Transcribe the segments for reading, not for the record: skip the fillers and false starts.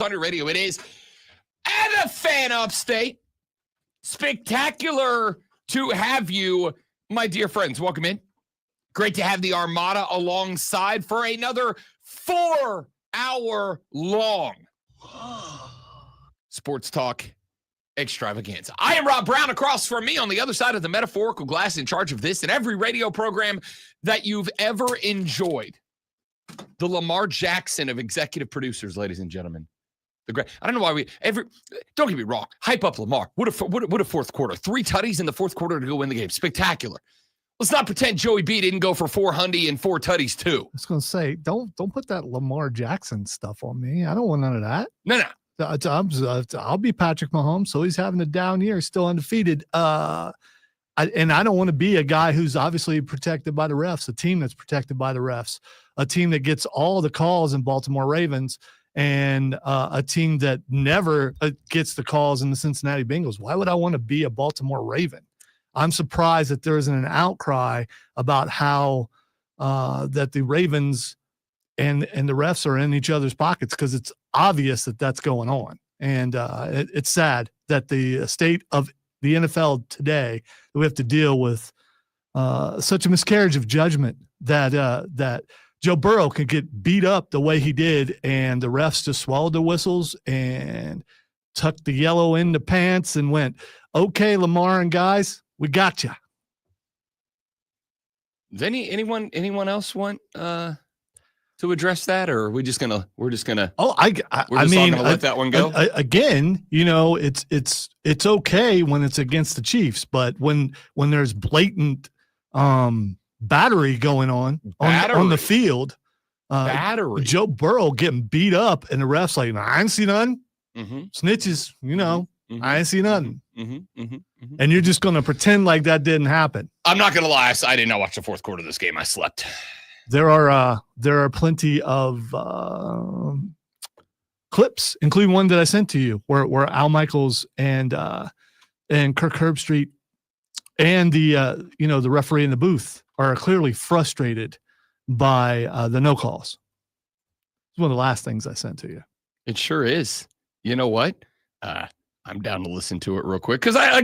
on your radio. It is at a fan upstate. Spectacular to have you, my dear friends. Welcome in. Great to have the Armada alongside for another 4-hour-long sports talk extravaganza. I am Rob Brown. Across from me on the other side of the metaphorical glass, in charge of this and every radio program that you've ever enjoyed. The Lamar Jackson of executive producers, ladies and gentlemen. The great. I don't know why don't get me wrong. Hype up Lamar. What a fourth quarter. 3 tutties in the fourth quarter to go win the game. Spectacular. Let's not pretend Joey B didn't go for 400 and 4 tutties too. I was going to say, don't put that Lamar Jackson stuff on me. I don't want none of that. No. I'll be Patrick Mahomes, so he's having a down year, still undefeated. And I don't want to be a guy who's obviously protected by the refs, a team that's protected by the refs, a team that gets all the calls in Baltimore Ravens, and a team that never gets the calls in the Cincinnati Bengals. Why would I want to be a Baltimore Raven? I'm surprised that there isn't an outcry about how that the Ravens and the refs are in each other's pockets, because it's obvious that that's going on. And it's sad that the state of the NFL today, we have to deal with such a miscarriage of judgment that Joe Burrow could get beat up the way he did, and the refs just swallowed the whistles and tucked the yellow in the pants and went, okay, Lamar and guys, we got you. Does anyone else want to address that, or are we're just gonna? Oh, I mean, gonna let that one go again. You know, it's okay when it's against the Chiefs, but when there's blatant battery going on the field, Joe Burrow getting beat up, and the refs like, no, I ain't see none. Snitches, you know, I ain't see nothing. And you're just gonna pretend like that didn't happen. I'm not gonna lie, I did not watch the fourth quarter of this game. I slept. There are plenty of clips, including one that I sent to you, where Al Michaels and Kirk Herbstreit and the referee in the booth are clearly frustrated by the no calls. It's one of the last things I sent to you. It sure is. You know what? I'm down to listen to it real quick, because I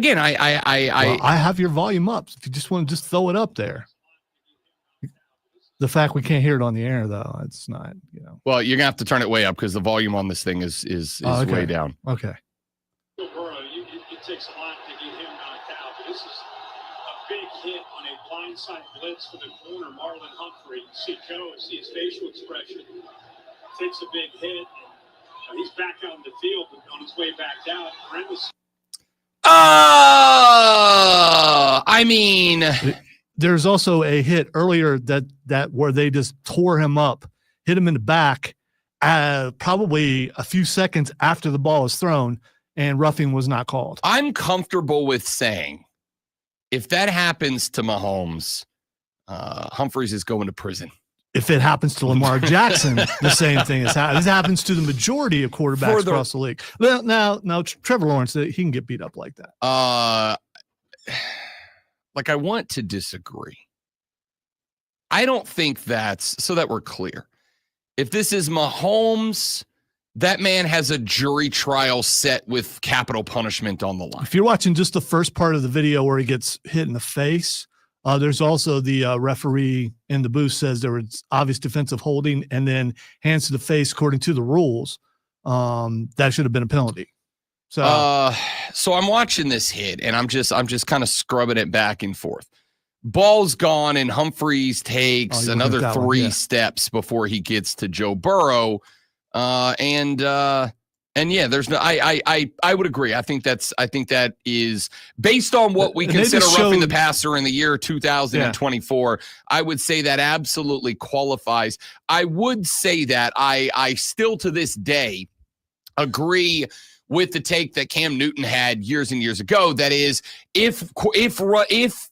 have your volume up. If you just want to just throw it up there. The fact we can't hear it on the air, though, it's not, you know. Well, you're gonna have to turn it way up, because the volume on this thing is okay. Way down. Okay. It takes a lot to get him knocked out, but this is a big hit on a blindside blitz for the corner, Marlon Humphrey. See his facial expression. Takes a big hit, and he's back out in the field, but on his way back down. I mean, there's also a hit earlier that where they just tore him up, hit him in the back, probably a few seconds after the ball was thrown, and roughing was not called. I'm comfortable with saying, if that happens to Mahomes, Humphreys is going to prison. If it happens to Lamar Jackson, the same thing this happens to the majority of quarterbacks across the league. Well, now Trevor Lawrence, he can get beat up like that. Like, I want to disagree. I don't think that's, so that we're clear. If this is Mahomes, that man has a jury trial set with capital punishment on the line. If you're watching just the first part of the video where he gets hit in the face, there's also the referee in the booth says there was obvious defensive holding, and then hands to the face according to the rules. That should have been a penalty. So I'm watching this hit, and I'm just kind of scrubbing it back and forth. Ball's gone, and Humphreys takes another 3 steps before he gets to Joe Burrow. And yeah, there's no. I would agree. I think that is based on what we consider roughing the passer in the year 2024. Yeah. I would say that absolutely qualifies. I would say that I still to this day agree with the take that Cam Newton had years and years ago. That is, if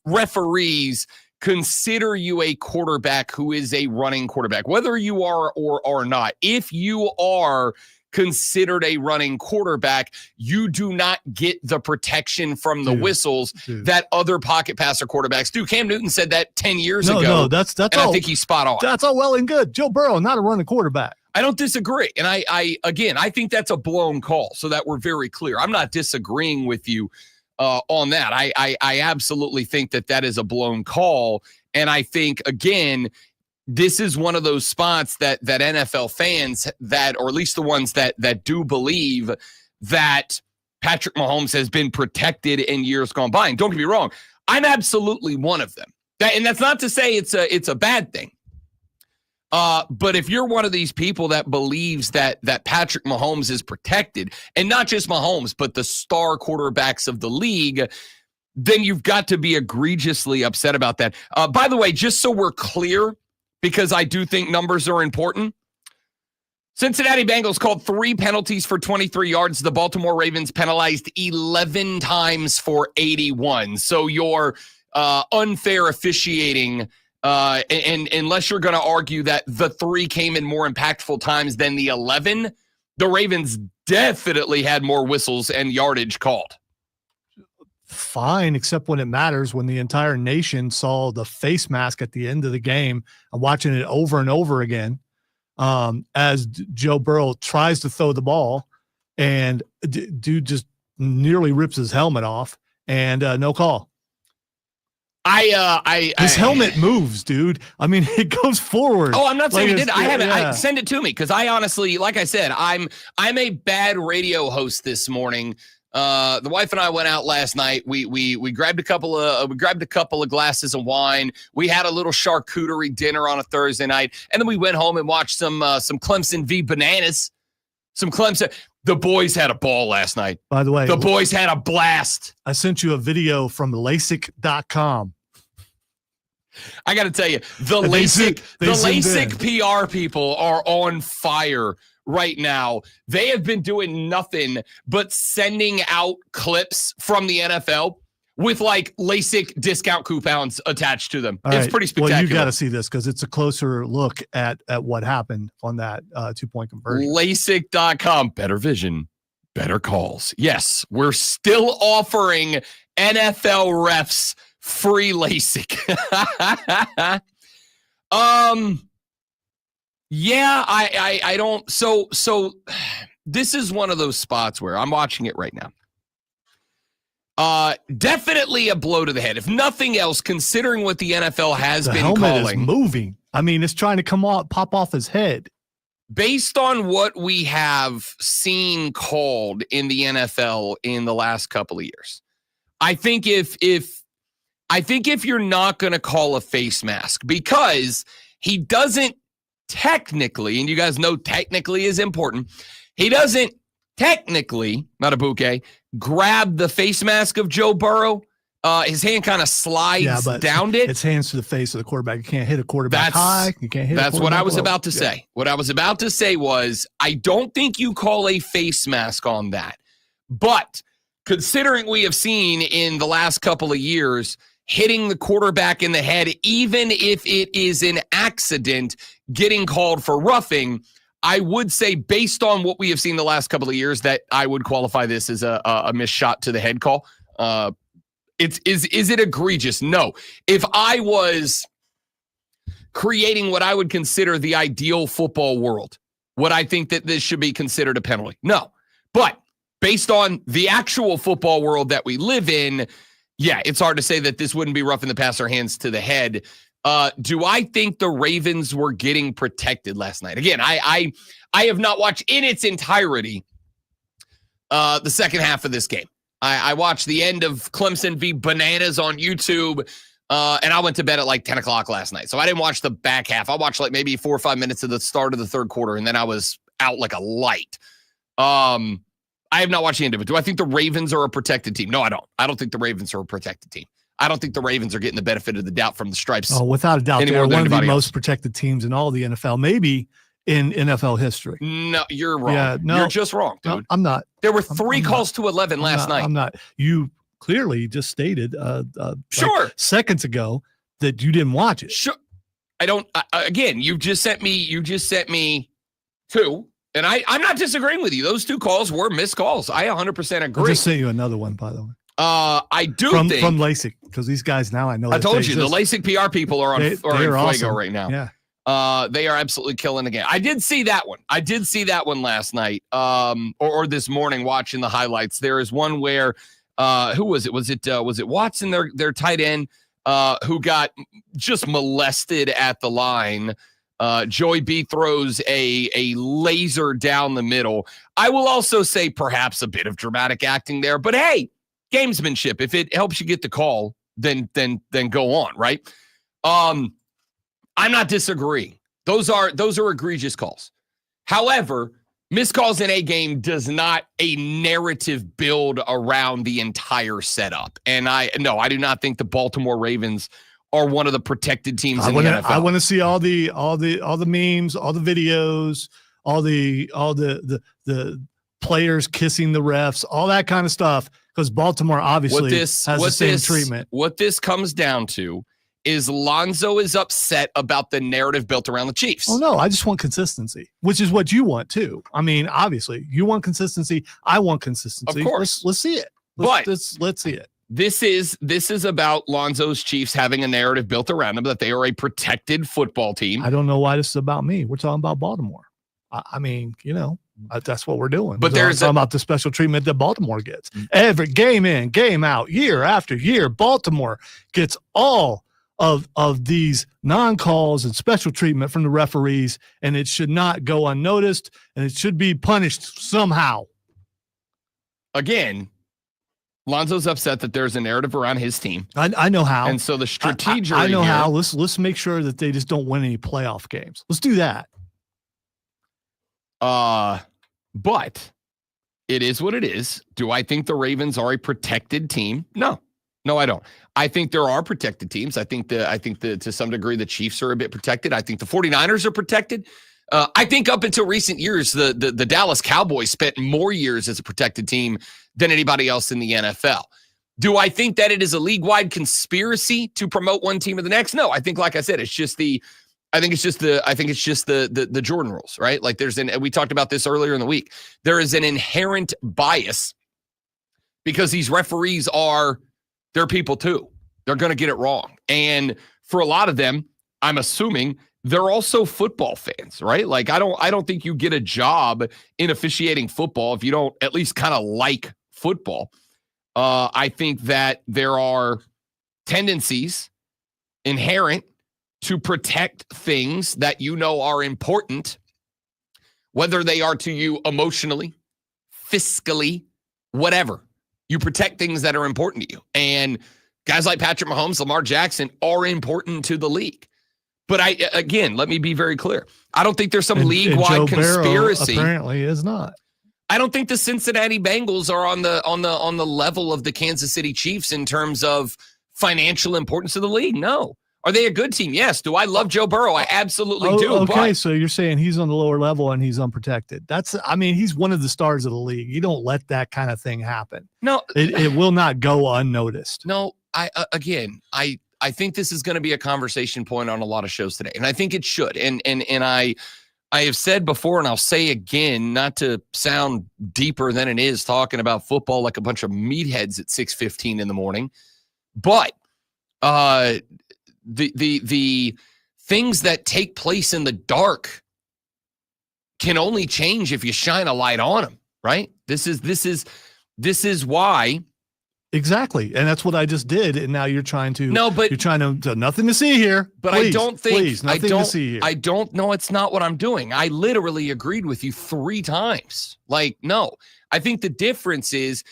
referees consider you a quarterback who is a running quarterback, whether you are or are not, if you are considered a running quarterback, you do not get the protection from the whistles that other pocket passer quarterbacks do. Cam Newton said that 10 years ago. No, that's and all. I think he's spot on. That's all well and good. Joe Burrow, not a running quarterback. I don't disagree. And I think that's a blown call, so that we're very clear. I'm not disagreeing with you on that. I absolutely think that is a blown call. And I think, again, this is one of those spots that NFL fans or at least the ones that do believe that Patrick Mahomes has been protected in years gone by. And don't get me wrong, I'm absolutely one of them. And that's not to say it's a bad thing. But if you're one of these people that believes that Patrick Mahomes is protected, and not just Mahomes, but the star quarterbacks of the league, then you've got to be egregiously upset about that. By the way, just so we're clear, because I do think numbers are important, Cincinnati Bengals called 3 penalties for 23 yards. The Baltimore Ravens penalized 11 times for 81. So your unfair officiating, and unless you're going to argue that the 3 came in more impactful times than the 11, the Ravens definitely had more whistles and yardage called. Fine, except when it matters, when the entire nation saw the face mask at the end of the game and watching it over and over again as Joe Burrow tries to throw the ball and dude just nearly rips his helmet off and no call. His helmet moves, dude. I mean, it goes forward. Oh, I'm not saying like it did. I haven't. Yeah. Send it to me, because I honestly, like I said, I'm a bad radio host this morning. The wife and I went out last night. We grabbed a couple of glasses of wine. We had a little charcuterie dinner on a Thursday night, and then we went home and watched some Clemson v. Bananas. Some Clemson. The boys had a ball last night. By the way, the boys had a blast. I sent you a video from LASIK.com. I got to tell you, the LASIK PR people are on fire right now. They have been doing nothing but sending out clips from the NFL with like LASIK discount coupons attached to them. It's pretty spectacular. Well, you got to see this because it's a closer look at what happened on that 2-point conversion. LASIK.com. Better vision, better calls. Yes, we're still offering NFL refs free LASIK. Yeah, I don't. So this is one of those spots where I'm watching it right now. Definitely a blow to the head. If nothing else, considering what the NFL has been calling. The helmet is moving. I mean, it's trying to pop off his head. Based on what we have seen called in the NFL in the last couple of years, I think if you're not going to call a face mask, because he doesn't technically, and you guys know technically is important, he doesn't technically, not a bouquet, grab the face mask of Joe Burrow. His hand kind of slides down it. It's hands to the face of the quarterback. You can't hit a quarterback high. You can't hit. That's what I was about to say. Yeah. What I was about to say was, I don't think you call a face mask on that. But considering we have seen in the last couple of years hitting the quarterback in the head, even if it is an accident, getting called for roughing, I would say, based on what we have seen the last couple of years, that I would qualify this as a missed shot to the head call. Is it egregious? No. If I was creating what I would consider the ideal football world, would I think that this should be considered a penalty? No. But based on the actual football world that we live in, yeah, it's hard to say that this wouldn't be roughing the passer hands to the head. Do I think the Ravens were getting protected last night? Again, I have not watched in its entirety the second half of this game. I watched the end of Clemson v. Bananas on YouTube, and I went to bed at like 10 o'clock last night. So I didn't watch the back half. I watched like maybe 4 or 5 minutes of the start of the third quarter, and then I was out like a light. I have not watched the end of it. Do I think the Ravens are a protected team? No, I don't. I don't think the Ravens are a protected team. I don't think the Ravens are getting the benefit of the doubt from the Stripes. Oh, without a doubt, they're one of the most protected teams in all the NFL, maybe in NFL history. No, you're wrong. Yeah, no, you're just wrong, dude. No, I'm not. There were 3 calls to 11 last night. I'm not. You clearly just stated sure like seconds ago that you didn't watch it. Sure. I don't. Again, you just sent me 2. And I'm not disagreeing with you. Those 2 calls were missed calls. I 100% agree. I just sent you another one, by the way. I do think from LASIK, because these guys now I know. I told you the LASIK PR people are on FRIYAY awesome. right now. Yeah. They are absolutely killing the game. I did see that one. I did see that one last night, or this morning watching the highlights. There is one where, who was it? Was it Watson, their tight end, who got just molested at the line? Joey B throws a laser down the middle. I will also say perhaps a bit of dramatic acting there, but hey, gamesmanship. If it helps you get the call, then go on, right? I'm not disagreeing. Those are egregious calls. However, missed calls in a game does not a narrative build around the entire setup. And I do not think the Baltimore Ravens are one of the protected teams in the NFL. I want to see all the memes, all the videos, all the players kissing the refs, all that kind of stuff, because Baltimore obviously has the same treatment. What this comes down to is Lonzo is upset about the narrative built around the Chiefs. Oh, no, I just want consistency, which is what you want too. I mean, obviously, you want consistency. I want consistency. Of course. Let's see it. Let's see it. This is about Lonzo's Chiefs having a narrative built around them that they are a protected football team. I don't know why this is about me. We're talking about Baltimore. I mean, that's what we're doing. But we're talking about the special treatment that Baltimore gets. Every game in, game out, year after year, Baltimore gets all of these non-calls and special treatment from the referees, and it should not go unnoticed, and it should be punished somehow. Again, Lonzo's upset that there's a narrative around his team. I know how. And so the strategy I know how. Let's make sure that they just don't win any playoff games. Let's do that. But it is what it is. Do I think the Ravens are a protected team? No, I don't. I think there are protected teams. I think to some degree the Chiefs are a bit protected. I think the 49ers are protected. I think up until recent years, the Dallas Cowboys spent more years as a protected team than anybody else in the NFL. Do I think that it is a league-wide conspiracy to promote one team or the next? No, I think, like I said, it's just the Jordan rules, right? Like we talked about this earlier in the week. There is an inherent bias because these referees they're people too. They're going to get it wrong. And for a lot of them, I'm assuming they're also football fans, right? Like I don't think you get a job in officiating football if you don't at least kind of like football. I think that there are tendencies inherent to protect things that are important, whether they are to you emotionally, fiscally, whatever. You protect things that are important to you. And guys like Patrick Mahomes, Lamar Jackson are important to the league. But let me be very clear. I don't think there's some league-wide conspiracy. Apparently is not. I don't think the Cincinnati Bengals are on the level of the Kansas City Chiefs in terms of financial importance to the league. No. Are they a good team? Yes. Do I love Joe Burrow? I absolutely do. Okay, so you're saying he's on the lower level and he's unprotected. He's one of the stars of the league. You don't let that kind of thing happen. No. It will not go unnoticed. No, I think this is going to be a conversation point on a lot of shows today, and I think it should. And I have said before, and I'll say again, not to sound deeper than it is, talking about football like a bunch of meatheads at 6:15 in the morning, but the things that take place in the dark can only change if you shine a light on them, right? This is why. Exactly. And that's what I just did. And now you're trying to, nothing to see here. But please, I don't think, please, nothing to see here. I don't know. It's not what I'm doing. I literally agreed with you 3 times. Like, no, I think the difference is,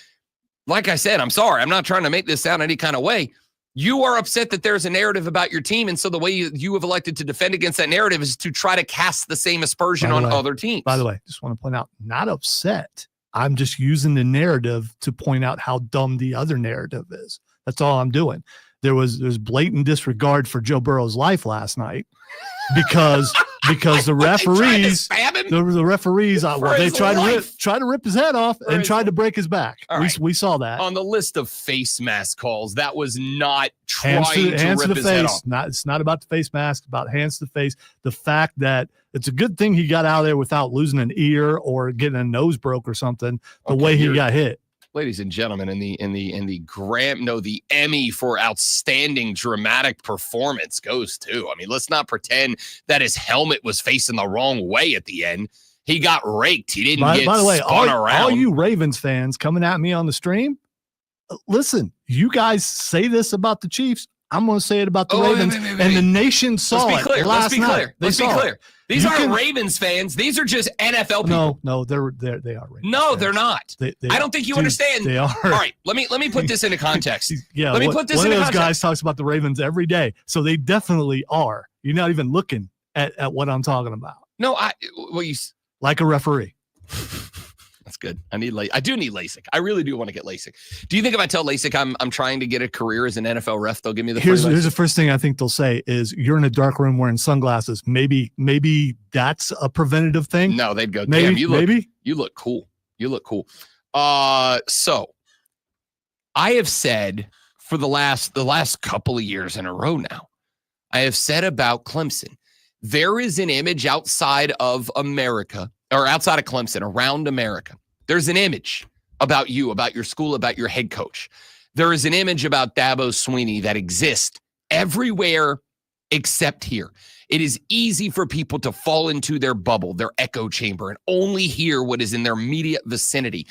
like I said, I'm sorry. I'm not trying to make this sound any kind of way. You are upset that there's a narrative about your team. And so the way you have elected to defend against that narrative is to try to cast the same aspersion on other teams. By the way, just want to point out, not upset. I'm just using the narrative to point out how dumb the other narrative is. That's all I'm doing. There's blatant disregard for Joe Burrow's life last night because the referees, the referees, they tried to rip his head off and tried to break his back. We saw that on the list of face mask calls. That was not trying to rip his head off. It's not about the face mask. About hands to the face. The fact that it's a good thing he got out of there without losing an ear or getting a nose broke or something. The way he got hit. ladies and gentlemen, the Emmy for outstanding dramatic performance goes to. I mean, let's not pretend that his helmet was facing the wrong way at the end. He got raked. He didn't get by the way, spun around. All you Ravens fans coming at me on the stream, listen, you guys say this about the Chiefs. I'm going to say it about the Ravens, and the nation saw it last night. Let's be clear. These aren't Ravens fans. These are just NFL people. No, they are Ravens. No, fans. they're not. I don't think you understand. They are. All right, let me put this into context. Yeah, one of those guys talks about the Ravens every day, so they definitely are. You're not even looking at what I'm talking about. No, like a referee. That's good. I do need LASIK. I really do want to get LASIK. Do you think if I tell LASIK I'm trying to get a career as an NFL ref, they'll give me the Here's the first thing I think they'll say is you're in a dark room wearing sunglasses. Maybe that's a preventative thing. No, they'd go, maybe, damn, you look cool. You look cool. So I have said for the last couple of years in a row now, I have said about Clemson, there is an image outside of America or outside of Clemson, around America. There's an image about you, about your school, about your head coach. There is an image about Dabo Swinney that exists everywhere except here. It is easy for people to fall into their bubble, their echo chamber, and only hear what is in their immediate vicinity.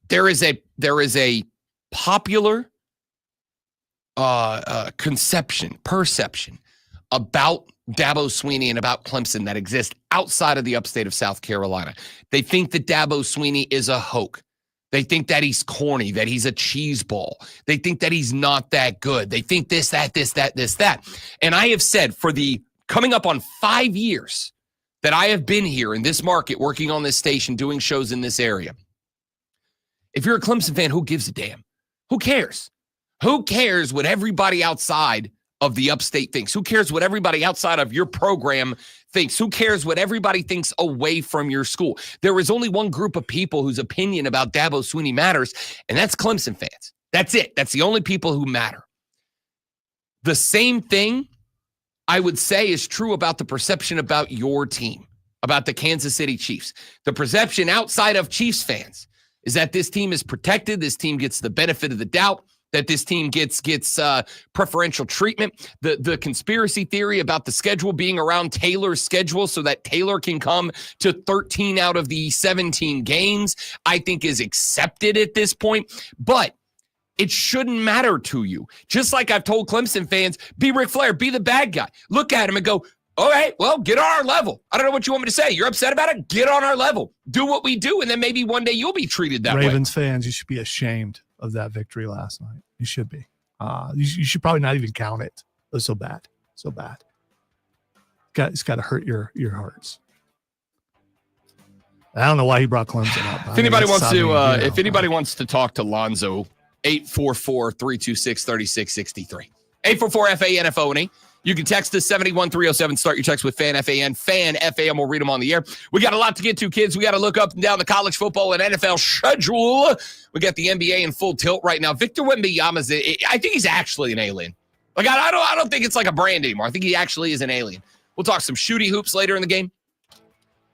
There is a popular perception about Dabo Swinney and about Clemson that exists outside of the upstate of South Carolina. They think that Dabo Swinney is a hoke. They think that he's corny, that he's a cheese ball. They think that he's not that good. They think this, that. And I have said for the coming up on 5 years that I have been here in this market, working on this station, doing shows in this area. If you're a Clemson fan, who gives a damn? Who cares? Who cares what everybody outside of the upstate thinks? Who cares what everybody outside of your program thinks? Who cares what everybody thinks away from your school? There is only one group of people whose opinion about Dabo Swinney matters, and that's Clemson fans. That's it. That's the only people who matter. The same thing I would say is true about the perception about your team, about the Kansas City Chiefs. The perception outside of Chiefs fans is that this team is protected. This team gets the benefit of the doubt, that this team gets preferential treatment. The conspiracy theory about the schedule being around Taylor's schedule so that Taylor can come to 13 out of the 17 games, I think is accepted at this point. But it shouldn't matter to you. Just like I've told Clemson fans, be Ric Flair, be the bad guy. Look at him and go, all right, well, get on our level. I don't know what you want me to say. You're upset about it? Get on our level. Do what we do, and then maybe one day you'll be treated that way. Ravens fans, you should be ashamed of that victory last night. You should be. You should probably not even count it. It was so bad. So bad. It's got to hurt your hearts. I don't know why he brought Clemson up. If anybody wants to talk to Lonzo, 844-326-3663. 844-FAN-FONE. You can text us 71307. Start your text with FAN, FAN, FAN, FAM. We'll read them on the air. We got a lot to get to, kids. We got to look up and down the college football and NFL schedule. We got the NBA in full tilt right now. Victor Wembanyama's, I think he's actually an alien. Like, I don't think it's like a brand anymore. I think he actually is an alien. We'll talk some shooty hoops later in the game.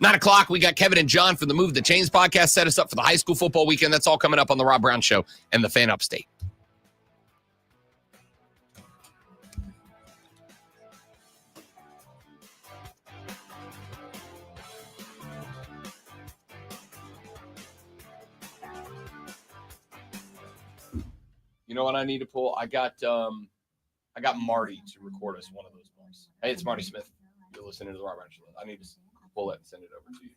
9 o'clock, we got Kevin and John from the Move the Chains podcast. Set us up for the high school football weekend. That's all coming up on the Rob Brown Show and the Fan Upstate. You know what I need to pull? I got Marty to record us one of those bumps. Hey, it's Marty Smith. You're listening to the Rob Brown Show. I need to pull it and send it over to you.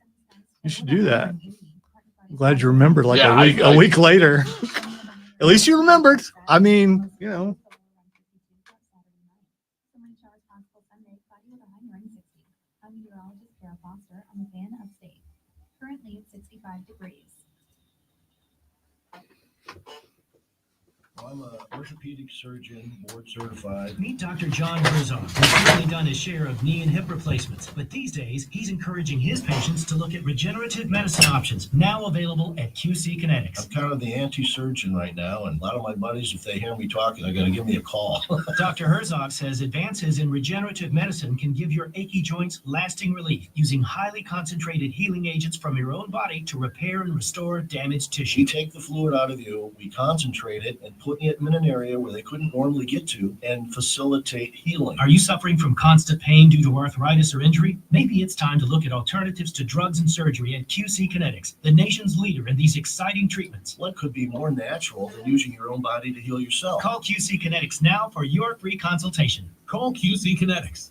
You should do that. I'm glad you remembered a week later. At least you remembered. I mean, you know. Currently it's 65 degrees. Well, I'm an orthopedic surgeon, board certified. Meet Dr. John Herzog, who's really done his share of knee and hip replacements. But these days, he's encouraging his patients to look at regenerative medicine options, now available at QC Kinetics. I'm kind of the anti-surgeon right now, and a lot of my buddies, if they hear me talking, they're going to give me a call. Dr. Herzog says advances in regenerative medicine can give your achy joints lasting relief, using highly concentrated healing agents from your own body to repair and restore damaged tissue. We take the fluid out of you, we concentrate it, and put it in an area where they couldn't normally get to and facilitate healing. Are you suffering from constant pain due to arthritis or injury? Maybe it's time to look at alternatives to drugs and surgery at QC Kinetics, the nation's leader in these exciting treatments. What could be more natural than using your own body to heal yourself? Call QC Kinetics now for your free consultation. Call QC Kinetics,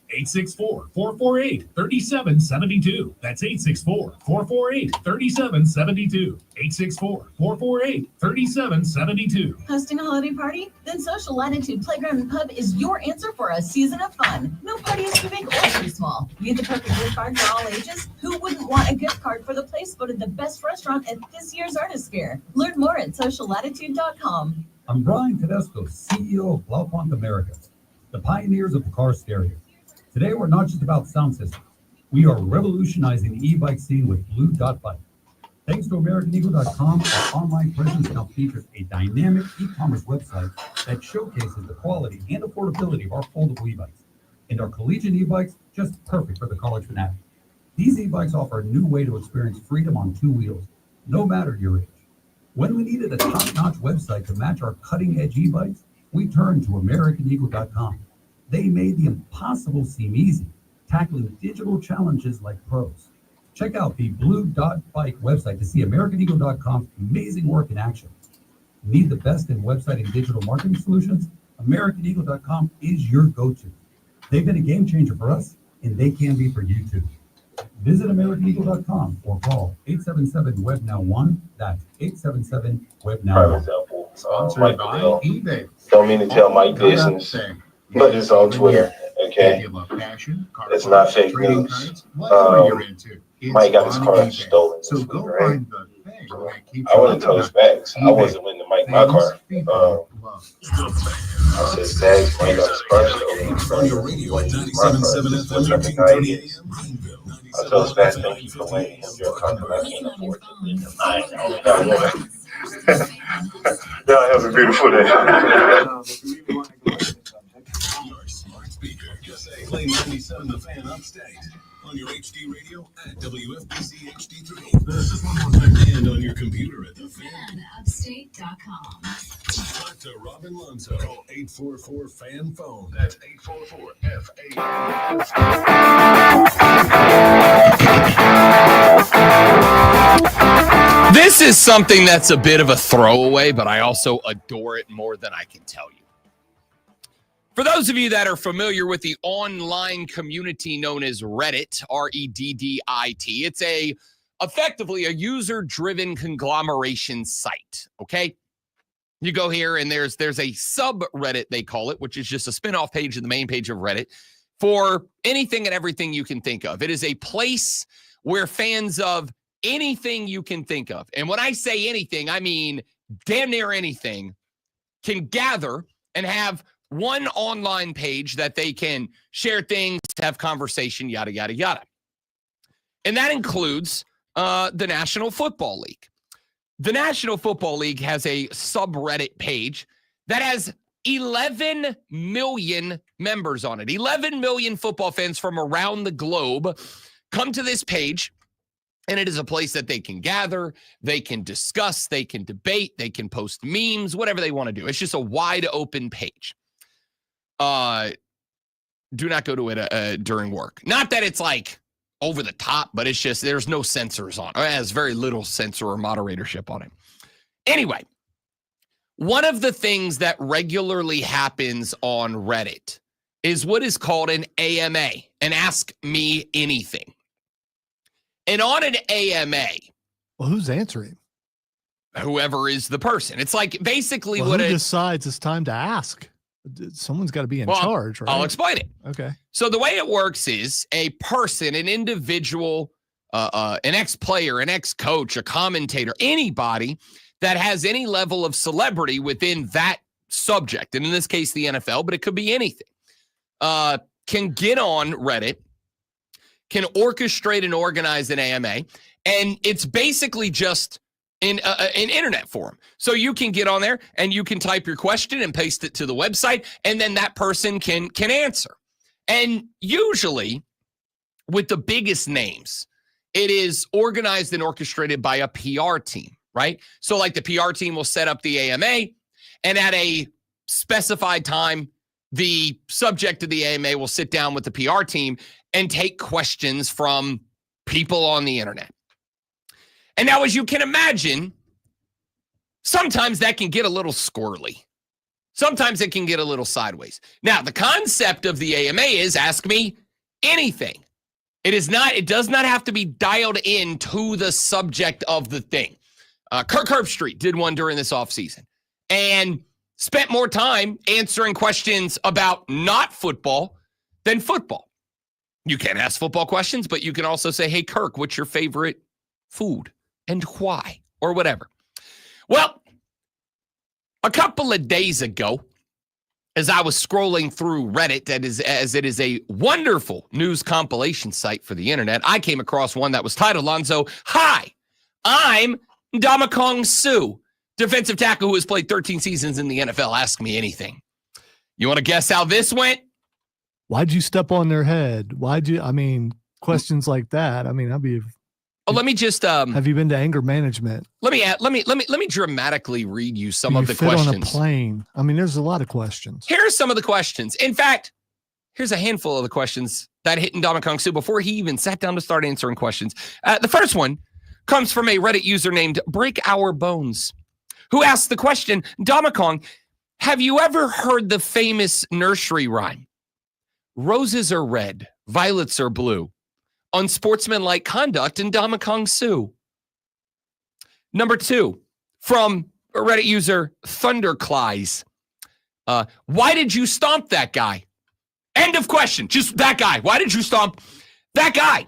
864-448-3772. That's 864-448-3772. 864-448-3772. Hosting a holiday party? Then Social Latitude Playground and Pub is your answer for a season of fun. No party is too big or too small. Need the perfect gift card for all ages? Who wouldn't want a gift card for the place voted the best restaurant at this year's Artist Fair? Learn more at sociallatitude.com. I'm Brian Tedesco, CEO of Blaupunkt America, the pioneers of the car stereo. Today, we're not just about sound systems. We are revolutionizing the e-bike scene with Blue Dot Bike. Thanks to AmericanEagle.com, our online presence now features a dynamic e-commerce website that showcases the quality and affordability of our foldable e-bikes. And our collegiate e-bikes, just perfect for the college fanatic. These e-bikes offer a new way to experience freedom on two wheels, no matter your age. When we needed a top-notch website to match our cutting-edge e-bikes, we turned to AmericanEagle.com. They made the impossible seem easy, tackling digital challenges like pros. Check out the Blue Dot Bike website to see AmericanEagle.com's amazing work in action. Need the best in website and digital marketing solutions? AmericanEagle.com is your go-to. They've been a game changer for us, and they can be for you too. Visit AmericanEagle.com or call 877-WEB-NOW1. That's 877-WEB-NOW1. Sponsored by eBay. Don't mean to tell Mike business, but it's on Twitter, okay? It's not fake news. Mike got his car stolen. So go find the thing. I wouldn't tell his bags. I wasn't letting Mike my car. I said bags, Mike got his car stolen. On your radio at 97.7 FM, 1330 AM. I told his bags, thank you for letting him your car. Y'all have a beautiful day. Your smart speaker, USA Play 97 The Fan Upstate. On your HD radio at WFBC HD3. This one more time and on your computer at thefanupstate.com. Talk to Robin Lonzo. Call 844-FAN-PHONE. That's 844-FAN. This is something that's a bit of a throwaway, but I also adore it more than I can tell you. For those of you that are familiar with the online community known as Reddit, Reddit, it's effectively a user-driven conglomeration site, okay? You go here and there's a subreddit, they call it, which is just a spin-off page of the main page of Reddit for anything and everything you can think of. It is a place where fans of anything you can think of, and when I say anything, I mean damn near anything, can gather and have one online page that they can share things, have conversation, yada, yada, yada. And that includes the National Football League. The National Football League has a subreddit page that has 11 million members on it. 11 million football fans from around the globe come to this page, and it is a place that they can gather, they can discuss, they can debate, they can post memes, whatever they want to do. It's just a wide open page. Do not go to it during work. Not that it's like over the top, but it's just there's no censors on it. It has very little censor or moderatorship on it. Anyway, one of the things that regularly happens on Reddit is what is called an AMA, an Ask Me Anything. And on an AMA, well, who's answering? Whoever is the person. It's like basically who decides it's time to ask? Someone's got to be in charge, right? I'll explain it. Okay. So the way it works is a person, an individual, an ex-player, an ex-coach, a commentator, anybody that has any level of celebrity within that subject, and in this case, the NFL, but it could be anything, can get on Reddit, can orchestrate and organize an AMA, and it's basically just an internet forum. So you can get on there and you can type your question and paste it to the website, and then that person can answer. And usually, with the biggest names, it is organized and orchestrated by a PR team, right? So like the PR team will set up the AMA, and at a specified time, the subject of the AMA will sit down with the PR team and take questions from people on the internet. And now, as you can imagine, sometimes that can get a little squirrely. Sometimes it can get a little sideways. Now, the concept of the AMA is ask me anything. It does not have to be dialed in to the subject of the thing. Kirk Herbstreit did one during this offseason and spent more time answering questions about not football than football. You can ask football questions, but you can also say, hey, Kirk, what's your favorite food and why, or whatever. Well, a couple of days ago, as I was scrolling through Reddit, as it is a wonderful news compilation site for the internet, I came across one that was titled, Lonzo, hi, I'm Ndamukong Suh, defensive tackle who has played 13 seasons in the NFL. Ask me anything. You want to guess how this went? Why'd you step on their head? Questions like that. I'd be. Oh, let me just. Have you been to anger management? Let me dramatically read you some of the fit questions. On a plane. There's a lot of questions. Here are some of the questions. In fact, here's a handful of the questions that hit Ndamukong Suh before he even sat down to start answering questions. The first one comes from a Reddit user named Break Our Bones, who asked the question, Ndamukong, have you ever heard the famous nursery rhyme? Roses are red, violets are blue. Unsportsmanlike conduct in Ndamukong Suh. Number 2, from a Reddit user Thunderclies. Why did you stomp that guy? End of question. Just that guy. Why did you stomp that guy?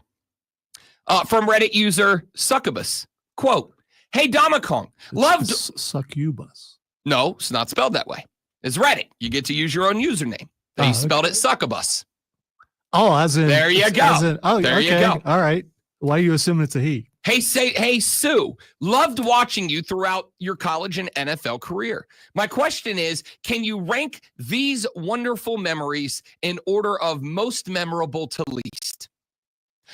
From Reddit user Succubus. Quote, hey, Ndamukong, loved... Succubus. No, it's not spelled that way. It's Reddit. You get to use your own username. They spelled it Succubus. Oh, as in. There you go. There you go. All right. Why are you assuming it's a he? Hey, Sue, loved watching you throughout your college and NFL career. My question is, can you rank these wonderful memories in order of most memorable to least?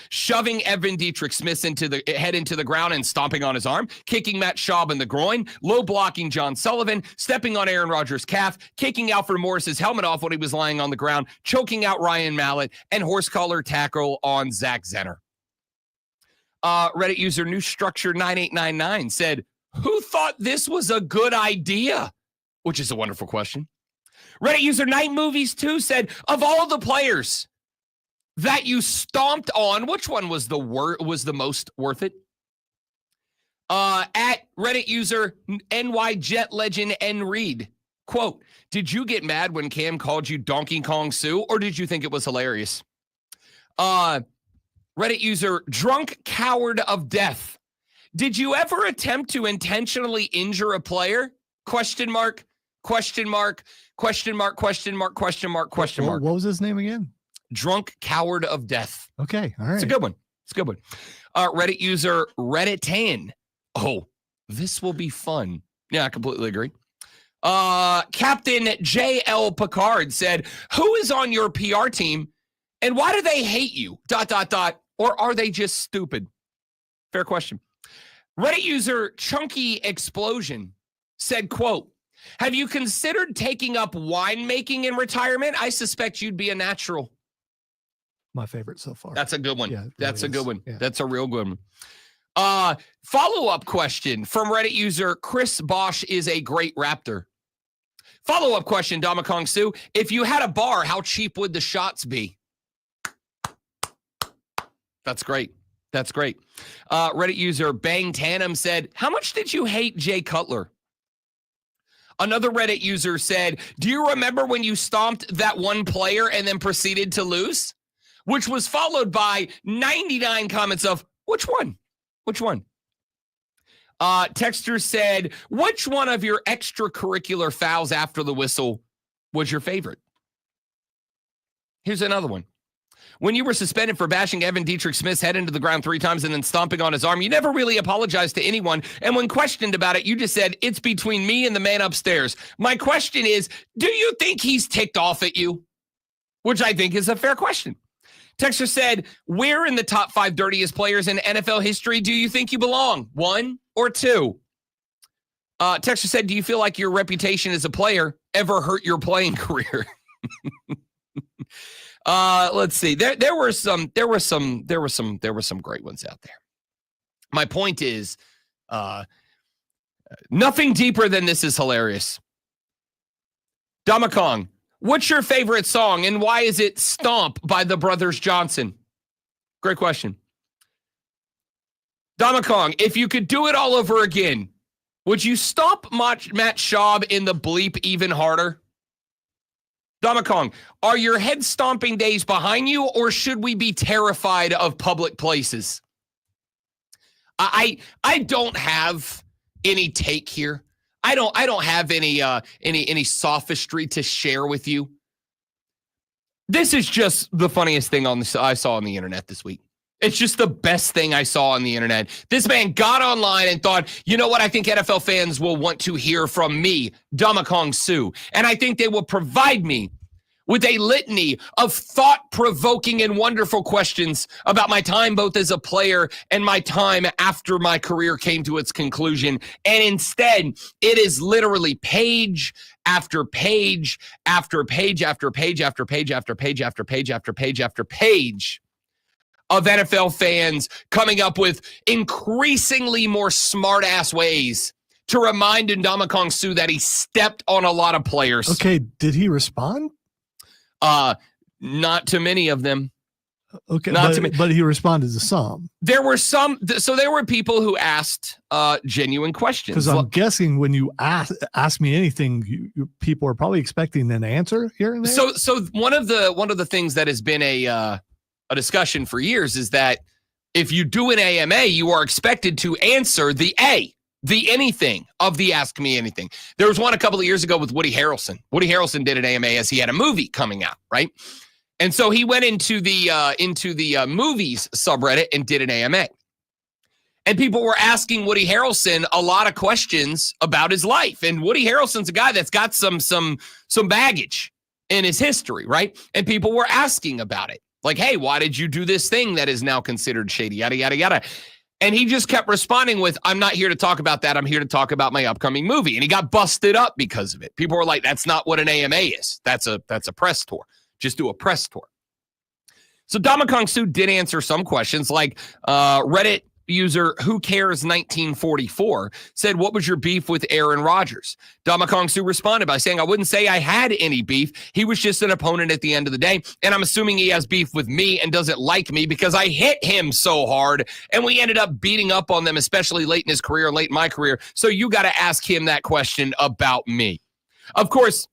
Shoving Evan Dietrich Smith into the ground and stomping on his arm, kicking Matt Schaub in the groin, low blocking John Sullivan, stepping on Aaron Rodgers' calf, kicking Alfred Morris's helmet off when he was lying on the ground, choking out Ryan Mallett, and horse collar tackle on Zach Zenner. Reddit user New Structure 9899 said, who thought this was a good idea? Which is a wonderful question. Reddit user Night Movies 2 said, of all the players that you stomped on, which one was the most worth it? At Reddit user NY Jet Legend N Reed, quote, did you get mad when Cam called you Donkey Kong Sue, or did you think it was hilarious? Reddit user Drunk Coward of Death, did you ever attempt to intentionally injure a player? Question mark, question mark, question mark, question mark, question mark, question mark. What was his name again? Drunk Coward of Death. Okay, all right. It's a good one. Reddit user Redditan. Oh, this will be fun. Yeah, I completely agree. Captain J.L. Picard said, who is on your PR team and why do they hate you? ... Or are they just stupid? Fair question. Reddit user Chunky Explosion said, quote, have you considered taking up winemaking in retirement? I suspect you'd be a natural. My favorite so far. That's a good one. Yeah, That's a good one. Yeah. That's a real good one. Follow-up question from Reddit user Chris Bosch is a great raptor. Follow-up question, Ndamukong Suh. If you had a bar, how cheap would the shots be? That's great. Reddit user Bang Tanum said, how much did you hate Jay Cutler? Another Reddit user said, do you remember when you stomped that one player and then proceeded to lose? Which was followed by 99 comments of, which one? Texter said, which one of your extracurricular fouls after the whistle was your favorite? Here's another one. When you were suspended for bashing Evan Dietrich Smith's head into the ground 3 times and then stomping on his arm, you never really apologized to anyone. And when questioned about it, you just said, it's between me and the man upstairs. My question is, do you think he's ticked off at you? Which I think is a fair question. Texter said, where in the top 5 dirtiest players in NFL history do you think you belong? 1 or 2? Texter said, do you feel like your reputation as a player ever hurt your playing career? Let's see. There were some great ones out there. My point is, nothing deeper than this is hilarious. Damakong, what's your favorite song and why is it Stomp by the Brothers Johnson? Great question. Damakong, if you could do it all over again, would you stomp Matt Schaub in the bleep even harder? Damakong, are your head stomping days behind you, or should we be terrified of public places? I don't have any take here. I don't have any sophistry to share with you. This is just the funniest thing I saw on the internet this week. It's just the best thing I saw on the internet. This man got online and thought, you know what? I think NFL fans will want to hear from me, Damakong Suh. And I think they will provide me with a litany of thought-provoking and wonderful questions about my time both as a player and my time after my career came to its conclusion. And instead, it is literally page after page after page after page after page after page after page after page after page of NFL fans coming up with increasingly more smart-ass ways to remind Damakong Suh that he stepped on a lot of players. Okay, did he respond? Not to many of them. Okay, but he responded to some. There were some, so there were people who asked genuine questions. Because I'm guessing when you ask me anything, you people are probably expecting an answer here and there. So one of the things that has been a discussion for years is that if you do an AMA, you are expected to answer the anything of the Ask Me Anything. There was one a couple of years ago with Woody Harrelson. Woody Harrelson did an AMA as he had a movie coming out, right? And so he went into the movies subreddit and did an AMA. And people were asking Woody Harrelson a lot of questions about his life. And Woody Harrelson's a guy that's got some baggage in his history, right? And people were asking about it. Like, hey, why did you do this thing that is now considered shady, yada, yada, yada. And he just kept responding with, I'm not here to talk about that. I'm here to talk about my upcoming movie. And he got busted up because of it. People were like, that's not what an AMA is. That's a press tour. Just do a press tour. So Damakong Suh did answer some questions, like Reddit user Who Cares 1944 said, what was your beef with Aaron Rodgers? Damakong Suh responded by saying, I wouldn't say I had any beef. He was just an opponent at the end of the day. And I'm assuming he has beef with me and doesn't like me because I hit him so hard. And we ended up beating up on them, especially late in his career, late in my career. So you got to ask him that question about me. Of course,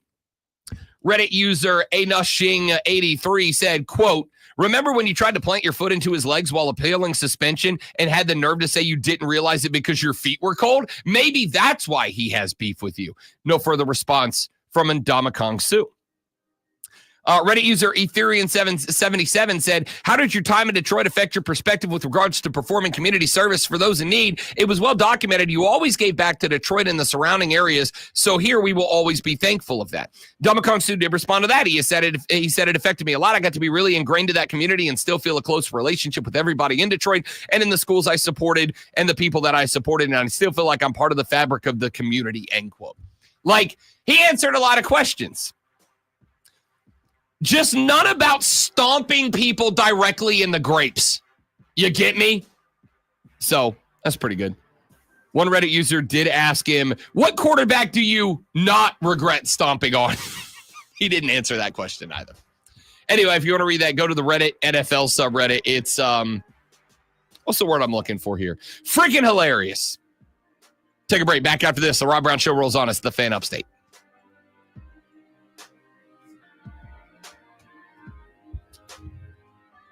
Reddit user Anushing83 said, quote, remember when you tried to plant your foot into his legs while appealing suspension and had the nerve to say you didn't realize it because your feet were cold? Maybe that's why he has beef with you. No further response from Damakong Suh. Reddit user Ethereum777 said, how did your time in Detroit affect your perspective with regards to performing community service for those in need? It was well documented. You always gave back to Detroit and the surrounding areas. So here we will always be thankful of that. Damakong Suh did respond to that. He said it affected me a lot. I got to be really ingrained to that community and still feel a close relationship with everybody in Detroit and in the schools I supported and the people that I supported. And I still feel like I'm part of the fabric of the community, end quote. Like, he answered a lot of questions. Just none about stomping people directly in the grapes. You get me? So that's pretty good. One Reddit user did ask him, what quarterback do you not regret stomping on? He didn't answer that question either. Anyway, if you want to read that, go to the Reddit NFL subreddit. It's, what's the word I'm looking for here? Freaking hilarious. Take a break. Back after this. The Rob Brown Show rolls on. It's the Fan Upstate.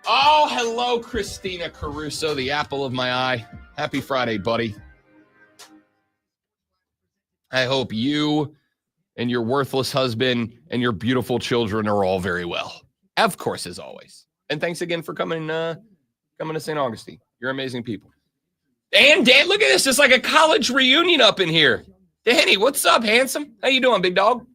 Oh, hello, Christina Caruso, the apple of my eye. Happy Friday, buddy. I hope you and your worthless husband and your beautiful children are all very well. Of course, as always. And thanks again for coming to St. Augustine. You're amazing people. And Dan, look at this. It's like a college reunion up in here. Danny, what's up, handsome? How you doing, big dog?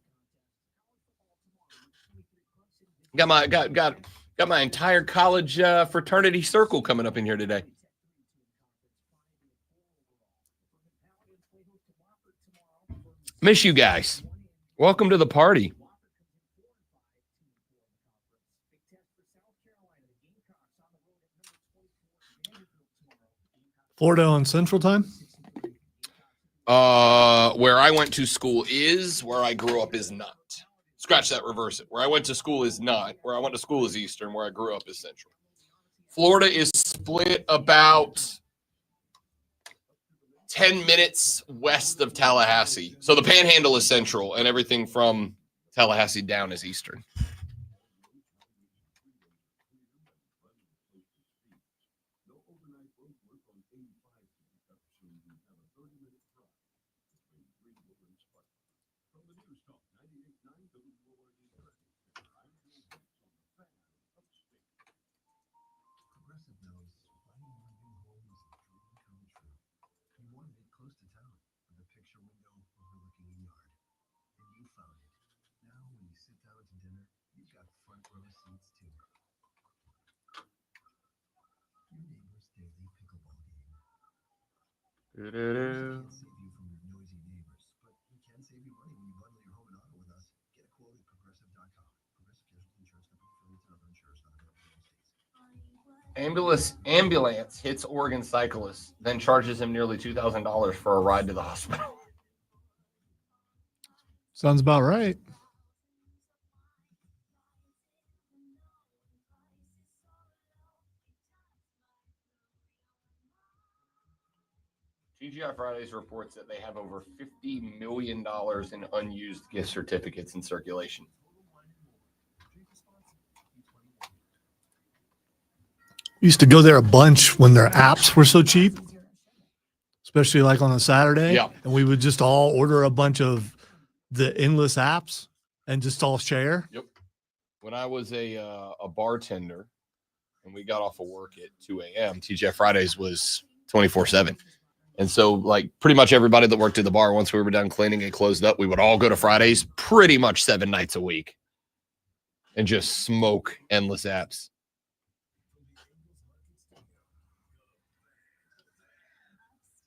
Got my entire college fraternity circle coming up in here today. Miss you guys. Welcome to the party. Florida on Central Time? Where I went to school is. Where I grew up is not. Scratch that, reverse it. Where I went to school is not. Where I went to school is Eastern. Where I grew up is Central. Florida is split about 10 minutes west of Tallahassee. So the Panhandle is Central, and everything from Tallahassee down is Eastern. Ambulance hits Oregon cyclist, then charges him nearly $2,000 for a ride to the hospital. Sounds about right. TGI Fridays reports that they have over $50 million in unused gift certificates in circulation. Used to go there a bunch when their apps were so cheap, especially like on a Saturday. Yeah. And we would just all order a bunch of the endless apps and just all share. Yep. When I was a bartender and we got off of work at 2 a.m., TGI Fridays was 24/7. And so, like, pretty much everybody that worked at the bar, once we were done cleaning and closed up, we would all go to Fridays pretty much 7 nights a week and just smoke endless apps.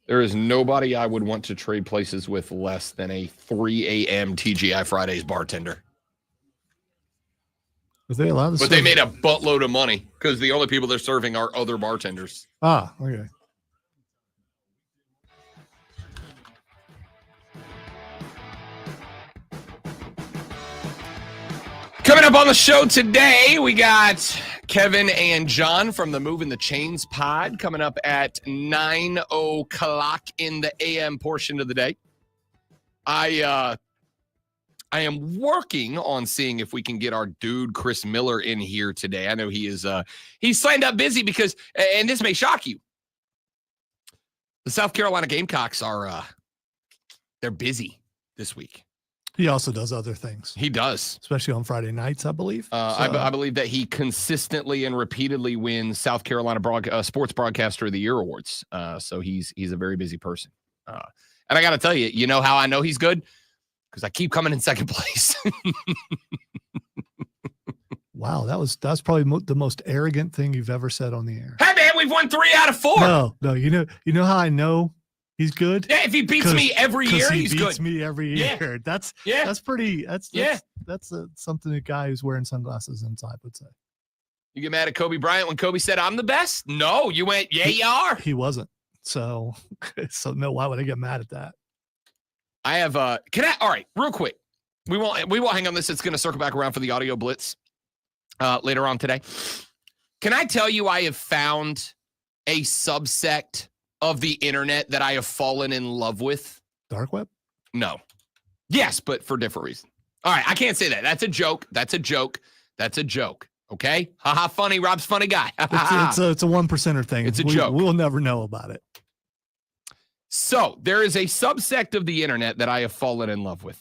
There is nobody I would want to trade places with less than a 3 a.m. TGI Fridays bartender. But they allowed But they made a buttload of money because the only people they're serving are other bartenders. Ah, okay. Coming up on the show today, we got Kevin and John from the Moving the Chains pod coming up at 9 o'clock in the AM portion of the day. I am working on seeing if we can get our dude Chris Miller in here today. I know he is he's signed up busy because, and this may shock you, the South Carolina Gamecocks are they're busy this week. He also does other things. He does. Especially on Friday nights, I believe. I believe that he consistently and repeatedly wins South Carolina Sports Broadcaster of the Year awards. So he's a very busy person. And I got to tell you, you know how I know he's good? Because I keep coming in second place. Wow, that's probably the most arrogant thing you've ever said on the air. Hey, man, we've won 3 out of 4. No, you know how I know he's good? Yeah, if he beats me every year, he's good. He beats me every year. That's pretty. That's something a guy who's wearing sunglasses inside would say. You get mad at Kobe Bryant when Kobe said, "I'm the best"? No, you went, "Yeah, you are." He wasn't. So no. Why would I get mad at that? I have. All right, real quick. We won't hang on this. It's going to circle back around for the audio blitz later on today. Can I tell you I have found a subsect of the internet that I have fallen in love with? Dark web? No. Yes, but for different reasons. All right, I can't say that. That's a joke. Okay? Haha, funny. Rob's funny guy. It's a 1%er thing. It's a joke. We'll never know about it. So there is a subsect of the internet that I have fallen in love with.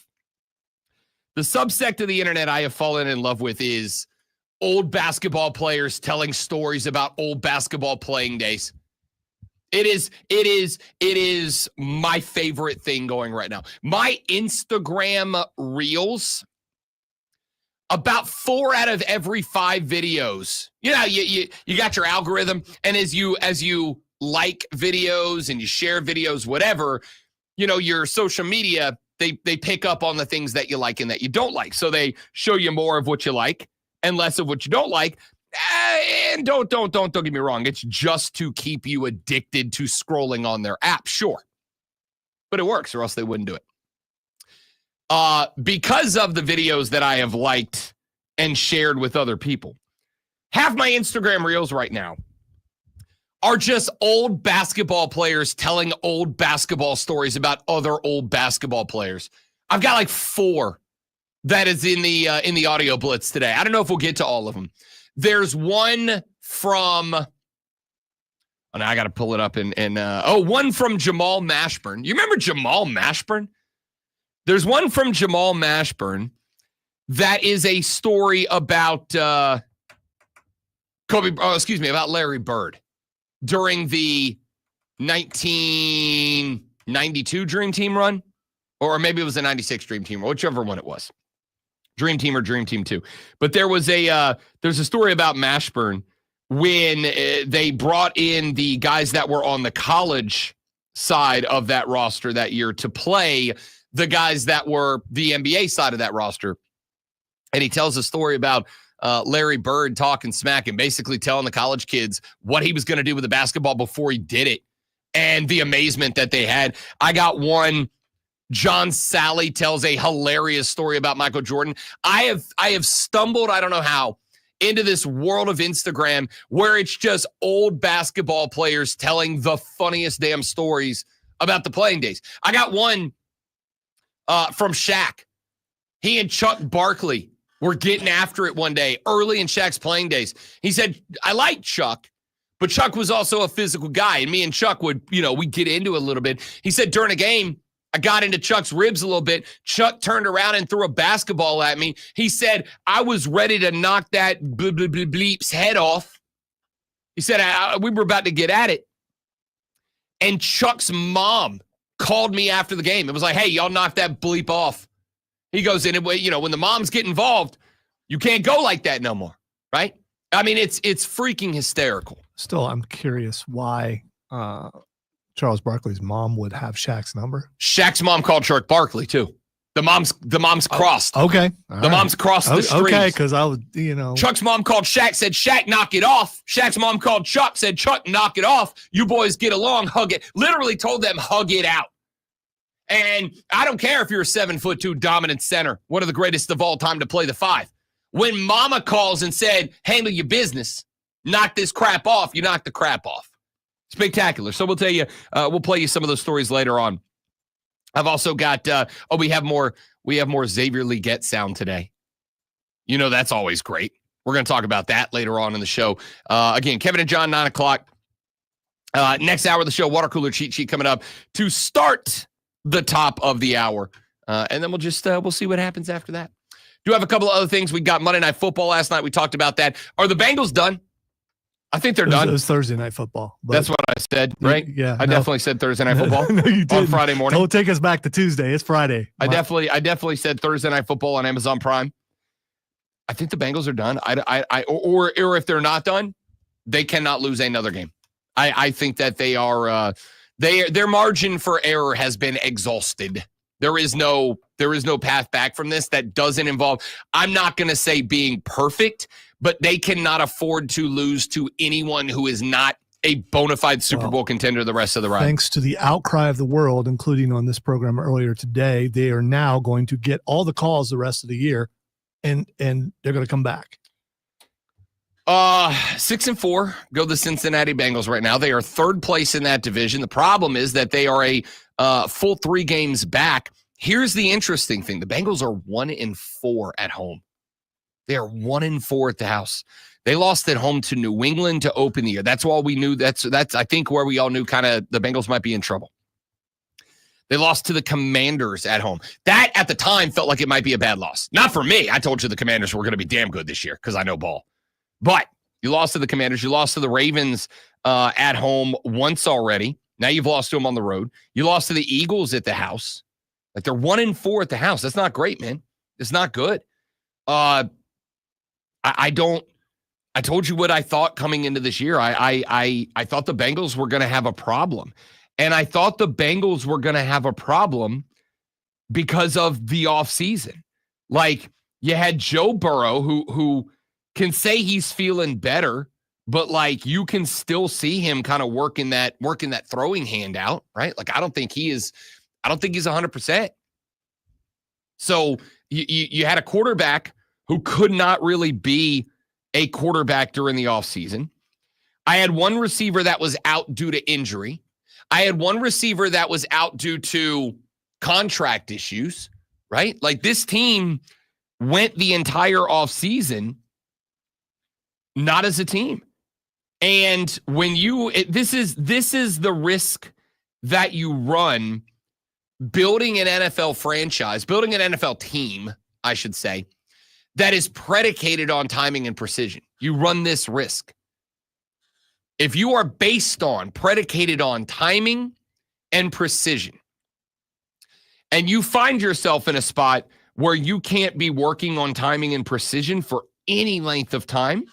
The subsect of the internet I have fallen in love with is old basketball players telling stories about old basketball playing days. It is my favorite thing going right now. My Instagram reels, about 4 out of every 5 videos. You know, you got your algorithm, and as you like videos and you share videos, whatever, you know, your social media, they pick up on the things that you like and that you don't like. So they show you more of what you like and less of what you don't like. And don't get me wrong. It's just to keep you addicted to scrolling on their app. Sure. But it works, or else they wouldn't do it. Because of the videos that I have liked and shared with other people, half my Instagram reels right now are just old basketball players telling old basketball stories about other old basketball players. I've got like 4 that is in the audio blitz today. I don't know if we'll get to all of them. There's one from, oh, now I got to pull it up one from Jamal Mashburn. You remember Jamal Mashburn? There's one from Jamal Mashburn that is a story about about Larry Bird during the 1992 Dream Team run, or maybe it was the 96 Dream Team, or whichever one it was. Dream Team or Dream Team 2. But there's a story about Mashburn when they brought in the guys that were on the college side of that roster that year to play the guys that were the NBA side of that roster. And he tells a story about Larry Bird talking smack and basically telling the college kids what he was going to do with the basketball before he did it, and the amazement that they had. I got one. John Sally tells a hilarious story about Michael Jordan. I have stumbled, I don't know how, into this world of Instagram where it's just old basketball players telling the funniest damn stories about the playing days. I got one from Shaq. He and Chuck Barkley were getting after it one day early in Shaq's playing days. He said, I like Chuck, but Chuck was also a physical guy, and me and Chuck would, we'd get into it a little bit. He said, during a game, I got into Chuck's ribs a little bit. Chuck turned around and threw a basketball at me. He said, I was ready to knock that bleep's head off. He said, we were about to get at it. And Chuck's mom called me after the game. It was like, hey, y'all knock that bleep off. He goes, when the moms get involved, you can't go like that no more, right? I mean, it's freaking hysterical. Still, I'm curious why Charles Barkley's mom would have Shaq's number. Shaq's mom called Chuck Barkley too. The mom's crossed. Okay. The mom's crossed the street. Okay, because I was, Chuck's mom called Shaq, said, Shaq, knock it off. Shaq's mom called Chuck, said, Chuck, knock it off. You boys get along, hug it. Literally told them, hug it out. And I don't care if you're a 7'2" dominant center, one of the greatest of all time to play the 5. When mama calls and said, handle your business, knock this crap off, you knock the crap off. Spectacular. So we'll play you some of those stories later on. I've also got, we have more Xavier Leggett sound today. That's always great. We're going to talk about that later on in the show. Again, Kevin and John, 9 o'clock. Next hour of the show, water cooler cheat sheet coming up to start the top of the hour. And then we'll see what happens after that. Do have a couple of other things. We got Monday Night Football last night. We talked about that. Are the Bengals done? I think they're done. It was Thursday Night Football. That's what I said, right? Yeah. I definitely said Thursday Night Football no, you didn't. On Friday morning. Don't take us back to Tuesday. It's Friday. I definitely said Thursday Night Football on Amazon Prime. I think the Bengals are done. Or if they're not done, they cannot lose another game. I think that they are their margin for error has been exhausted. There is no path back from this that doesn't involve, I'm not going to say being perfect, but they cannot afford to lose to anyone who is not a bona fide Super Bowl contender the rest of the ride. Thanks to the outcry of the world, including on this program earlier today, they are now going to get all the calls the rest of the year, and they're going to come back. 6-4 go the Cincinnati Bengals right now. They are third place in that division. The problem is that they are a full 3 games back. Here's the interesting thing. The Bengals are 1-4 at home. They are 1-4 at the house. They lost at home to New England to open the year. That's all we knew. That's I think where we all knew kind of the Bengals might be in trouble. They lost to the Commanders at home. That, at the time, felt like it might be a bad loss. Not for me. I told you the Commanders were going to be damn good this year because I know ball. But you lost to the Commanders. You lost to the Ravens at home once already. Now you've lost to them on the road. You lost to the Eagles at the house. Like, they're 1-4 at the house. That's not great, man. It's not good. I told you what I thought coming into this year. I thought the Bengals were going to have a problem. And I thought the Bengals were going to have a problem because of the offseason. Like, you had Joe Burrow, who can say he's feeling better, but like, you can still see him kind of working that throwing hand out, right? Like, I don't think he's 100%. So you had a quarterback who could not really be a quarterback during the offseason. I had one receiver that was out due to injury. I had one receiver that was out due to contract issues, right? Like, this team went the entire offseason not as a team. And when this is the risk that you run building an NFL franchise, building an NFL team, I should say, that is predicated on timing and precision. You run this risk. If you are predicated on timing and precision, and you find yourself in a spot where you can't be working on timing and precision for any length of time,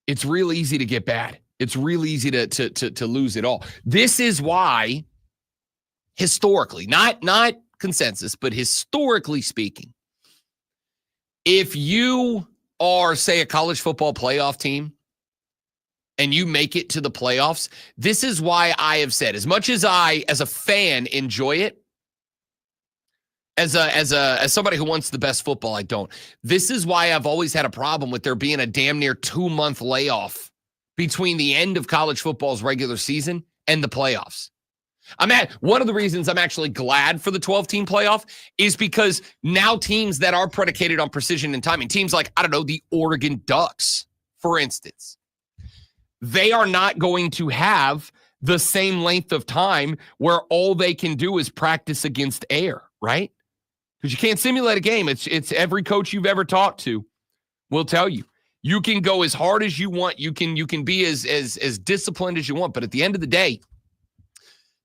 it's real easy to get bad. It's real easy to lose it all. This is why, historically, not consensus, but historically speaking, if you are, say, a college football playoff team and you make it to the playoffs, this is why I have said, as much as I, as a fan, enjoy it, as somebody who wants the best football, I don't. This is why I've always had a problem with there being a damn near 2-month layoff between the end of college football's regular season and the playoffs. One of the reasons I'm actually glad for the 12-team playoff is because now teams that are predicated on precision and timing, teams like, I don't know, the Oregon Ducks, for instance, they are not going to have the same length of time where all they can do is practice against air, right? Because you can't simulate a game. It's every coach you've ever talked to will tell you. You can go as hard as you want. You can be as disciplined as you want. But at the end of the day,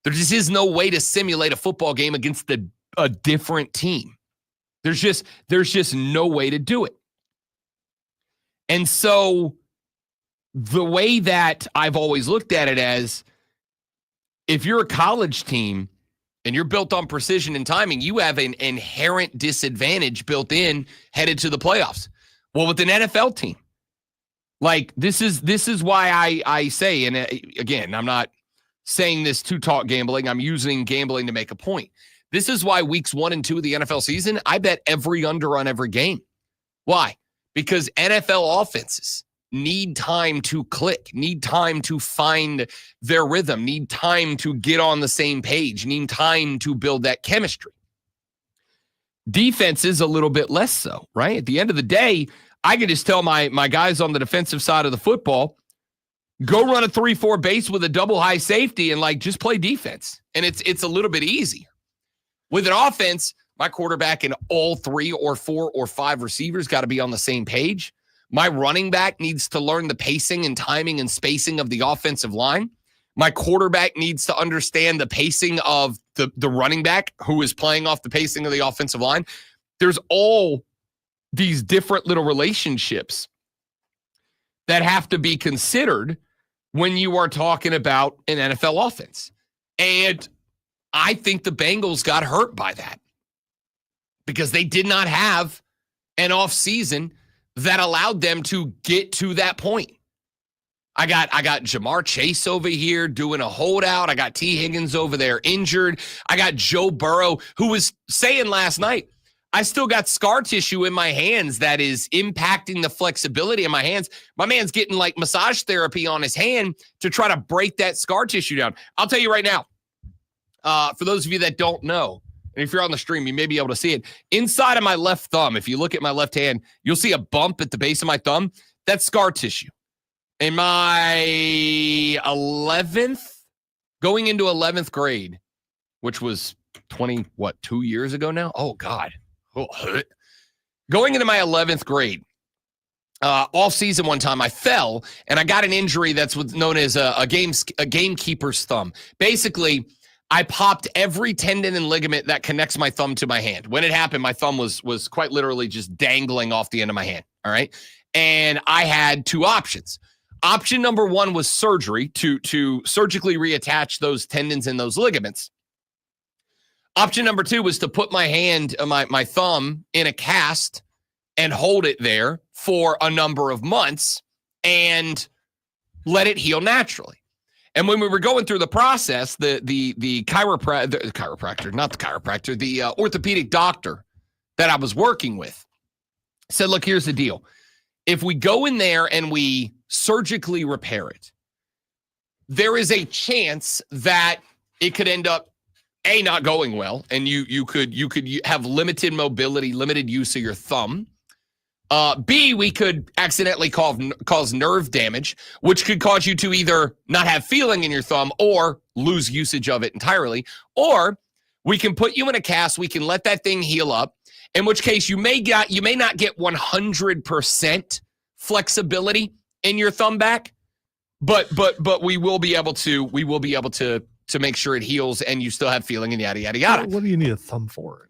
there just is no way to simulate a football game against a different team. There's just no way to do it. And so the way that I've always looked at it as, if you're a college team and you're built on precision and timing, you have an inherent disadvantage built in headed to the playoffs. Well, with an NFL team, like, this is why I say, and again, I'm not saying this to talk gambling. I'm using gambling to make a point. This is why weeks 1 and 2 of the NFL season, I bet every under on every game. Why? Because NFL offenses need time to click, need time to find their rhythm, need time to get on the same page, need time to build that chemistry. Defense is a little bit less so, right? At the end of the day, I can just tell my guys on the defensive side of the football, go run a 3-4 base with a double high safety and, like, just play defense. And it's a little bit easier. With an offense, my quarterback and all 3 or 4 or 5 receivers got to be on the same page. My running back needs to learn the pacing and timing and spacing of the offensive line. My quarterback needs to understand the pacing of the running back who is playing off the pacing of the offensive line. There's all these different little relationships that have to be considered when you are talking about an NFL offense. And I think the Bengals got hurt by that because they did not have an offseason that allowed them to get to that point. I got Jamar Chase over here doing a holdout. I got T. Higgins over there injured. I got Joe Burrow, who was saying last night, I still got scar tissue in my hands that is impacting the flexibility in my hands. My man's getting like massage therapy on his hand to try to break that scar tissue down. I'll tell you right now, for those of you that don't know, and if you're on the stream, you may be able to see it. Inside of my left thumb, if you look at my left hand, you'll see a bump at the base of my thumb. That's scar tissue. In my 11th, going into 11th grade, which was 2 years ago now? Oh, God. Oh, going into my 11th grade, off season one time, I fell and I got an injury that's what's known as a gamekeeper's thumb. Basically, I popped every tendon and ligament that connects my thumb to my hand. When it happened, my thumb was quite literally just dangling off the end of my hand. All right. And I had two options. Option number one was surgery to surgically reattach those tendons and those ligaments. Option number two was to put my hand, my thumb in a cast and hold it there for a number of months and let it heal naturally. And when we were going through the process, the orthopedic doctor that I was working with said, look, here's the deal. If we go in there and we surgically repair it, there is a chance that it could end up not going well, and you could have limited mobility, limited use of your thumb. B, we could accidentally cause nerve damage, which could cause you to either not have feeling in your thumb or lose usage of it entirely. Or we can put you in a cast. We can let that thing heal up, in which case you may not get 100% flexibility in your thumb back, but we will be able to make sure it heals and you still have feeling and yada, yada, yada. What do you need a thumb for?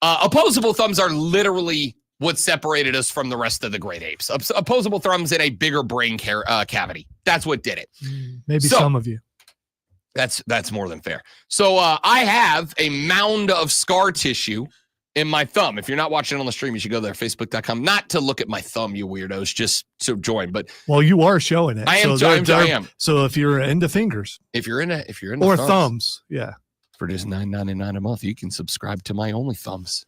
Opposable thumbs are literally what separated us from the rest of the great apes. Opposable thumbs in a bigger brain cavity. That's what did it. Maybe some of you. That's more than fair. So I have a mound of scar tissue in my thumb. If you're not watching on the stream, you should go there, facebook.com. Not to look at my thumb, you weirdos, just to join. But well, you are showing it. I am. So if you're into fingers, if you're into or thumbs, yeah, for just $9.99 a month, you can subscribe to my only thumbs.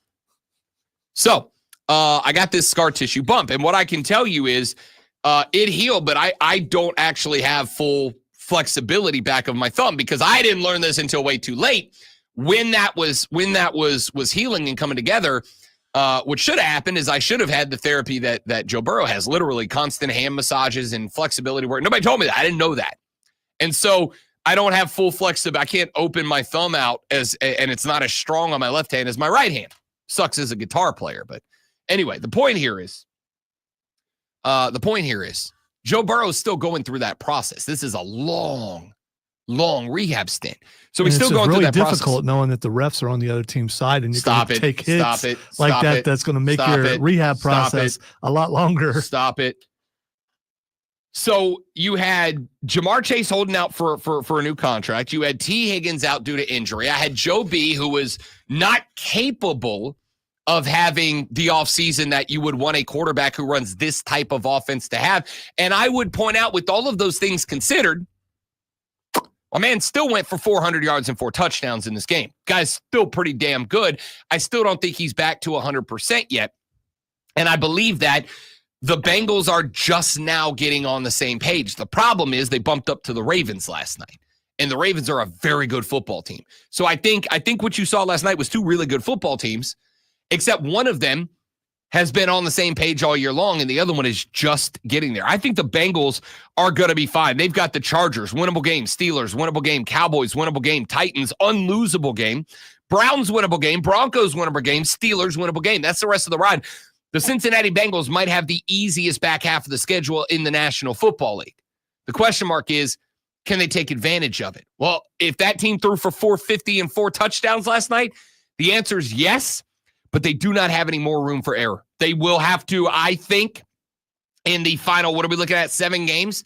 So I got this scar tissue bump, and what I can tell you is it healed, but I don't actually have full flexibility back of my thumb because I didn't learn this until way too late. When that was healing and coming together, what should have happened is I should have had the therapy that Joe Burrow has, literally constant hand massages and flexibility work. Nobody told me that. I didn't know that. And so I don't have full flexibility. I can't open my thumb out and it's not as strong on my left hand as my right hand. Sucks as a guitar player. But anyway, the point here is Joe Burrow is still going through that process. This is a long rehab stint. So he's still going through that process. It's really difficult knowing that the refs are on the other team's side and you can take hits like that. That's going to make your rehab process a lot longer. Stop it. So you had Jamar Chase holding out for a new contract. You had T. Higgins out due to injury. I had Joe B., who was not capable of having the offseason that you would want a quarterback who runs this type of offense to have. And I would point out, with all of those things considered, my man still went for 400 yards and 4 touchdowns in this game. Guy's still pretty damn good. I still don't think he's back to 100% yet. And I believe that the Bengals are just now getting on the same page. The problem is they bumped up to the Ravens last night. And the Ravens are a very good football team. So I think what you saw last night was two really good football teams, except one of them has been on the same page all year long, and the other one is just getting there. I think the Bengals are going to be fine. They've got the Chargers, winnable game. Steelers, winnable game. Cowboys, winnable game. Titans, unlosable game. Browns, winnable game. Broncos, winnable game. Steelers, winnable game. That's the rest of the ride. The Cincinnati Bengals might have the easiest back half of the schedule in the National Football League. The question mark is, can they take advantage of it? Well, if that team threw for 450 and 4 touchdowns last night, the answer is yes. But they do not have any more room for error. They will have to, I think, in the final, what are we looking at, 7 games?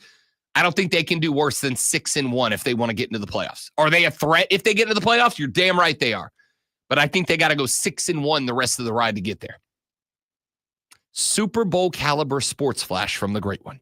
I don't think they can do worse than 6-1 if they want to get into the playoffs. Are they a threat if they get into the playoffs? You're damn right they are. But I think they got to go 6-1 the rest of the ride to get there. Super Bowl caliber sports flash from the great one.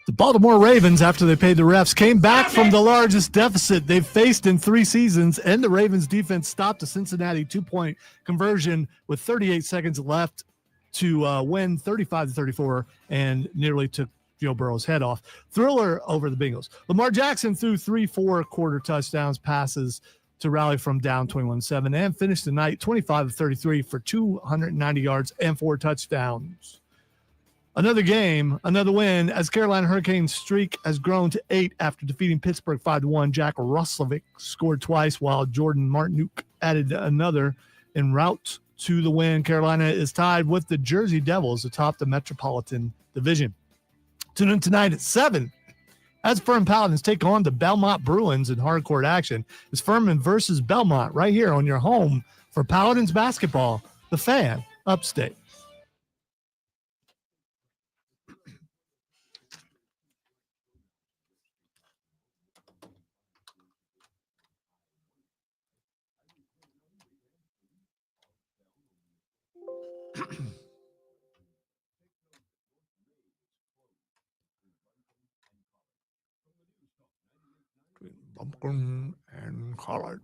The Baltimore Ravens, after they paid the refs, came back from the largest deficit they've faced in 3 seasons, and the Ravens defense stopped a Cincinnati 2-point conversion with 38 seconds left to win 35-34 and nearly took Joe Burrow's head off. Thriller over the Bengals. Lamar Jackson threw 3 4-quarter touchdowns passes to rally from down 21-7 and finished the night 25-33 for 290 yards and 4 touchdowns. Another game, another win, as Carolina Hurricanes streak has grown to 8 after defeating Pittsburgh 5-1. Jack Roslovic scored twice, while Jordan Martinuk added another en route to the win. Carolina is tied with the Jersey Devils atop the Metropolitan Division. Tune in tonight at 7 as Furman Paladins take on the Belmont Bruins in hardcourt action. It's Furman versus Belmont right here on your home for Paladins basketball, the Fan, upstate. Bumpkin and college.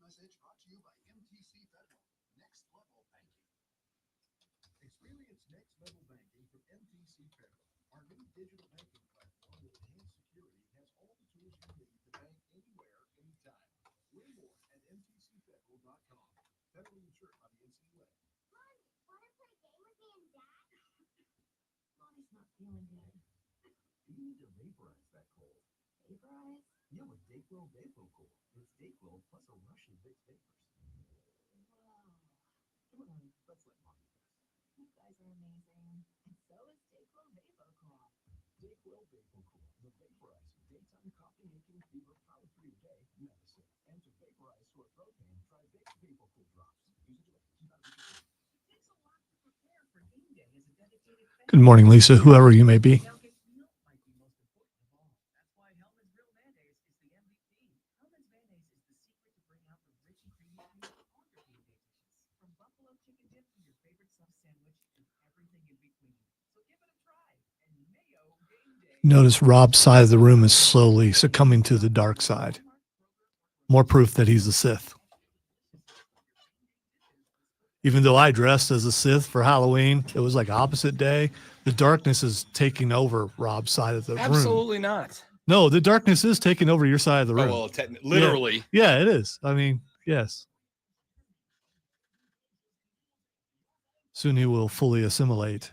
Message brought to you by MTC Federal. Next level banking. Experience next level banking from MTC Federal. Our new digital banking platform with enhanced security has all the tools you need to bank anywhere, anytime. Learn more at mtcfederal.com. Federally insured by the NCUA. Mommy, want to play a game with me and Dad? Mommy's not feeling good. You need to vaporize that cold. Vaporize? Yeah, with Dayquil VapoCool. It's Dayquil plus a Russian Vicks vapors. Wow. Come on, let's let Mommy guess. You guys are amazing. And so is Dayquil VapoCool. Dayquil VapoCool, the vaporizing daytime coughing, aching, fever, power through your day medicine. And to vaporize sore throat pain, try Vicks VapoCool drops. Use it today. Keep out of your food. It takes a lot to prepare for game day as a dedicated fan. Good morning, Lisa, whoever you may be. Tailgate meal might be most important of all. That's why Hellman's Real Mayonnaise is the MVP. Hellman's Mayonnaise is the secret to bring out the rich ingredients on your game day dishes. From buffalo chicken dip to your favorite stuffed sandwich and everything in between. So give it a try. And mayo game day. Notice Rob's side of the room is slowly succumbing to the dark side. More proof that he's a Sith. Even though I dressed as a Sith for Halloween, it was like opposite day. The darkness is taking over Rob's side of the room. Absolutely not. No, the darkness is taking over your side of the room. Oh, well, literally. Yeah, it is. I mean, yes. Soon he will fully assimilate.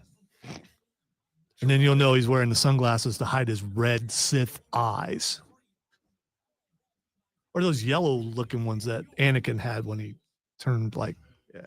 And then you'll know he's wearing the sunglasses to hide his red Sith eyes. Or those yellow looking ones that Anakin had when he turned like, yeah.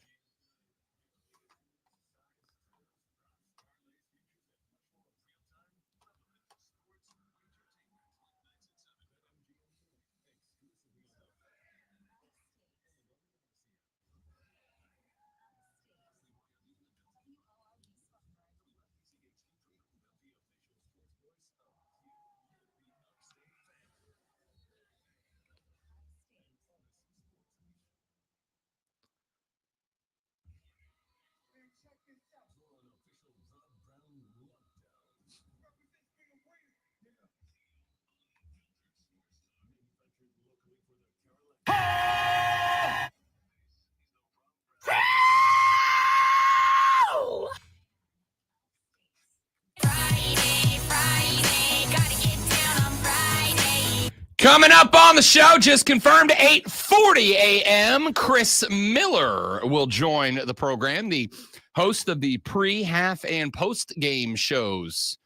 Coming up on the show, just confirmed, 8:40 a.m., Chris Miller will join the program, the host of the pre, half, and post-game shows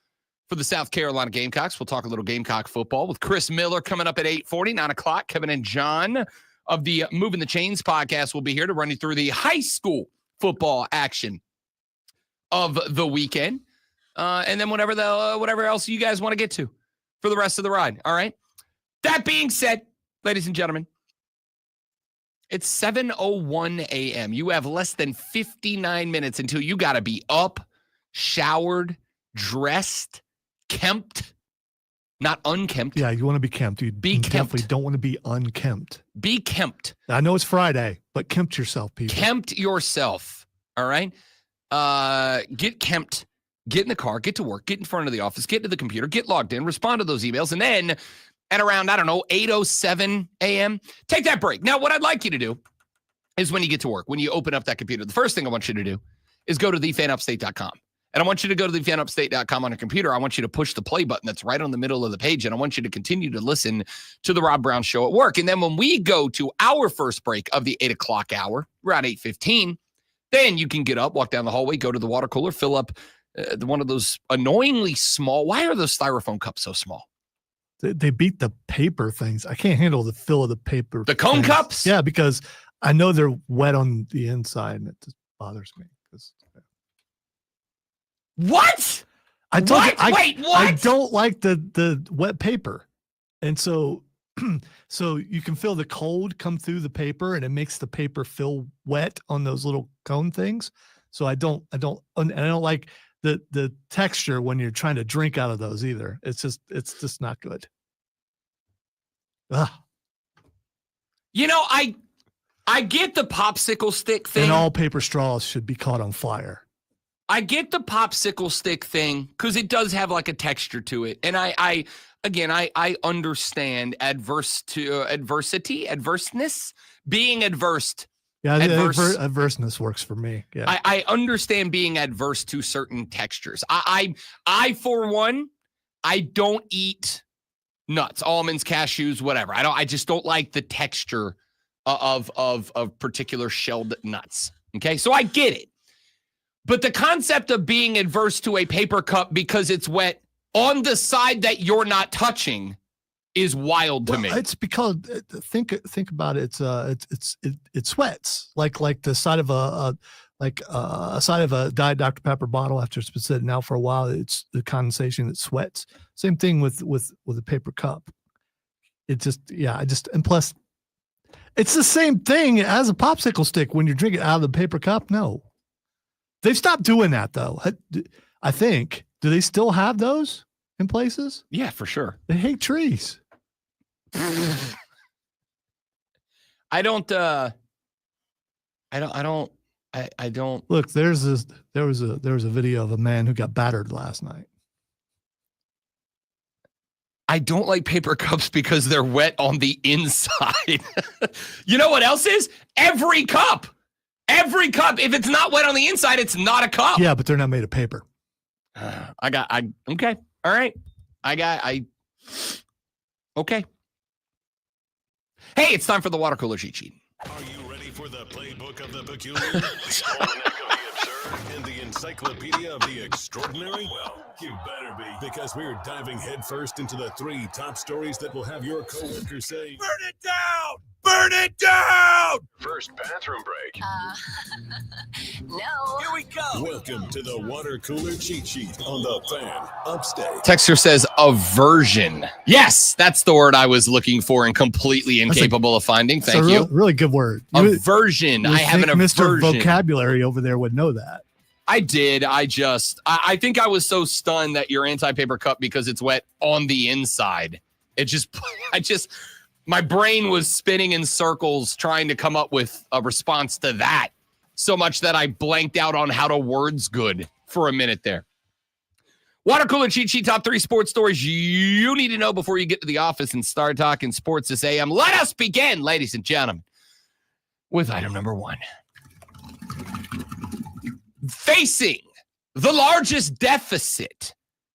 for the South Carolina Gamecocks. We'll talk a little Gamecock football with Chris Miller coming up at 8:40, 9 o'clock. Kevin and John of the Moving the Chains podcast will be here to run you through the high school football action of the weekend. And then whatever else you guys want to get to for the rest of the ride. All right. That being said, ladies and gentlemen, it's 7:01 a.m. You have less than 59 minutes until you got to be up, showered, dressed, kempt, not unkempt. Yeah, you want to be kempt. You kempt. Definitely don't want to be unkempt. Be kempt. I know it's Friday, but kempt yourself, people. Kempt yourself. All right. Get kempt. Get in the car. Get to work. Get in front of the office. Get to the computer. Get logged in. Respond to those emails. And then at around, 8:07 a.m., take that break. Now, what I'd like you to do is when you get to work, when you open up that computer, the first thing I want you to do is go to thefanupstate.com. And I want you to go to thefanupstate.com on your computer. I want you to push the play button that's right on the middle of the page. And I want you to continue to listen to the Rob Brown Show at work. And then when we go to our first break of the 8 o'clock hour, around 8:15, then you can get up, walk down the hallway, go to the water cooler, fill up one of those annoyingly small. Why are those styrofoam cups so small? They beat the paper things. I can't handle the fill of the paper. The cone things. cups? Yeah, because I know they're wet on the inside, and it just bothers me. What? I told you, Wait, what? I don't like the wet paper, and so so you can feel the cold come through the paper, and it makes the paper feel wet on those little cone things. So I don't like the texture when you're trying to drink out of those either. It's just not good. Ugh. You know, I get the popsicle stick thing. And all paper straws should be caught on fire. I get the popsicle stick thing because it does have like a texture to it. And I understand adverseness, being adverse. Yeah, adverseness works for me. Yeah, I understand being adverse to certain textures. I for one, I don't eat nuts, almonds, cashews, whatever. I just don't like the texture of particular shelled nuts. Okay, so I get it. But the concept of being adverse to a paper cup because it's wet on the side that you're not touching is wild to me. It's because think about it. It sweats like the side of a side of a Diet Dr. Pepper bottle after it's been sitting out for a while. It's the condensation that sweats. Same thing with a paper cup. And plus it's the same thing as a popsicle stick when you're drinking out of the paper cup. No, they've stopped doing that though. I think. Do they still have those in places? Yeah, for sure. They hate trees. I don't Look, there was a video of a man who got battered last night. I don't like paper cups because they're wet on the inside. You know what else is? Every cup. If it's not wet on the inside, it's not a cup. Yeah, but they're not made of paper. Okay. All right. Okay. Hey, it's time for the water cooler cheat sheet. Are you ready for the playbook of the peculiar, the almanac of the absurd, and the encyclopedia of the extraordinary? Well, you better be, because we're diving headfirst into the 3 top stories that will have your coworkers saying, "Burn it down! Burn it down!" First bathroom break. No. Here we go. Welcome to the water cooler cheat sheet on the Fan Upstate. Texter says aversion. Yes, that's the word I was looking for and completely incapable of finding. Thank you. Really good word. Aversion. I have an aversion. Mr. Vocabulary over there would know that. I did. I think I was so stunned that you're anti-paper cup because it's wet on the inside. My brain was spinning in circles trying to come up with a response to that, so much that I blanked out on how to words good for a minute there. Water cooler cheat sheet, top 3 sports stories you need to know before you get to the office and start talking sports this AM. Let us begin, ladies and gentlemen, with item number 1. Facing the largest deficit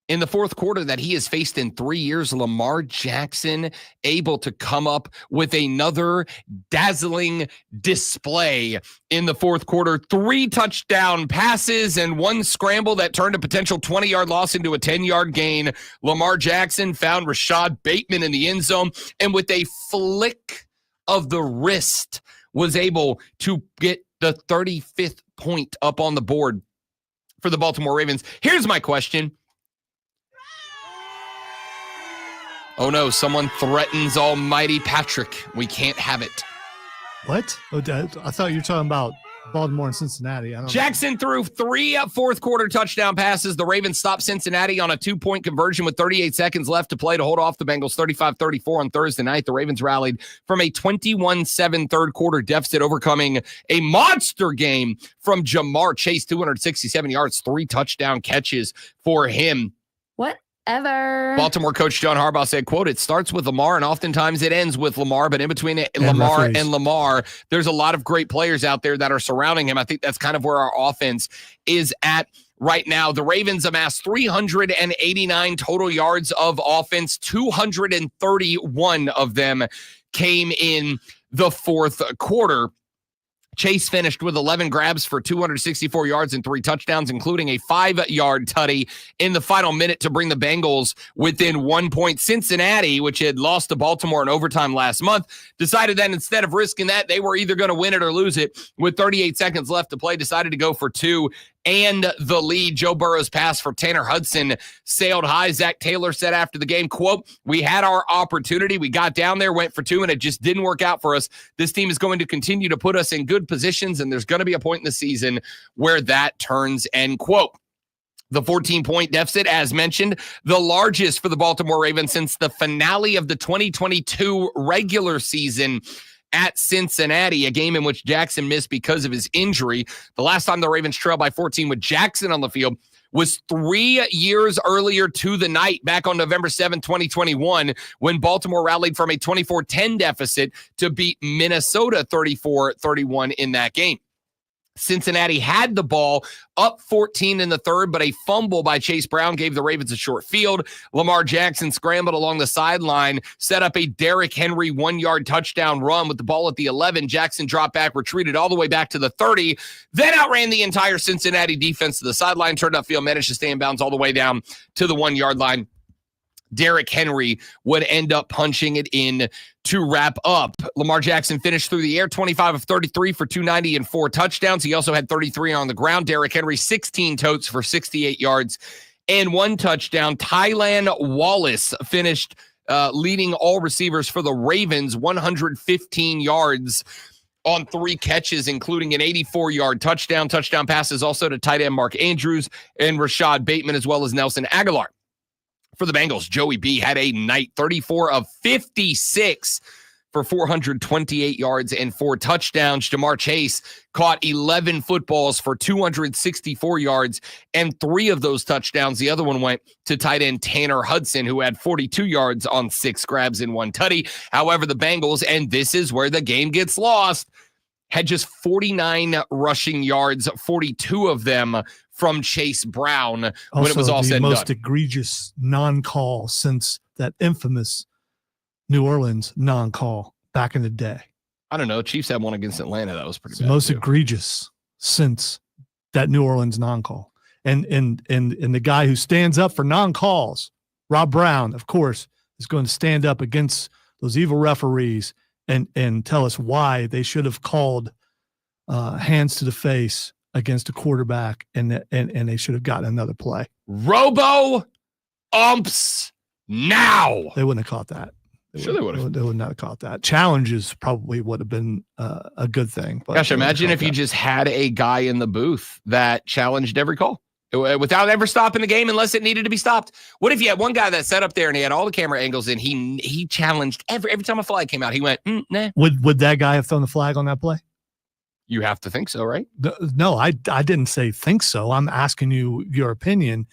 in the fourth quarter that he has faced in 3 years. Lamar Jackson able to come up with another dazzling display in the fourth quarter. 3 touchdown passes and 1 scramble that turned a potential 20-yard loss into a 10-yard gain. Lamar Jackson found Rashad Bateman in the end zone, and with a flick of the wrist was able to get the 35th point up on the board for the Baltimore Ravens. Here's my question. Oh no, someone threatens almighty Patrick. We can't have it. What? Oh, I thought you were talking about Baltimore and Cincinnati. Jackson threw 3 fourth quarter touchdown passes. The Ravens stopped Cincinnati on a 2-point conversion with 38 seconds left to play to hold off the Bengals 35-34 on Thursday night. The Ravens rallied from a 21-7 third quarter deficit, overcoming a monster game from Jamar Chase, 267 yards, 3 touchdown catches for him. Whatever. Baltimore coach John Harbaugh said, quote, "It starts with Lamar and oftentimes it ends with Lamar, but in between Lamar and Lamar, there's a lot of great players out there that are surrounding him." I think that's kind of where our offense is at right now. The Ravens amassed 389 total yards of offense. 231 of them came in the fourth quarter. Chase finished with 11 grabs for 264 yards and 3 touchdowns, including a 5-yard tutty in the final minute to bring the Bengals within 1 point. Cincinnati, which had lost to Baltimore in overtime last month, decided that instead of risking that, they were either going to win it or lose it. With 38 seconds left to play, decided to go for 2 and the lead. Joe Burrow's pass for Tanner Hudson sailed high. Zach Taylor said after the game, quote, "We had our opportunity. We got down there, went for 2, and it just didn't work out for us. This team is going to continue to put us in good positions, and there's going to be a point in the season where that turns," end quote. The 14-point deficit, as mentioned, the largest for the Baltimore Ravens since the finale of the 2022 regular season at Cincinnati, a game in which Jackson missed because of his injury. The last time the Ravens trailed by 14 with Jackson on the field was 3 years earlier to the night, back on November 7, 2021, when Baltimore rallied from a 24-10 deficit to beat Minnesota 34-31 in that game. Cincinnati had the ball up 14 in the third, but a fumble by Chase Brown gave the Ravens a short field. Lamar Jackson scrambled along the sideline, set up a Derrick Henry 1-yard touchdown run with the ball at the 11. Jackson dropped back, retreated all the way back to the 30, then outran the entire Cincinnati defense to the sideline, turned upfield, managed to stay in bounds all the way down to the 1-yard line. Derrick Henry would end up punching it in to wrap up. Lamar Jackson finished through the air, 25 of 33 for 290 and 4 touchdowns. He also had 33 on the ground. Derrick Henry, 16 totes for 68 yards and 1 touchdown. Tylan Wallace finished leading all receivers for the Ravens, 115 yards on 3 catches, including an 84-yard touchdown. Touchdown passes also to tight end Mark Andrews and Rashad Bateman, as well as Nelson Aguilar. For the Bengals, Joey B had a night, 34 of 56 for 428 yards and 4 touchdowns. Jamar Chase caught 11 footballs for 264 yards and 3 of those touchdowns. The other one went to tight end Tanner Hudson, who had 42 yards on 6 grabs and 1 tutty. However, the Bengals, and this is where the game gets lost, had just 49 rushing yards, 42 of them from Chase Brown when it was all said and done. Also, the most egregious non-call since that infamous New Orleans non-call back in the day. I don't know. Chiefs had one against Atlanta. That was pretty bad. The most too. Egregious since that New Orleans non-call. And the guy who stands up for non-calls, Rob Brown, of course, is going to stand up against those evil referees and tell us why they should have called hands to the face against a quarterback, and they should have gotten another play. Robo umps now. They wouldn't have caught that. They would have. They would not have caught that. Challenges probably would have been a good thing. But gosh, imagine if you just had a guy in the booth that challenged every call without ever stopping the game unless it needed to be stopped. What if you had one guy that sat up there and he had all the camera angles and he challenged every time a flag came out, he went, nah. Would that guy have thrown the flag on that play? You have to think so, right? No, I didn't say think so. I'm asking you your opinion.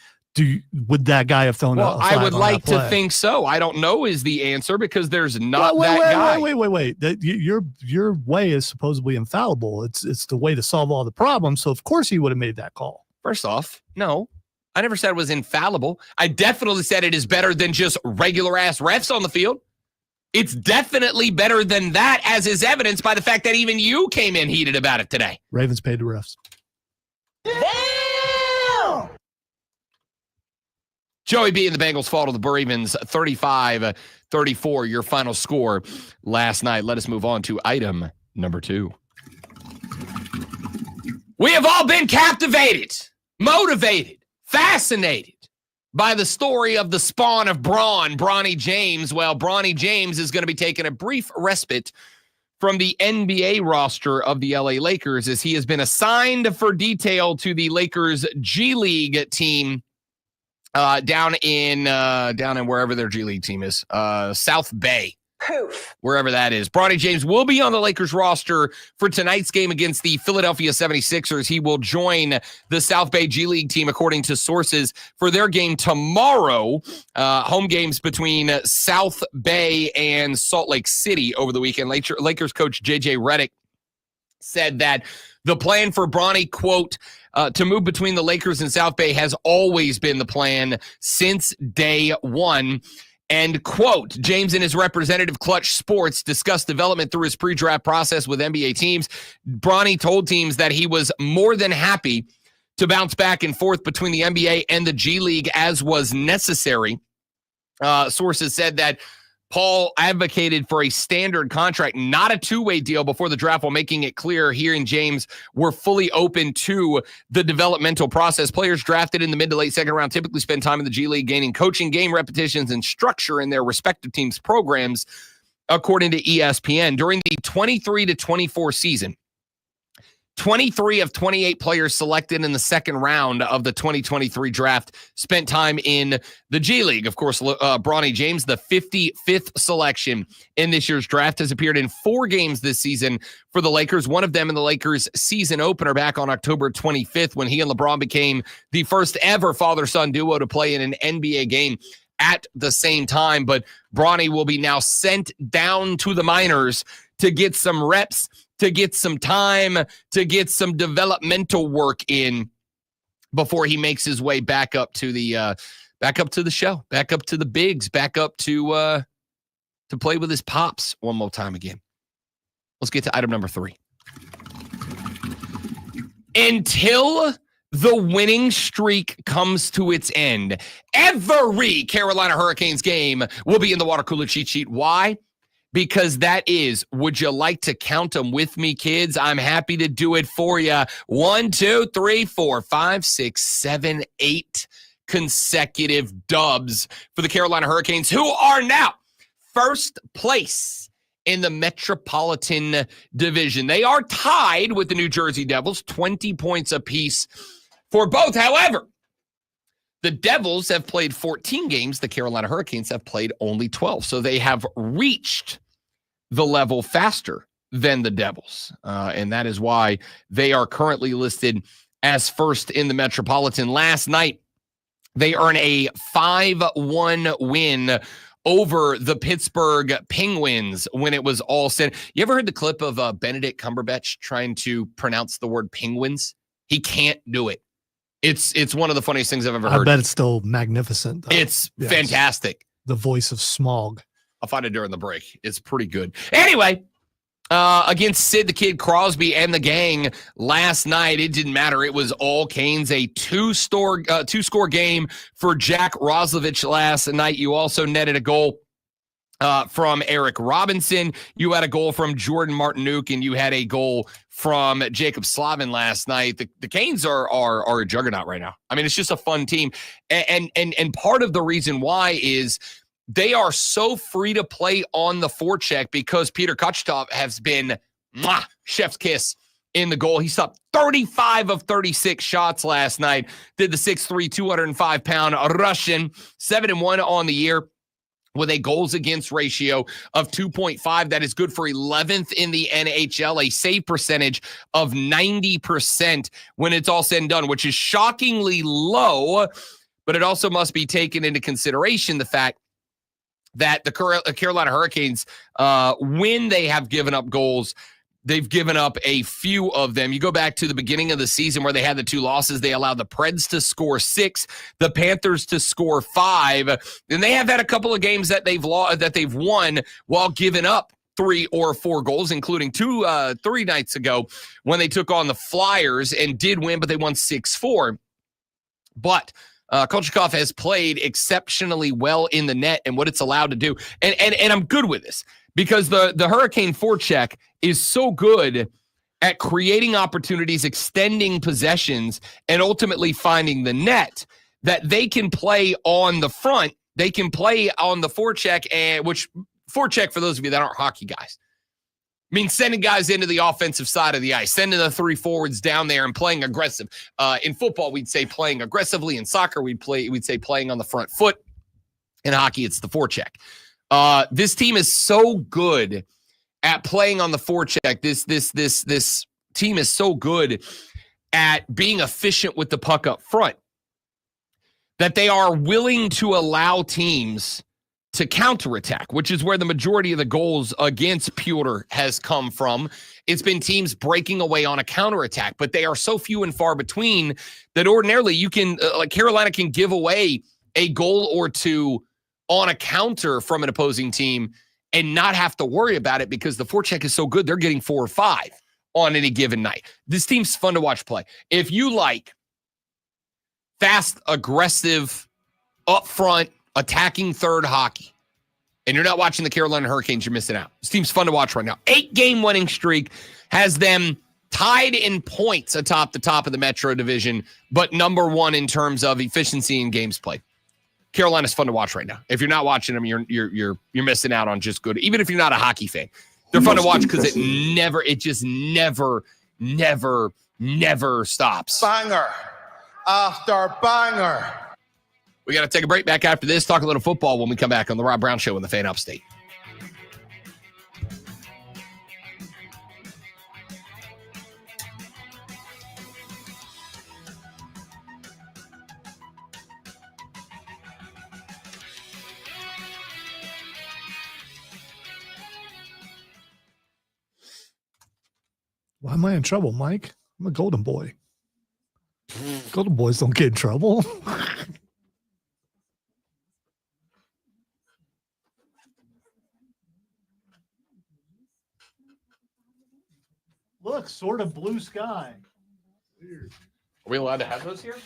Would that guy have thrown a flag on that play? I would like to think so. I don't know is the answer because there's not guy. Wait. Your way is supposedly infallible. It's the way to solve all the problems. So of course he would have made that call. First off, no. I never said it was infallible. I definitely said it is better than just regular-ass refs on the field. It's definitely better than that, as is evidenced by the fact that even you came in heated about it today. Ravens paid the refs. Damn! Joey B and the Bengals fall to the Ravens 35-34, your final score last night. Let us move on to item number 2. We have all been captivated, motivated, fascinated by the story of the spawn of Bronny James. Well, Bronny James is going to be taking a brief respite from the NBA roster of the LA Lakers as he has been assigned for detail to the Lakers G League team down in wherever their G League team is, South Bay. Poof. Wherever that is. Bronny James will be on the Lakers roster for tonight's game against the Philadelphia 76ers. He will join the South Bay G League team, according to sources, for their game tomorrow. Home games between South Bay and Salt Lake City over the weekend. Lakers coach JJ Redick said that the plan for Bronny, quote, to move between the Lakers and South Bay has always been the plan since day one. And, quote, James and his representative Clutch Sports discussed development through his pre-draft process with NBA teams. Bronny told teams that he was more than happy to bounce back and forth between the NBA and the G League as was necessary. Sources said that Paul advocated for a standard contract, not a two-way deal before the draft, while making it clear he and James were fully open to the developmental process. Players drafted in the mid to late second round typically spend time in the G League gaining coaching, game repetitions, and structure in their respective teams' programs, according to ESPN. During the 23-24 season, 23 of 28 players selected in the second round of the 2023 draft spent time in the G League. Of course, Bronny James, the 55th selection in this year's draft, has appeared in 4 games this season for the Lakers, one of them in the Lakers season opener back on October 25th when he and LeBron became the first ever father-son duo to play in an NBA game at the same time. But Bronny will be now sent down to the minors to get some reps, to get some time, to get some developmental work in before he makes his way back up to the show, back up to the bigs, back up to play with his pops one more time again. Let's get to item number 3. Until the winning streak comes to its end, every Carolina Hurricanes game will be in the water cooler cheat sheet. Why? Because that is, would you like to count them with me, kids? I'm happy to do it for you. 1, 2, 3, 4, 5, 6, 7, 8 consecutive dubs for the Carolina Hurricanes, who are now first place in the Metropolitan Division. They are tied with the New Jersey Devils, 20 points apiece for both. However, the Devils have played 14 games. The Carolina Hurricanes have played only 12. So they have reached the level faster than the Devils. And that is why they are currently listed as first in the Metropolitan. Last night, they earned a 5-1 win over the Pittsburgh Penguins when it was all said. You ever heard the clip of Benedict Cumberbatch trying to pronounce the word penguins? He can't do it. It's one of the funniest things I've ever heard. I bet it's still magnificent, though. It's fantastic. The voice of Smaug. I'll find it during the break. It's pretty good. Anyway, against Sid the Kid Crosby and the gang last night, it didn't matter. It was all Canes, a two-score game for Jack Roslovich last night. You also netted a goal from Eric Robinson. You had a goal from Jordan Martinook, and you had a goal from Jacob Slavin last night. The Canes are a juggernaut right now. I mean, it's just a fun team. And part of the reason why is they are so free to play on the forecheck because Peter Kochetkov has been chef's kiss in the goal. He stopped 35 of 36 shots last night. Did the 6'3", 205-pound Russian, 7-1 on the year, with a goals against ratio of 2.5. That is good for 11th in the NHL, a save percentage of 90% when it's all said and done, which is shockingly low, but it also must be taken into consideration the fact that the Carolina Hurricanes, when they have given up goals, They've given up a few of them. You go back to the beginning of the season where they had the 2 losses. They allowed the Preds to score 6, the Panthers to score 5, and they have had a couple of games that they've won while giving up 3 or 4 goals, including 3 nights ago when they took on the Flyers and did win, but they won 6-4. But Kochetkov has played exceptionally well in the net and what it's allowed to do, and I'm good with this. Because the Hurricane forecheck is so good at creating opportunities, extending possessions, and ultimately finding the net that they can play on the front. They can play on the forecheck, which forecheck, for those of you that aren't hockey guys, means sending guys into the offensive side of the ice, sending the 3 forwards down there and playing aggressive. In football, we'd say playing aggressively. In soccer, we'd say playing on the front foot. In hockey, it's the forecheck. This team is so good at playing on the forecheck. This team is so good at being efficient with the puck up front that they are willing to allow teams to counterattack, which is where the majority of the goals against Pewter has come from. It's been teams breaking away on a counterattack, but they are so few and far between that ordinarily you can, Carolina can give away a goal or 2 on a counter from an opposing team and not have to worry about it because the forecheck is so good, they're getting 4 or 5 on any given night. This team's fun to watch play. If you like fast, aggressive, upfront, attacking third hockey, and you're not watching the Carolina Hurricanes, you're missing out. This team's fun to watch right now. 8-game winning streak has them tied in points atop the top of the Metro Division, but number 1 in terms of efficiency in games played. Carolina's fun to watch right now. If you're not watching them, you're missing out on just good. Even if you're not a hockey fan, they're fun to watch because it just never stops. Banger after banger. We got to take a break. Back after this, talk a little football when we come back on the Rob Brown Show in the Fan Upstate. Why am I in trouble, Mike? I'm a golden boy. Golden boys don't get in trouble. Look, sort of blue sky. Weird. Are we allowed to have those here?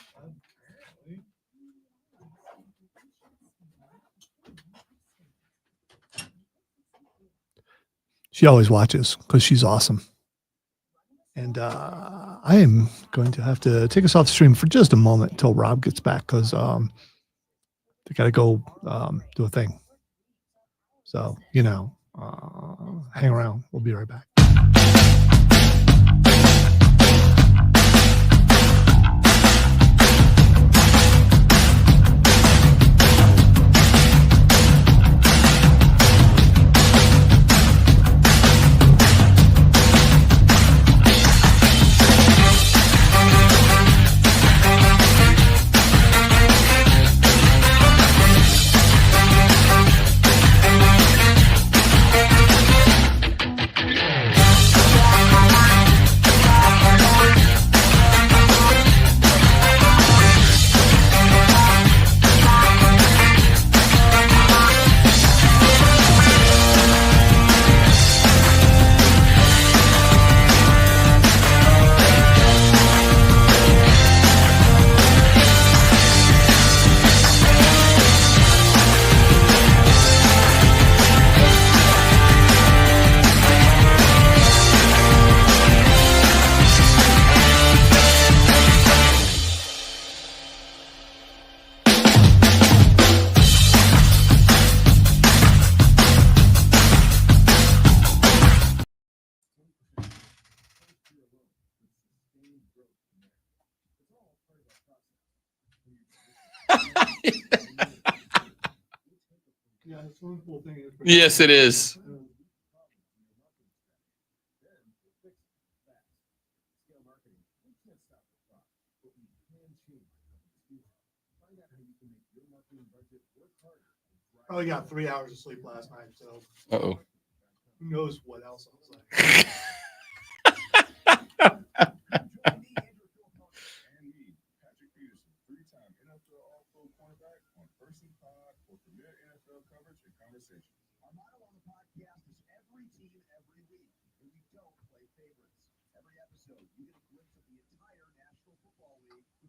She always watches because she's awesome. And I am going to have to take us off the stream for just a moment until Rob gets back because they got to go do a thing. So, hang around. We'll be right back. Yes, it is. Probably got 3 hours of sleep last night, so Uh-oh. who knows what else I was like.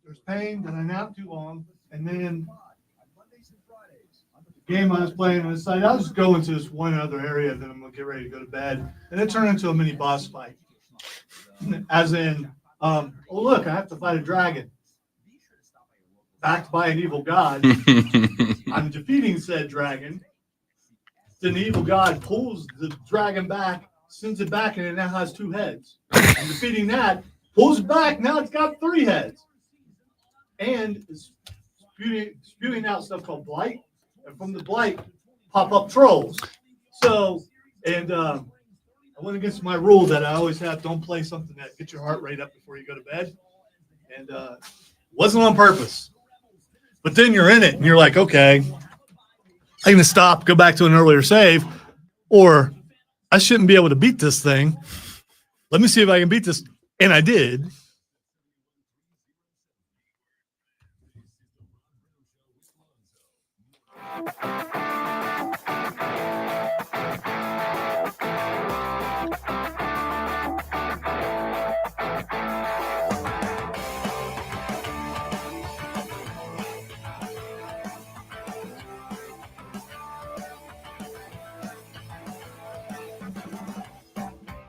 There's pain that I napped too long, and then the game I was playing on the side, I'll just go into this one other area, then I'm gonna get ready to go to bed, and it turned into a mini boss fight. As in, oh look, I have to fight a dragon, backed by an evil god. I'm defeating said dragon. Then the evil god pulls the dragon back, sends it back, and it now has 2 heads. I'm defeating that, pulls it back, now it's got 3 heads. And is spewing out stuff called blight, and from the blight pop up trolls. So, and I went against my rule that I always have: don't play something that gets your heart rate up before you go to bed. And wasn't on purpose. But then you're in it, and you're like, okay, I'm gonna stop, go back to an earlier save, or I shouldn't be able to beat this thing. Let me see if I can beat this, and I did.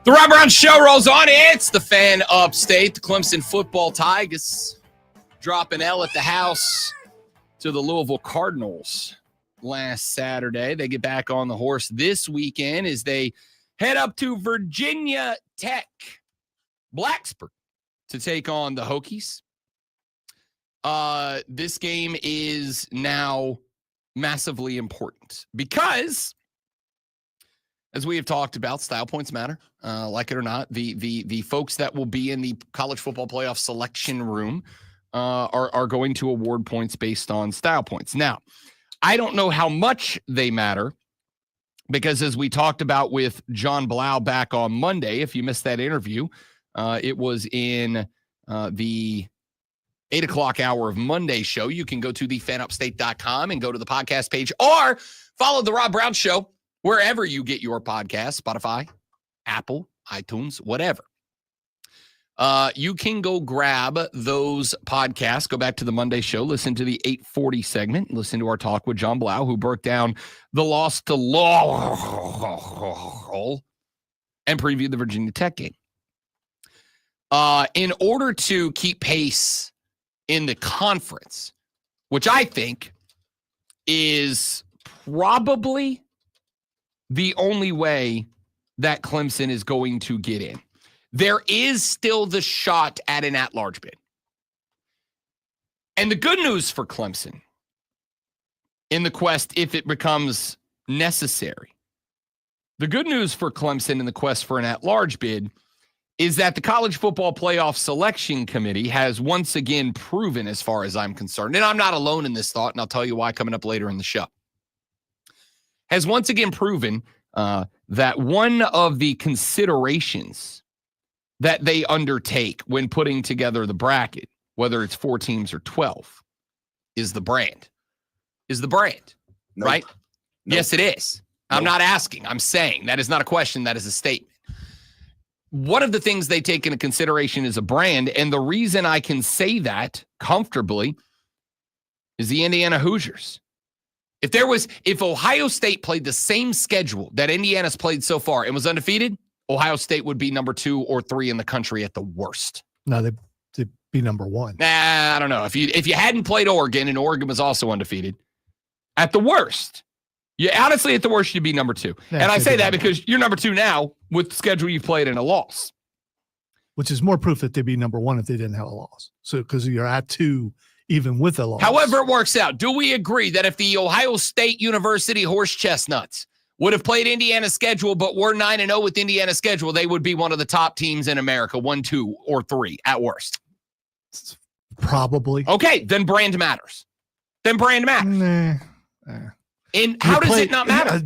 The Rob Brown Show rolls on. It's the Fan Upstate. The Clemson football Tigers drop an L at the house to the Louisville Cardinals last Saturday. They get back on the horse this weekend as they head up to Virginia Tech, Blacksburg, to take on the Hokies. This game is now massively important because, as we have talked about, style points matter. Like it or not, the folks that will be in the college football playoff selection room are going to award points based on style points. Now, I don't know how much they matter because, as we talked about with John Blau back on Monday, if you missed that interview, it was in the 8 o'clock hour of Monday show. You can go to thefanupstate.com and go to the podcast page, or follow the Rob Brown Show wherever you get your podcast, Spotify, Apple, iTunes, whatever. You can go grab those podcasts, go back to the Monday show, listen to the 840 segment, listen to our talk with John Blau, who broke down the loss to Louisville and previewed the Virginia Tech game. In order to keep pace in the conference, which I think is probably the only way that Clemson is going to get in, there is still the shot at an at-large bid. And the good news for Clemson in the quest, if it becomes necessary, the good news for Clemson in the quest for an at-large bid is that the College Football Playoff Selection Committee has once again proven, as far as I'm concerned, and I'm not alone in this thought, and I'll tell you why coming up later in the show, has once again proven that one of the considerations that they undertake when putting together the bracket, whether it's 4 teams or 12, is the brand. Nope. Right? Nope. Yes, it is. Nope. I'm not asking. I'm saying. That is not a question. That is a statement. One of the things they take into consideration is a brand, and the reason I can say that comfortably is the Indiana Hoosiers. If Ohio State played the same schedule that Indiana's played so far and was undefeated, Ohio State would be number 2 or 3 in the country at the worst. No, they'd be number 1. Nah, I don't know. If you hadn't played Oregon and Oregon was also undefeated, at the worst, honestly, at the worst, you'd be number 2. Yeah, and I say that because you're number 2 now with the schedule you've played in a loss. Which is more proof that they'd be number 1 if they didn't have a loss. So because you're at 2 even with a loss. However it works out, do we agree that if the Ohio State University Horse Chestnuts would have played Indiana's schedule but were 9-0 with Indiana's schedule, they would be one of the top teams in America, 1, 2, or 3 at worst? Probably. Okay, then brand matters. And how does it not matter?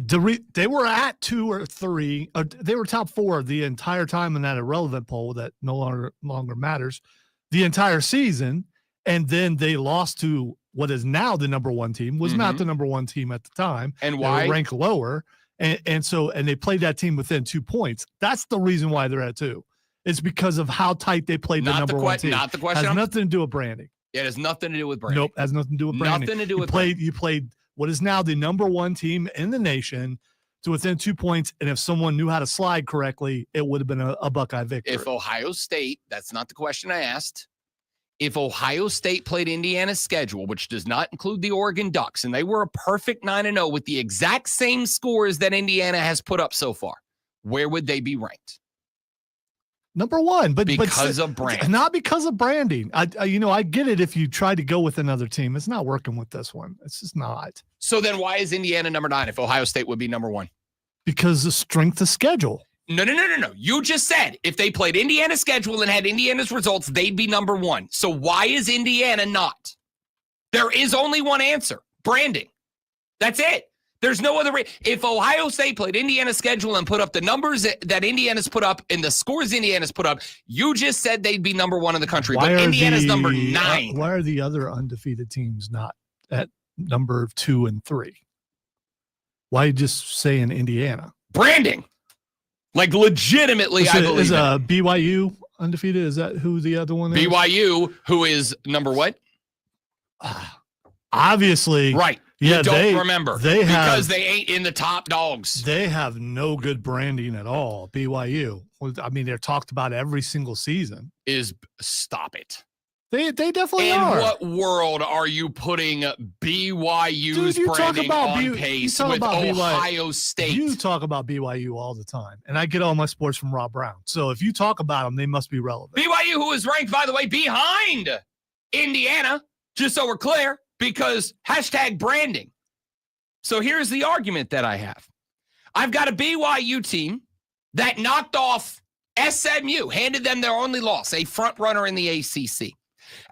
They were at 2 or 3. They were top 4 the entire time in that irrelevant poll that no longer matters, the entire season. And then they lost to what is now the number 1 team, was not the number 1 team at the time. And why? They were ranked lower. And they played that team within 2 points. That's the reason why they're at 2. It's because of how tight they played the number one team. Not the question. Has nothing to do with branding. It has nothing to do with branding. Nope, has nothing to do with branding. Nothing to do with You played what is now the number one team in the nation to within 2 points, and if someone knew how to slide correctly, it would have been a Buckeye victory. If Ohio State, that's not the question I asked. If Ohio State played Indiana's schedule, which does not include the Oregon Ducks, and they were a perfect 9-0 with the exact same scores that Indiana has put up so far, where would they be ranked? Number one, because of brand, not because of branding. I get it. If you try to go with another team, it's not working with this one. It's just not. So then, why is Indiana number 9 if Ohio State would be number 1? Because the strength of schedule. No. You just said if they played Indiana's schedule and had Indiana's results, they'd be number 1. So why is Indiana not? There is only one answer: branding. That's it. There's no other way. If Ohio State played Indiana's schedule and put up the numbers that Indiana's put up and the scores Indiana's put up, you just said they'd be number 1 in the country. But Indiana's number 9. Why are the other undefeated teams not at number 2 and 3? Why just saying Indiana? Branding. Like legitimately, I believe. Is BYU undefeated? Is that who the other one is? BYU, who is number what? Obviously. Right. Yeah, you don't remember because they ain't in the top dogs. They have no good branding at all. BYU. I mean, they're talked about every single season. Stop it. They definitely are. In what world are you putting BYU's branding on pace with Ohio State? You talk about BYU all the time, and I get all my sports from Rob Brown. So if you talk about them, they must be relevant. BYU, who is ranked, by the way, behind Indiana, just so we're clear, because #branding. So here's the argument that I have. I've got a BYU team that knocked off SMU, handed them their only loss, a front runner in the ACC.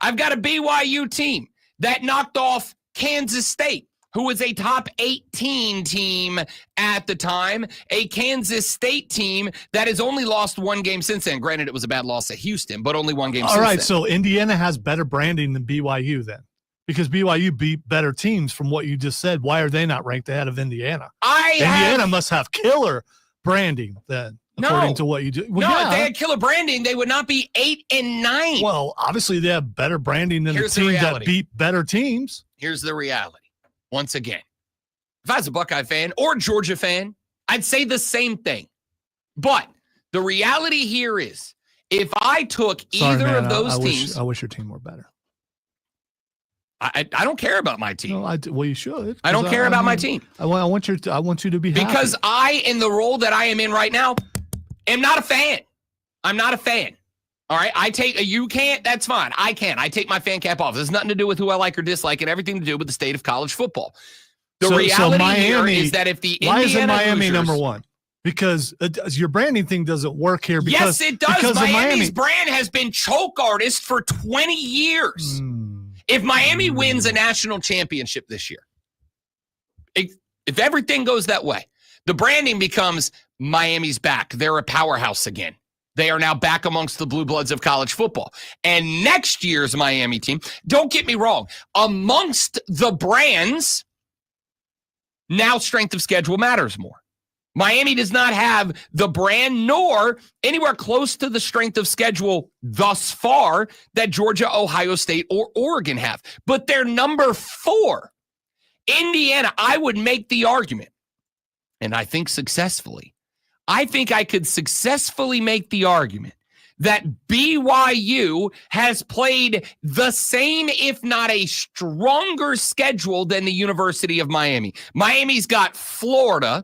I've got a BYU team that knocked off Kansas State, who was a top 18 team at the time, a Kansas State team that has only lost 1 game since then. Granted, it was a bad loss at Houston, but only 1 game since then. All right, so Indiana has better branding than BYU then. Because BYU beat better teams from what you just said. Why are they not ranked ahead of Indiana? Indiana must have killer branding then, according to what you do. Well, if they had killer branding, they would not be 8 and 9. Well, obviously they have better branding than the teams that beat better teams. Here's the reality. Once again, if I was a Buckeye fan or Georgia fan, I'd say the same thing. But the reality here is, if I took either of those teams, I wish your team were better. I don't care about my team. No, well, you should. I don't care about my team. I want you to be happy. Because I, in the role that I am in right now, am not a fan. I'm not a fan. All right. You can't. That's fine. I can't. I take my fan cap off. There's nothing to do with who I like or dislike, and everything to do with the state of college football. The reality here is that if the why Indiana isn't Miami Hoosiers, number 1? Because your branding thing doesn't work here. Because, yes, it does. Miami's brand has been choke artist for 20 years. If Miami wins a national championship this year, if everything goes that way, the branding becomes Miami's back. They're a powerhouse again. They are now back amongst the blue bloods of college football. And next year's Miami team, don't get me wrong, amongst the brands, now strength of schedule matters more. Miami does not have the brand nor anywhere close to the strength of schedule thus far that Georgia, Ohio State, or Oregon have. But they're number 4. Indiana, I would make the argument, and I think successfully. I think I could successfully make the argument that BYU has played the same, if not a stronger schedule than the University of Miami. Miami's got Florida,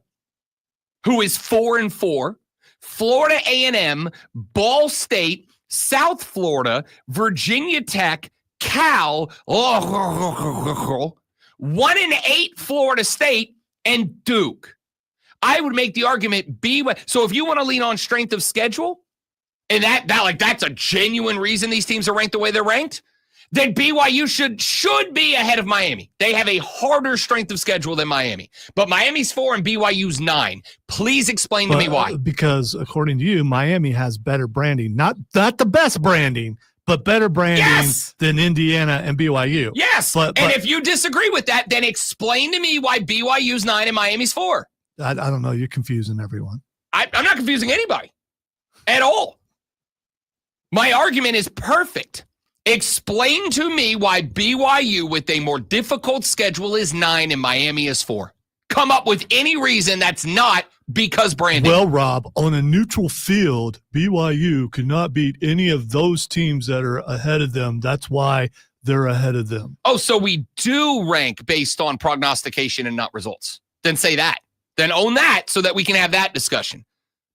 who is 4-4, Florida A&M, Ball State, South Florida, Virginia Tech, Cal, 1-8 Florida State, and Duke. I would make the argument so if you want to lean on strength of schedule, and that's a genuine reason these teams are ranked the way they're ranked, then BYU should be ahead of Miami. They have a harder strength of schedule than Miami. But Miami's 4 and BYU's 9. Please explain to me why. Because according to you, Miami has better branding. Not the best branding, but better branding than Indiana and BYU. Yes. But if you disagree with that, then explain to me why BYU's 9 and Miami's 4. I don't know. You're confusing everyone. I'm not confusing anybody at all. My argument is perfect. Explain to me why BYU with a more difficult schedule is 9 and Miami is 4. Come up with any reason that's not because branding. Well, Rob, on a neutral field, BYU could not beat any of those teams that are ahead of them. That's why they're ahead of them. Oh, so we do rank based on prognostication and not results. Then say that. Then own that so that we can have that discussion.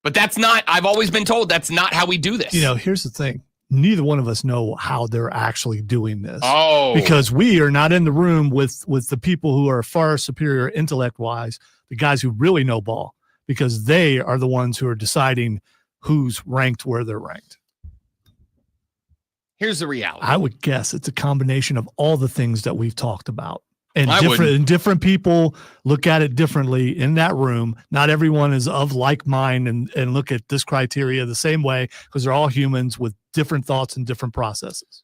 But that's not, I've always been told that's not how we do this. You know, here's the thing. Neither one of us know how they're actually doing this. Oh. Because we are not in the room with the people who are far superior intellect-wise, the guys who really know ball, because they are the ones who are deciding who's ranked where they're ranked. Here's the reality. I would guess it's a combination of all the things that we've talked about. And different people look at it differently in that room. Not everyone is of like mind and look at this criteria the same way because they're all humans with different thoughts and different processes.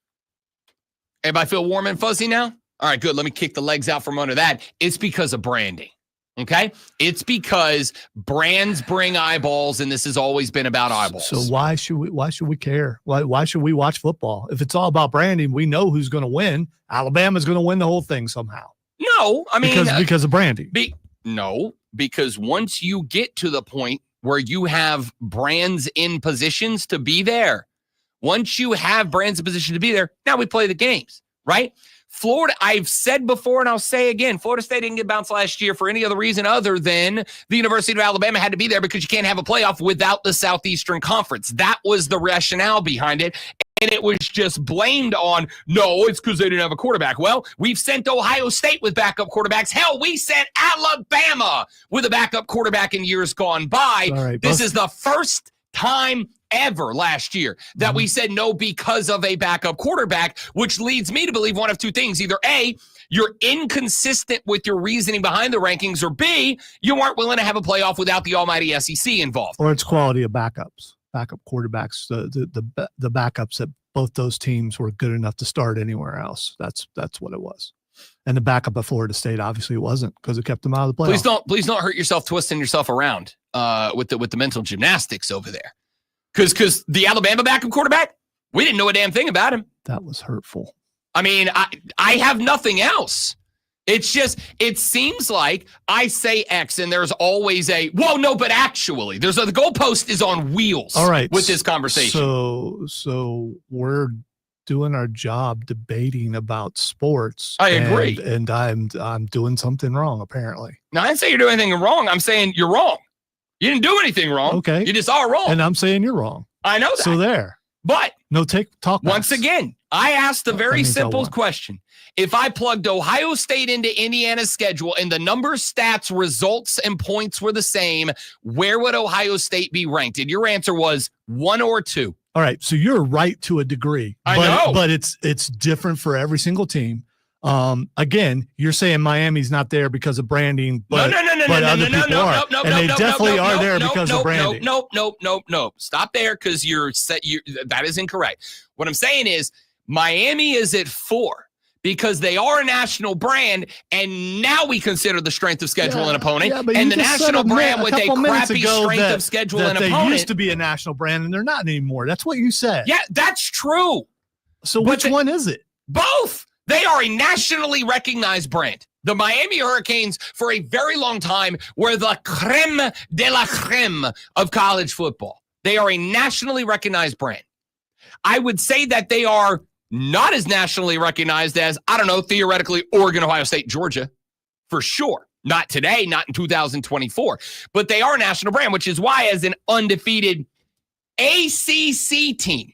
Everybody feel warm and fuzzy now? All right, good. Let me kick the legs out from under that. It's because of branding. Okay? It's because brands bring eyeballs, and this has always been about eyeballs. So why should we care? Why should we watch football? If it's all about branding, we know who's going to win. Alabama's going to win the whole thing somehow. No, I mean because of branding. No, because once you get to the point where you have brands in positions to be there, once you have brands in position to be there, now we play the games, right? Florida, I've said before and I'll say again, Florida State didn't get bounced last year for any other reason other than the University of Alabama had to be there because you can't have a playoff without the Southeastern Conference. That was the rationale behind it. And it was just blamed on, no, it's because they didn't have a quarterback. Well, we've sent Ohio State with backup quarterbacks. Hell, we sent Alabama with a backup quarterback in years gone by. Right, this is the first time ever last year that we said no because of a backup quarterback, which leads me to believe one of two things. Either A, you're inconsistent with your reasoning behind the rankings, or B, you weren't willing to have a playoff without the almighty SEC involved. Or it's quality of backups. Backup quarterbacks, the backups that both those teams were good enough to start anywhere else. That's what it was. And the backup at Florida State obviously wasn't because it kept them out of the playoffs. Please don't hurt yourself twisting yourself around with the mental gymnastics over there. Because the Alabama backup quarterback, we didn't know a damn thing about him. That was hurtful. I mean, I have nothing else. It's just, it seems like I say X and there's always a, whoa, no, but actually, the goalpost is on wheels. All right, with this conversation. So we're doing our job debating about sports. I agree. And I'm doing something wrong, apparently. Now, I didn't say you're doing anything wrong. I'm saying you're wrong. You didn't do anything wrong. Okay. You just are wrong. And I'm saying you're wrong. I know that. So there. But talk once backs. again, I asked the very means simple I won. question. If I plugged Ohio State into Indiana's schedule and the numbers, stats, results, and points were the same, where would Ohio State be ranked? And your answer was 1 or 2. All right. So you're right to a degree. I know. But it's different for every single team. Again, you're saying Miami's not there because of branding, but other people are. And they definitely are there because of branding. No. Stop there because that is incorrect. What I'm saying is Miami is at 4 because they are a national brand, and now we consider the strength of schedule an opponent, and the national brand with a crappy strength of schedule and opponent. They used to be a national brand, and they're not anymore. That's what you said. Yeah, that's true. So which one is it? Both. They are a nationally recognized brand. The Miami Hurricanes, for a very long time, were the creme de la creme of college football. They are a nationally recognized brand. I would say that they are not as nationally recognized as, I don't know, theoretically, Oregon, Ohio State, Georgia, for sure. Not today, not in 2024. But they are a national brand, which is why, as an undefeated ACC team,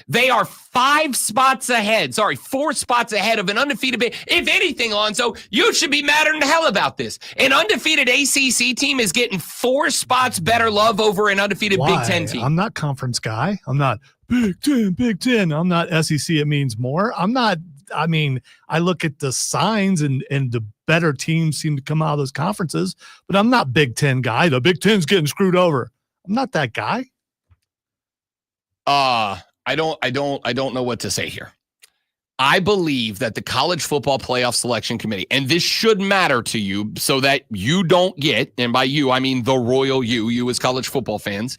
they are 4 spots ahead of an undefeated. If anything, Alonzo, you should be madder than hell about this. An undefeated ACC team is getting 4 spots better love over an undefeated Big Ten team. I'm not conference guy. I'm not Big Ten. I'm not SEC. It means more. I'm not. I mean, I look at the signs and the better teams seem to come out of those conferences, but I'm not Big Ten guy. The Big Ten's getting screwed over. I'm not that guy. I don't know what to say here. I believe that the College Football Playoff Selection Committee, and this should matter to you so that you don't get, and by you, I mean the royal you as college football fans,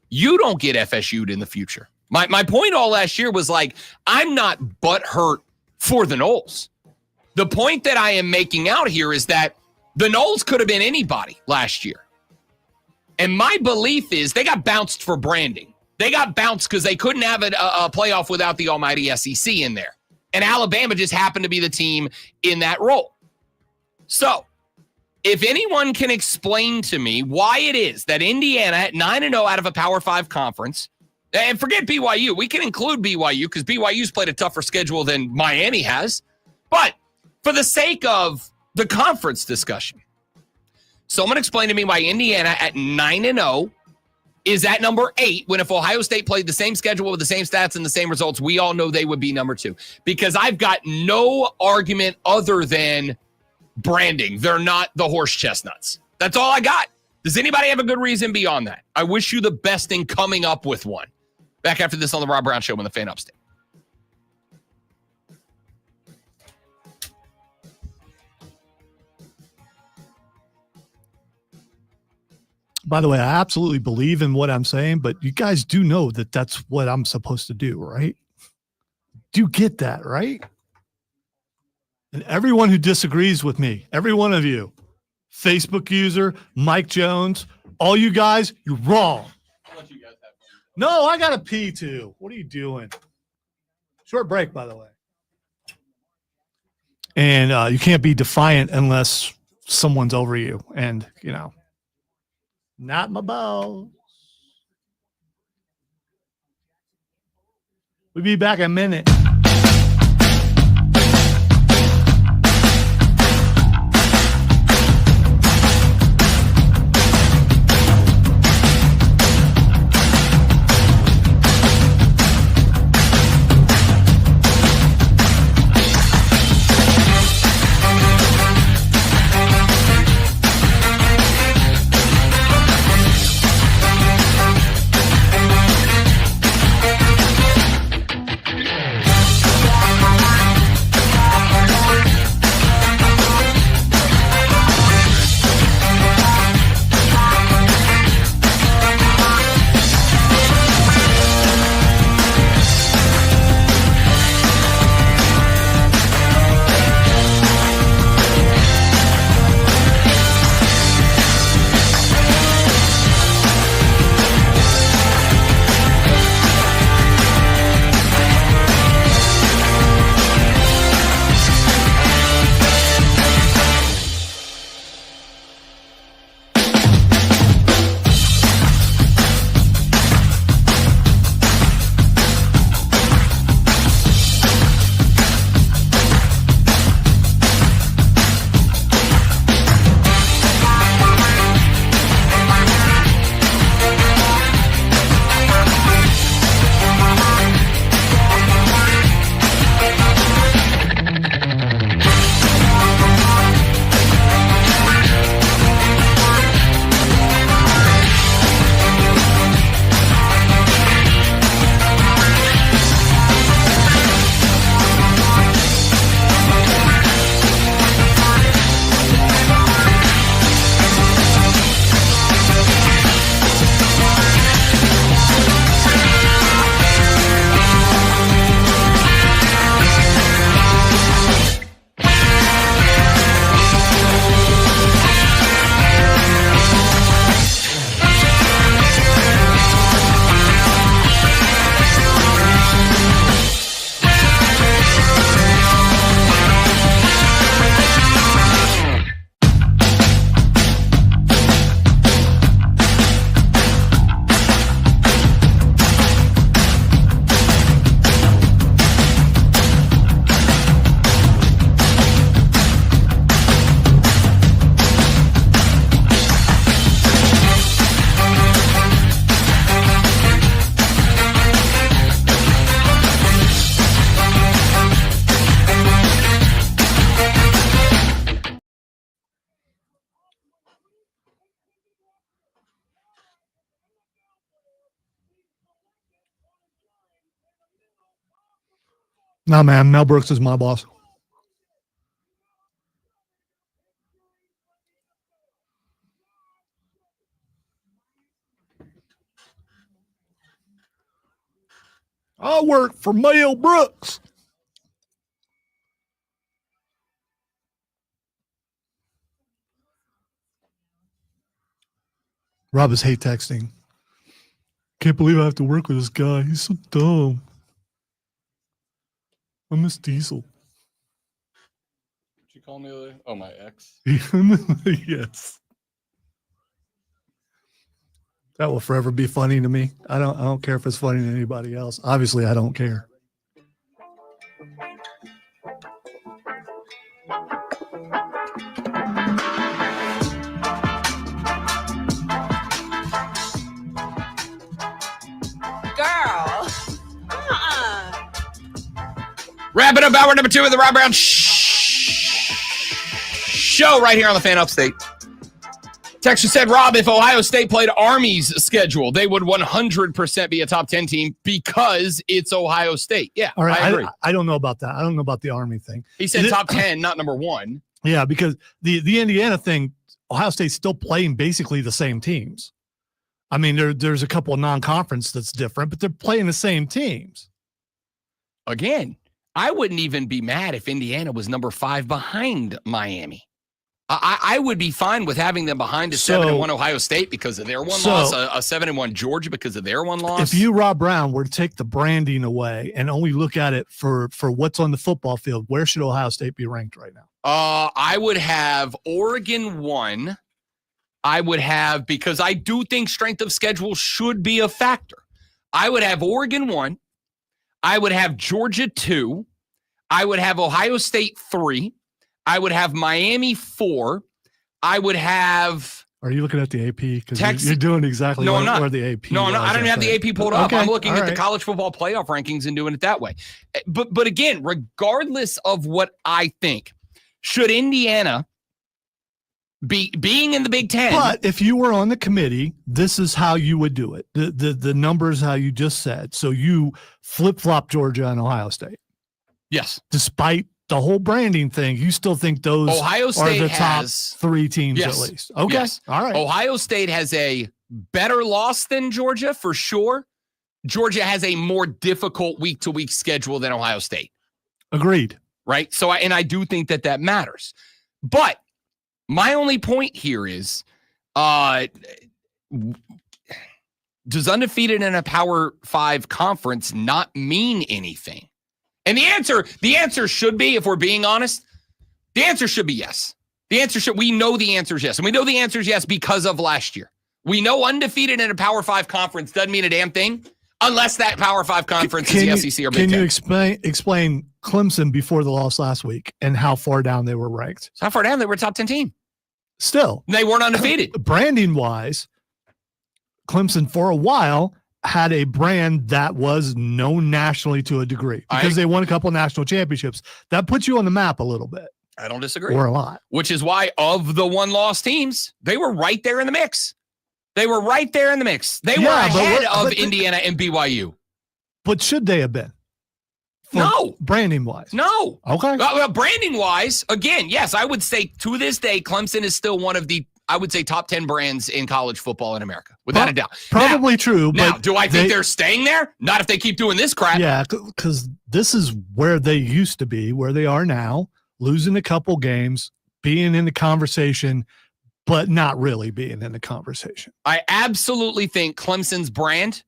you don't get FSU'd in the future. My point all last year was like, I'm not butthurt for the Noles. The point that I am making out here is that the Noles could have been anybody last year. And my belief is they got bounced for branding. They got bounced because they couldn't have a playoff without the almighty SEC in there. And Alabama just happened to be the team in that role. So, if anyone can explain to me why it is that Indiana at 9-0 out of a Power 5 conference, and forget BYU, we can include BYU because BYU's played a tougher schedule than Miami has. But for the sake of the conference discussion, someone explain to me why Indiana at 9-0 is at number 8 when if Ohio State played the same schedule with the same stats and the same results, we all know they would be number 2. Because I've got no argument other than branding. They're not the horse chestnuts. That's all I got. Does anybody have a good reason beyond that? I wish you the best in coming up with one. Back after this on the Rob Brown Show on the Fan Upstate. By the way, I absolutely believe in what I'm saying, but you guys do know that that's what I'm supposed to do, right? Do you get that, right? And everyone who disagrees with me, every one of you, Facebook user, Mike Jones, all you guys, you're wrong. No, I got to pee too. What are you doing? Short break, by the way. And you can't be defiant unless someone's over you. And, you know, not my balls. We'll be back in a minute. Nah, man, Mel Brooks is my boss. I work for Mel Brooks. Rob is hate texting. Can't believe I have to work with this guy. He's so dumb. I miss Diesel. What you call me the other? Oh, my ex. Yes. That will forever be funny to me. I don't care if it's funny to anybody else. Obviously, I don't care. Wrapping up hour number 2 of the Rob Brown Show right here on the Fan Upstate. Texture said, Rob, if Ohio State played Army's schedule, they would 100% be a top 10 team because it's Ohio State. Yeah, all right. I agree. I don't know about that. I don't know about the Army thing. He said top 10, not number 1. Yeah, because the Indiana thing, Ohio State's still playing basically the same teams. I mean, there's a couple of non-conference that's different, but they're playing the same teams. Again, I wouldn't even be mad if Indiana was number 5 behind Miami. I would be fine with having them behind a 7-1 Ohio State because of their one loss, a 7-1 Georgia because of their one loss. If you, Rob Brown, were to take the branding away and only look at it for what's on the football field, where should Ohio State be ranked right now? I would have Oregon 1. I would have, because I do think strength of schedule should be a factor. I would have Oregon 1. I would have Georgia 2. I would have Ohio State 3. I would have Miami 4. I would have. Are you looking at the AP? Because you're doing exactly I'm not. where the AP. No, I'm not. I don't have the AP pulled up. Okay, I'm looking at right. the college football playoff rankings and doing it that way. But again, regardless of what I think, should Indiana being in the Big Ten? But if you were on the committee, this is how you would do it. The numbers how you just said. So you flip-flop Georgia and Ohio State. Yes. Despite the whole branding thing, you still think those Ohio State are the has, top 3 teams yes, at least. Okay. Yes. All right. Ohio State has a better loss than Georgia for sure. Georgia has a more difficult week-to-week schedule than Ohio State. Agreed. Right? So I do think that matters. But my only point here is, does undefeated in a Power 5 conference not mean anything? And the answer should be, if we're being honest, the answer should be yes. We know the answer is yes. And we know the answer is yes because of last year. We know undefeated in a Power 5 conference doesn't mean a damn thing unless that Power 5 conference is the SEC or Big Ten. Can you explain Clemson before the loss last week and how far down they were ranked? So how far down? They were a top 10 team. Still. They weren't undefeated. Branding-wise, Clemson for a while had a brand that was known nationally to a degree because they won a couple national championships. That puts you on the map a little bit. I don't disagree. Or a lot. Which is why of the one-loss teams, they were right there in the mix. They were ahead of Indiana and BYU. But should they have been? No. Branding-wise? No. Okay. Well, branding-wise, again, yes, I would say to this day, Clemson is still one of the, I would say, top 10 brands in college football in America, without a doubt. Probably true. Now, but do I think they're staying there? Not if they keep doing this crap. Yeah, because this is where they used to be, where they are now, losing a couple games, being in the conversation, but not really being in the conversation. I absolutely think Clemson's brand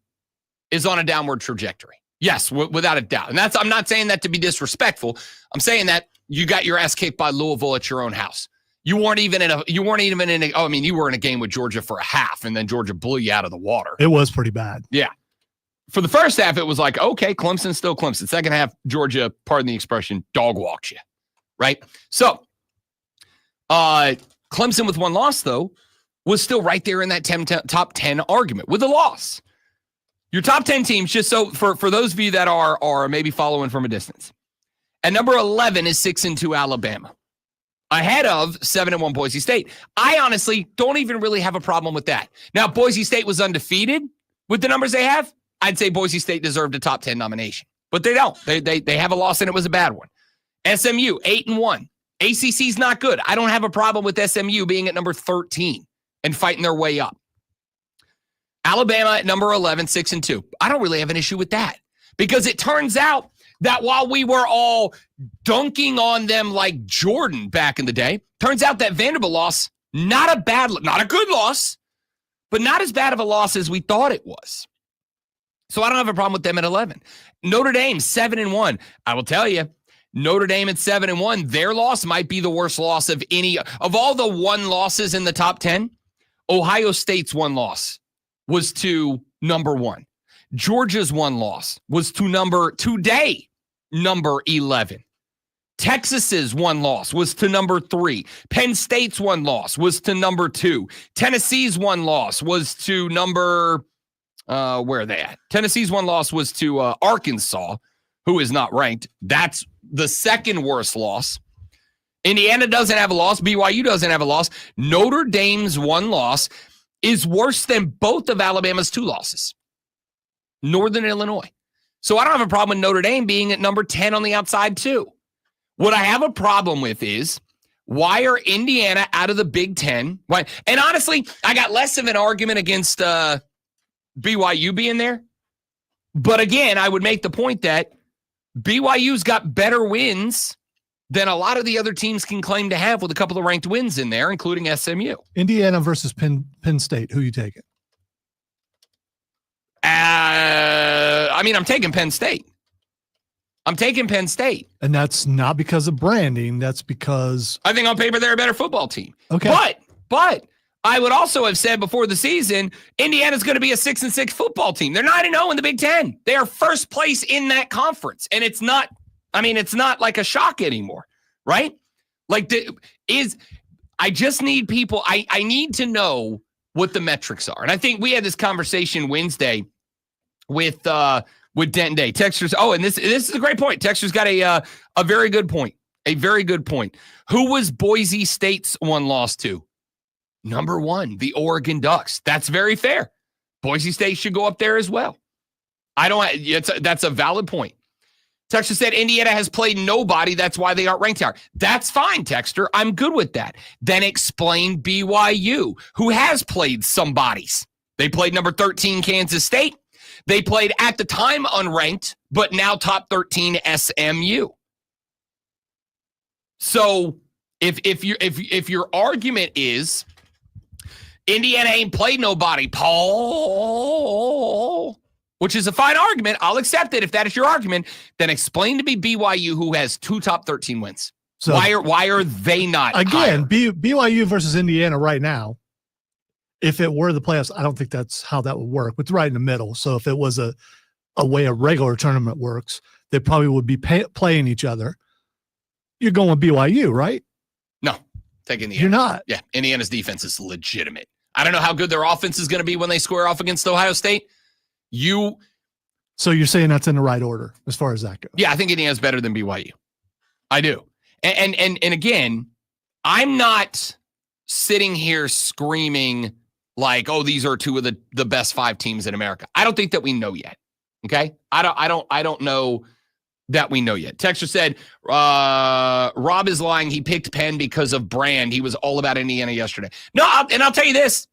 is on a downward trajectory. Yes, without a doubt. And I'm not saying that to be disrespectful. I'm saying that you got your ass kicked by Louisville at your own house. You were in a game with Georgia for a half, and then Georgia blew you out of the water. It was pretty bad. Yeah. For the first half, it was like, okay, Clemson's still Clemson. Second half, Georgia, pardon the expression, dog walked you. Right? So, Clemson with one loss, though, was still right there in that top 10 argument with a loss. Your top 10 teams, just so for those of you that are maybe following from a distance, at number 11 is 6-2 Alabama, ahead of 7-1 Boise State. I honestly don't even really have a problem with that. Now, Boise State was undefeated with the numbers they have. I'd say Boise State deserved a top 10 nomination, but they don't. They have a loss and it was a bad one. SMU 8-1. ACC's not good. I don't have a problem with SMU being at number 13 and fighting their way up. Alabama at number 11, 6-2. I don't really have an issue with that. Because it turns out that while we were all dunking on them like Jordan back in the day, turns out that Vanderbilt loss, not a good loss, but not as bad of a loss as we thought it was. So I don't have a problem with them at 11. Notre Dame, 7-1. I will tell you, Notre Dame at 7-1, their loss might be the worst loss of any of all the one losses in the top 10. Ohio State's one loss was to number 1. Georgia's one loss was to number 11. Texas's one loss was to number 3. Penn State's one loss was to number 2. Tennessee's one loss was to number, where are they at? Tennessee's one loss was to Arkansas, who is not ranked. That's the second worst loss. Indiana doesn't have a loss. BYU doesn't have a loss. Notre Dame's one loss is worse than both of Alabama's 2 losses. Northern Illinois. So I don't have a problem with Notre Dame being at number 10 on the outside too. What I have a problem with is, why are Indiana out of the Big Ten? Why? And honestly, I got less of an argument against BYU being there. But again, I would make the point that BYU's got better wins than a lot of the other teams can claim to have, with a couple of ranked wins in there, including SMU. Indiana versus Penn State. Who you taking? I'm taking Penn State. I'm taking Penn State. And that's not because of branding. That's because I think on paper they're a better football team. Okay. But I would also have said before the season, Indiana's going to be a 6-6 football team. They're 9-0 in the Big Ten. They are first place in that conference. And it's not like a shock anymore, right? I just need people, I need to know what the metrics are. And I think we had this conversation Wednesday with Denton Day. Texter's, and this is a great point. Texter's got a very good point. A very good point. Who was Boise State's one loss to? Number 1, the Oregon Ducks. That's very fair. Boise State should go up there as well. That's a valid point. Texter said Indiana has played nobody. That's why they aren't ranked higher. That's fine, Texter. I'm good with that. Then explain BYU, who has played some bodies. They played number 13 Kansas State. They played at the time unranked, but now top 13 SMU. So if your argument is Indiana ain't played nobody, Paul, which is a fine argument, I'll accept it if that is your argument, then explain to me BYU, who has 2 top 13 wins. So why are they not again, BYU versus Indiana right now? If it were the playoffs, I don't think that's how that would work. It's right in the middle. So if it was a way a regular tournament works, they probably would be playing each other. You're going with BYU, right? No, taking the You're not. Yeah, Indiana's defense is legitimate. I don't know how good their offense is going to be when they square off against Ohio State. So you're saying that's in the right order as far as that goes? Yeah, I think Indiana's better than BYU. I do. And again, I'm not sitting here screaming like, oh, these are 2 of the best 5 teams in America. I don't think that we know yet. Okay? I don't know that we know yet. Texter said, Rob is lying. He picked Penn because of brand. He was all about Indiana yesterday. No, I'll tell you this.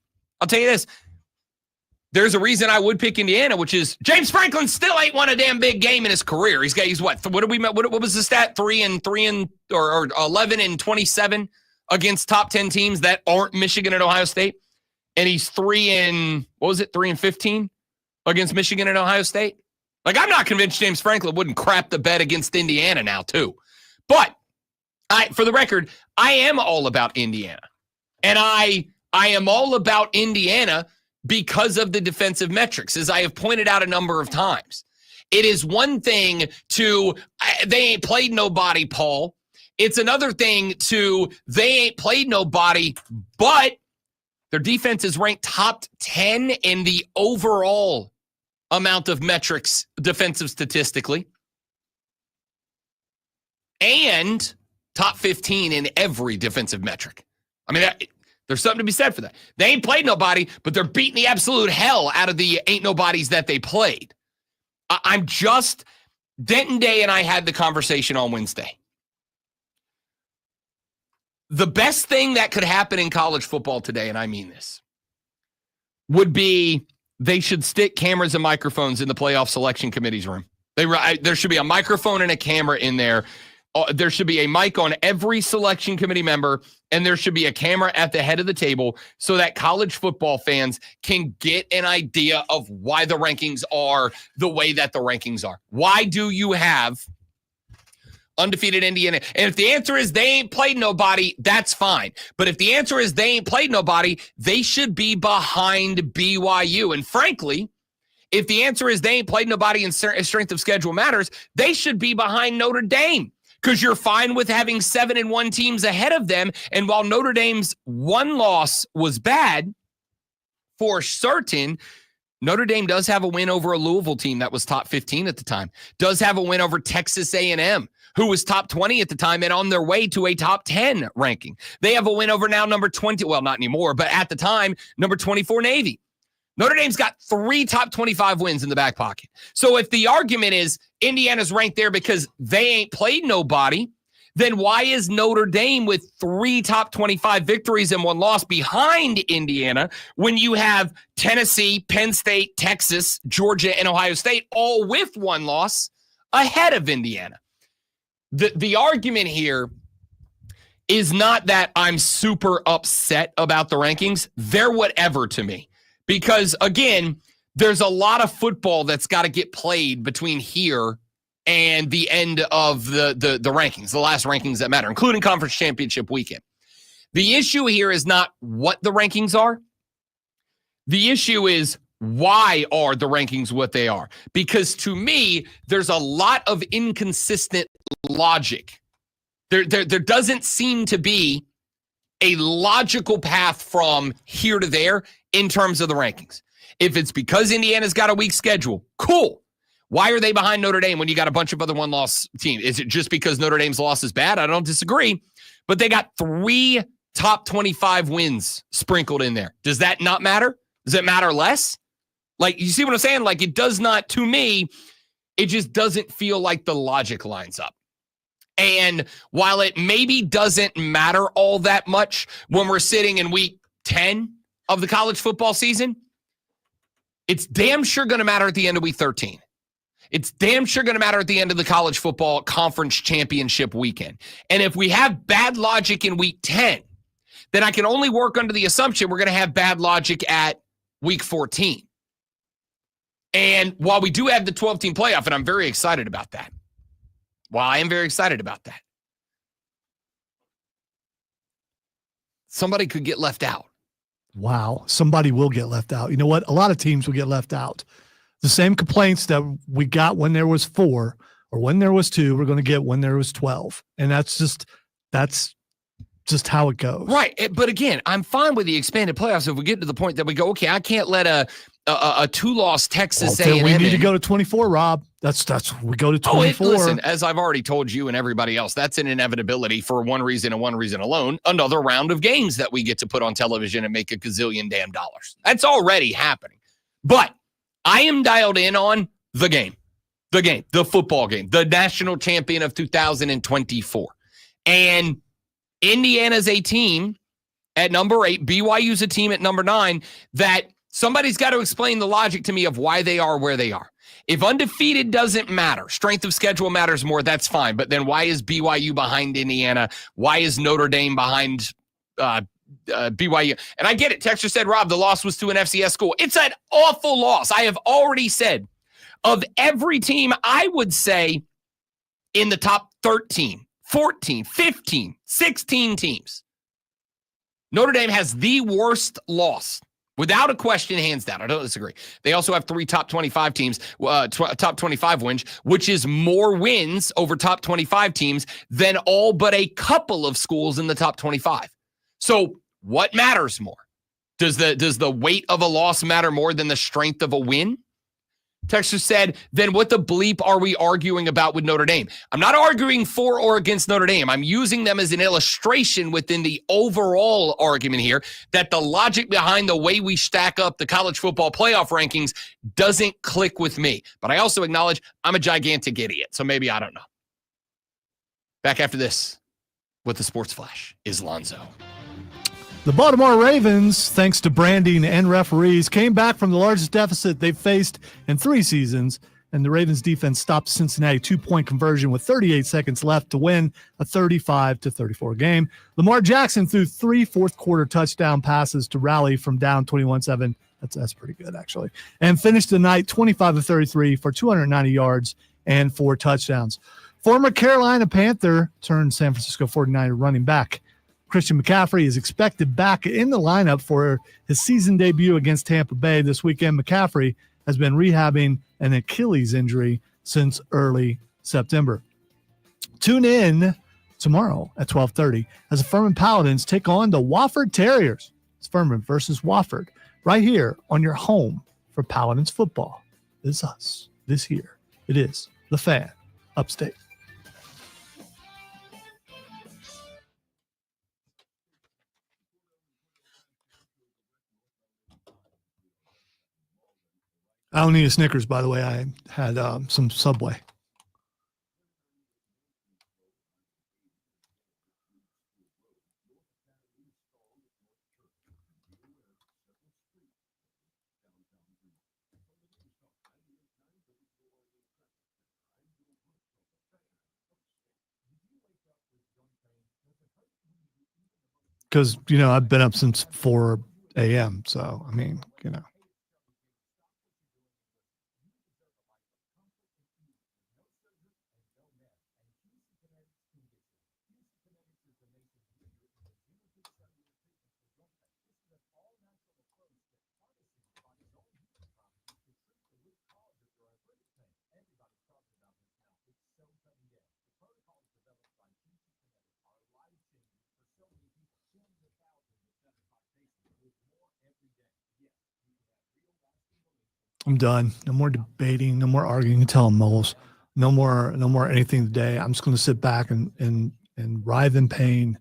There's a reason I would pick Indiana, which is James Franklin still ain't won a damn big game in his career. He's what? What was the stat? 3-3 or 11-27 against top 10 teams that aren't Michigan and Ohio State. And he's 3-15 against Michigan and Ohio State. Like, I'm not convinced James Franklin wouldn't crap the bed against Indiana now too. But for the record, I am all about Indiana. And I am all about Indiana because of the defensive metrics, as I have pointed out a number of times. It is one thing they ain't played nobody, Paul. It's another thing they ain't played nobody, but their defense is ranked top 10 in the overall amount of metrics defensive statistically, and top 15 in every defensive metric. I mean, there's something to be said for that. They ain't played nobody, but they're beating the absolute hell out of the ain't nobodies that they played. Denton Day and I had the conversation on Wednesday. The best thing that could happen in college football today, and I mean this, would be they should stick cameras and microphones in the playoff selection committee's room. There should be a microphone and a camera in there. There should be a mic on every selection committee member, and there should be a camera at the head of the table so that college football fans can get an idea of why the rankings are the way that the rankings are. Why do you have undefeated Indiana? And if the answer is they ain't played nobody, that's fine. But if the answer is they ain't played nobody, they should be behind BYU. And frankly, if the answer is they ain't played nobody and strength of schedule matters, they should be behind Notre Dame, because you're fine with having 7-1 teams ahead of them. And while Notre Dame's one loss was bad for certain, Notre Dame does have a win over a Louisville team that was top 15 at the time, does have a win over Texas A&M, who was top 20 at the time and on their way to a top 10 ranking. They have a win over now number 20, well, not anymore, but at the time, number 24 Navy. Notre Dame's got 3 top 25 wins in the back pocket. So if the argument is Indiana's ranked there because they ain't played nobody, then why is Notre Dame with 3 top 25 victories and 1 loss behind Indiana when you have Tennessee, Penn State, Texas, Georgia, and Ohio State all with 1 loss ahead of Indiana? The argument here is not that I'm super upset about the rankings. They're whatever to me. Because, again, there's a lot of football that's got to get played between here and the end of the rankings, the last rankings that matter, including conference championship weekend. The issue here is not what the rankings are. The issue is, why are the rankings what they are? Because to me, there's a lot of inconsistent logic. There doesn't seem to be a logical path from here to there in terms of the rankings. If it's because Indiana's got a weak schedule, cool. Why are they behind Notre Dame when you got a bunch of other one-loss teams? Is it just because Notre Dame's loss is bad? I don't disagree. But they got 3 top 25 wins sprinkled in there. Does that not matter? Does it matter less? Like, you see what I'm saying? Like, it does not, to me, it just doesn't feel like the logic lines up. And while it maybe doesn't matter all that much when we're sitting in week 10 of the college football season, it's damn sure going to matter at the end of week 13. It's damn sure going to matter at the end of the college football conference championship weekend. And if we have bad logic in week 10, then I can only work under the assumption we're going to have bad logic at week 14. And while we do have the 12-team playoff, and I'm very excited about that, somebody could get left out. Wow. Somebody will get left out. You know what? A lot of teams will get left out. The same complaints that we got when there was 4 or when there was 2, we're going to get when there was 12. And that's just how it goes. Right. But again, I'm fine with the expanded playoffs if we get to the point that we go, okay, I can't let a 2-loss Texas A&M. We need to go to 24, Rob. That's we go to 24. Listen, as I've already told you and everybody else, that's an inevitability for one reason and one reason alone. Another round of games that we get to put on television and make a gazillion damn dollars. That's already happening. But I am dialed in on the game, the football game, the national champion of 2024. And Indiana's a team at number 8. BYU's a team at number 9 that somebody's got to explain the logic to me of why they are where they are. If undefeated doesn't matter, strength of schedule matters more, that's fine. But then why is BYU behind Indiana? Why is Notre Dame behind BYU? And I get it. Texture said, Rob, the loss was to an FCS school. It's an awful loss. I have already said, of every team, I would say in the top 13, 14, 15, 16 teams, Notre Dame has the worst loss. Without a question, hands down. I don't disagree. They also have 3 top 25 teams, top 25 wins, which is more wins over top 25 teams than all but a couple of schools in the top 25. So what matters more? Does the weight of a loss matter more than the strength of a win? Texas said, then what the bleep are we arguing about with Notre Dame? I'm not arguing for or against Notre Dame. I'm using them as an illustration within the overall argument here that the logic behind the way we stack up the college football playoff rankings doesn't click with me. But I also acknowledge I'm a gigantic idiot, so maybe I don't know. Back after this with the Sports Flash is Lonzo. The Baltimore Ravens, thanks to branding and referees, came back from the largest deficit they've faced in 3 seasons and the Ravens defense stopped Cincinnati 2-point conversion with 38 seconds left to win a 35-34 game. Lamar Jackson threw 3 fourth-quarter touchdown passes to rally from down 21-7. That's pretty good, actually. And finished the night 25-33 for 290 yards and 4 touchdowns. Former Carolina Panther turned San Francisco 49er running back Christian McCaffrey is expected back in the lineup for his season debut against Tampa Bay this weekend. McCaffrey has been rehabbing an Achilles injury since early September. Tune in tomorrow at 12:30 as the Furman Paladins take on the Wofford Terriers. It's Furman versus Wofford right here on your home for Paladins football. This is us. This here. It is the Fan Upstate. I don't need a Snickers, by the way. I had some Subway. Because, I've been up since 4 a.m. So, I'm done. No more debating. No more arguing. Tell them moles. No more anything today. I'm just going to sit back and writhe in pain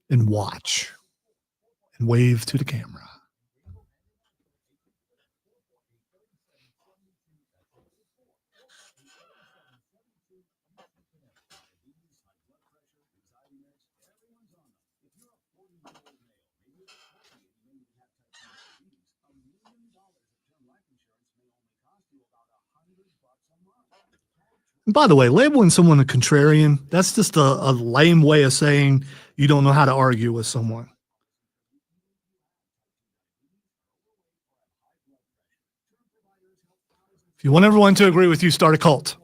and watch and wave to the camera. And by the way, labeling someone a contrarian, that's just a lame way of saying you don't know how to argue with someone. If you want everyone to agree with you, start a cult.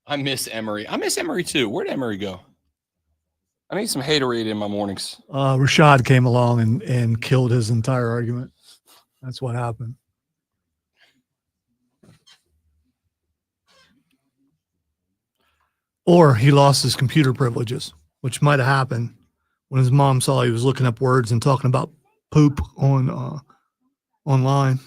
I miss Emery. I miss Emery too. Where'd Emery go? I need some haterade in my mornings. Rashad came along and killed his entire argument. That's what happened. Or he lost his computer privileges, which might have happened when his mom saw he was looking up words and talking about poop on online.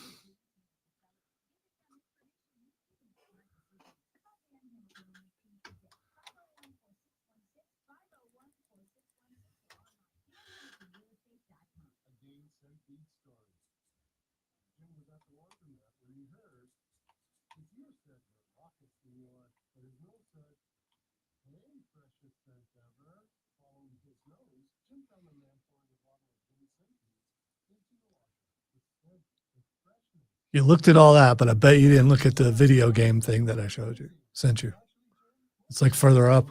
You looked at all that, but I bet you didn't look at the video game thing that I sent you. It's like further up.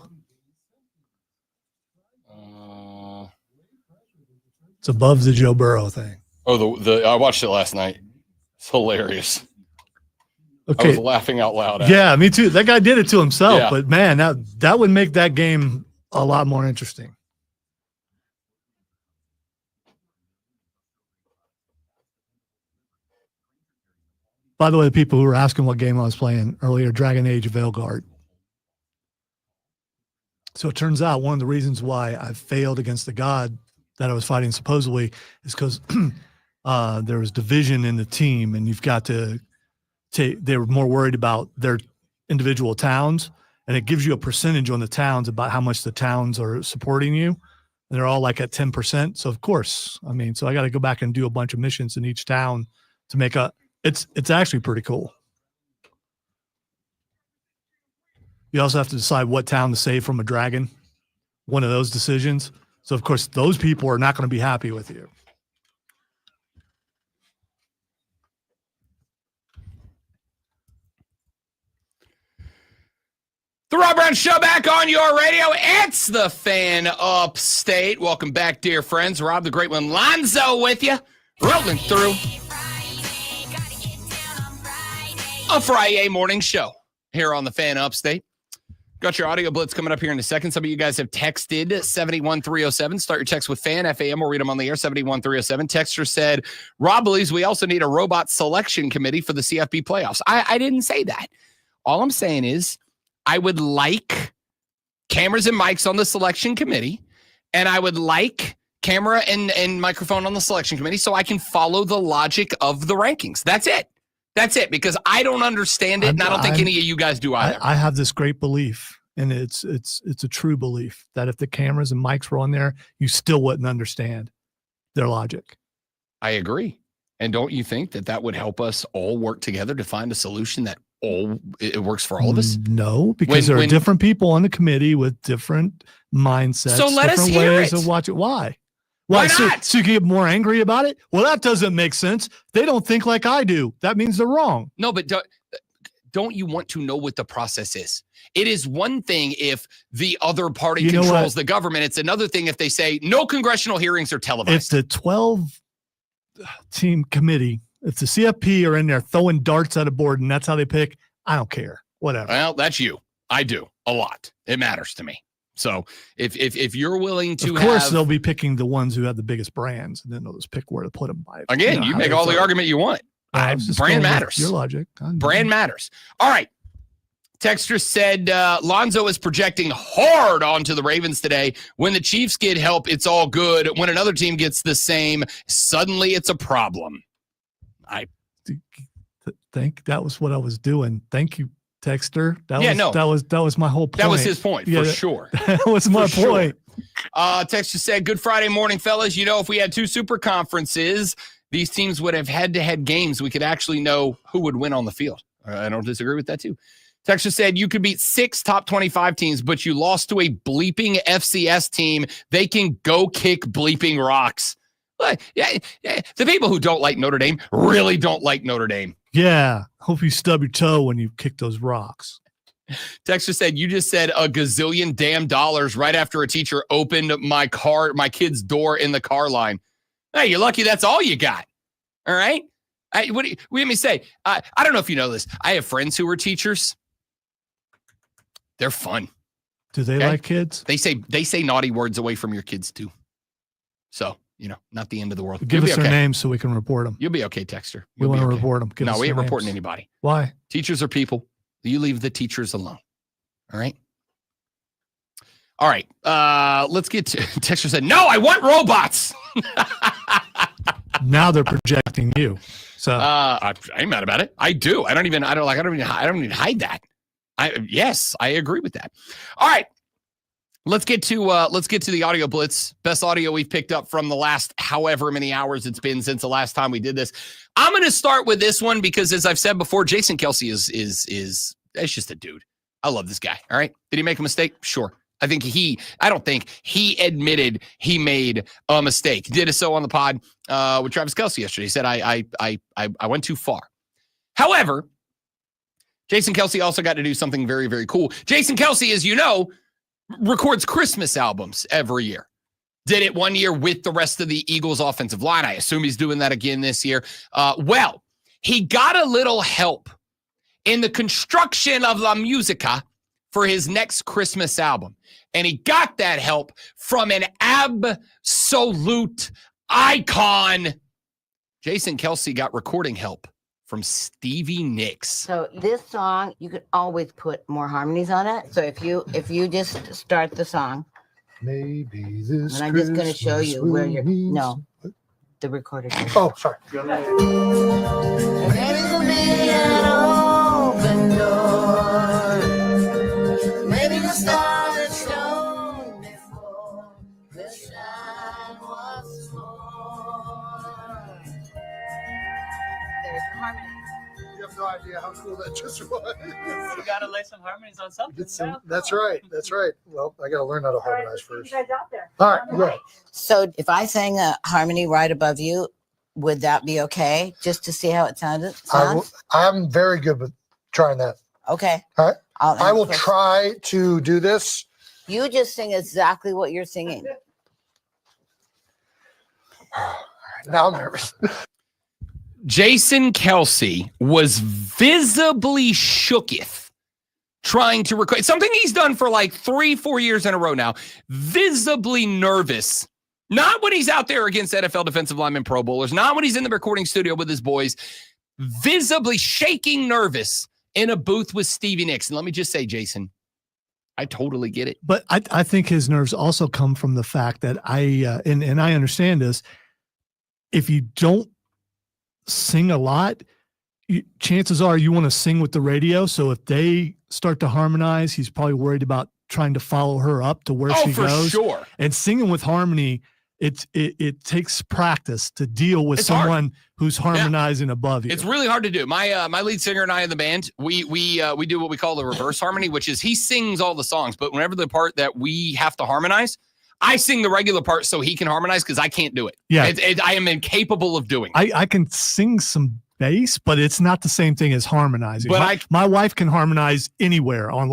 It's above the Joe Burrow thing. Oh, I watched it last night. It's hilarious. Okay. I was laughing out loud. Yeah, me too. That guy did it to himself, Yeah. But man, that would make that game a lot more interesting. By the way, the people who were asking what game I was playing earlier, Dragon Age of Veilguard. So it turns out one of the reasons why I failed against the god that I was fighting supposedly is because there was division in the team, and you've got to take. They were more worried about their individual towns, and it gives you a percentage on the towns about how much the towns are supporting you. And they're all like at 10%. So of course, I mean, so I got to go back and do a bunch of missions in each town to make a. It's actually pretty cool. You also have to decide what town to save from a dragon. One of those decisions. So, of course, those people are not going to be happy with you. The Rob Brown Show back on your radio. It's the Fan Upstate. Welcome back, dear friends. Rob the Great One Lonzo with you. Rolling through a FRIYAY morning show here on the Fan Upstate. Got your audio blitz coming up here in a second. Some of you guys have texted 71307. Start your text with FAN, FAM. We'll read them on the air, 71307. Texter said, Rob believes we also need a robot selection committee for the CFB playoffs. I didn't say that. All I'm saying is I would like cameras and mics on the selection committee, and I would like camera and microphone on the selection committee so I can follow the logic of the rankings. That's it. That's it, because I don't understand it, and I don't think any of you guys do either. I have this great belief, and it's a true belief, that if the cameras and mics were on there, you still wouldn't understand their logic. I agree. And don't you think that would help us all work together to find a solution that it works for all of us? No, because there are different people on the committee with different mindsets, so let us different hear ways it. of watching. Why? Why So not? you can get more angry about it? Well, that doesn't make sense. They don't think like I do. That means they're wrong. No, but don't you want to know what the process is? It is one thing if the other party controls the government. It's another thing if they say no congressional hearings are televised. If the 12-team committee, if the CFP are in there throwing darts at a board and that's how they pick, I don't care. Whatever. Well, that's you. I do a lot. It matters to me. So if you're willing to, of course, they'll be picking the ones who have the biggest brands, and then they'll just pick where to put them by. Again, you make all the argument you want. Brand matters. Your logic. Brand matters. All right. Texter said Lonzo is projecting hard onto the Ravens today. When the Chiefs get help, it's all good. When another team gets the same, suddenly it's a problem. I think that was what I was doing. Thank you, Texter. That was my whole point. That was his point, for sure. That was my point. Texter said, good Friday morning, fellas. You know, if we had two super conferences, these teams would have head-to-head games. We could actually know who would win on the field. I don't disagree with that, too. Texter said, you could beat 6 top 25 teams, but you lost to a bleeping FCS team. They can go kick bleeping rocks. Yeah, the people who don't like Notre Dame really don't like Notre Dame. Yeah. Hope you stub your toe when you kick those rocks. Texter said, you just said a gazillion damn dollars right after a teacher opened my kid's door in the car line. Hey, you're lucky that's all you got. All right? What let me say. I don't know if you know this. I have friends who are teachers. They're fun. Do they like kids? They say naughty words away from your kids too. So, not the end of the world. Give us their names so we can report them. You'll be okay, Texter. We want to report them. No, we ain't reporting anybody. Why? Teachers are people. You leave the teachers alone. All right? All right. Let's get to Texter said, no, I want robots. Now they're projecting you. So I ain't mad about it. I do. I don't even hide that. Yes, I agree with that. All right. Let's get to the audio blitz. Best audio we've picked up from the last however many hours it's been since the last time we did this. I'm going to start with this one because, as I've said before, Jason Kelsey is it's just a dude. I love this guy. All right. Did he make a mistake? Sure. I don't think he admitted he made a mistake. He did so on the pod with Travis Kelsey yesterday. He said, I went too far. However, Jason Kelsey also got to do something very, very cool. Jason Kelsey, as you know, records Christmas albums every year. Did it one year with the rest of the Eagles offensive line. I assume he's doing that again this year. Well, he got a little help in the construction of La Musica for his next Christmas album. And he got that help from an absolute icon. Jason Kelsey got recording help from Stevie Nicks. So this song, you could always put more harmonies on it. So if you just start the song, Maybe this. and I'm just going to show you where you're. No, the recorder. Oh, sorry. Maybe the star that shone before will shine once more. There's harmony. You have no idea how cool that just was. You gotta lay some harmonies on something. That's right. That's right. Well, I got to learn how to harmonize first. You guys out there. All right, go. So if I sang a harmony right above you, would that be okay? Just to see how it sounded? I'm very good with trying that. Okay. All right. I will first. try to do this. You just sing exactly what you're singing. Now I'm nervous. Jason Kelsey was visibly shooketh trying to record something he's done for like 3-4 years in a row now. Visibly nervous. Not when he's out there against NFL defensive linemen, Pro Bowlers. Not when he's in the recording studio with his boys. Visibly shaking nervous in a booth with Stevie Nicks. And let me just say, Jason, I totally get it. But I think his nerves also come from the fact that and I understand this. If you don't sing a lot, chances are you want to sing with the radio. So if they start to harmonize, he's probably worried about trying to follow her up to where she goes. Sure. And singing with harmony, it takes practice to deal with someone who's harmonizing above you. It's really hard to do. My lead singer and I in the band, we do what we call the reverse harmony, which is he sings all the songs, but whenever the part that we have to harmonize, I sing the regular part so he can harmonize because I can't do it. Yeah. I am incapable of doing it. I can sing some bass, but it's not the same thing as harmonizing. But my wife can harmonize anywhere on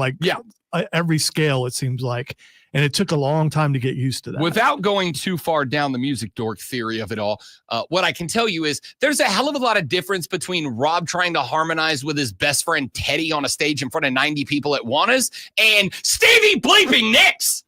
every scale, it seems like. And it took a long time to get used to that. Without going too far down the music dork theory of it all, what I can tell you is there's a hell of a lot of difference between Rob trying to harmonize with his best friend Teddy on a stage in front of 90 people at Juana's and Stevie bleeping Nicks.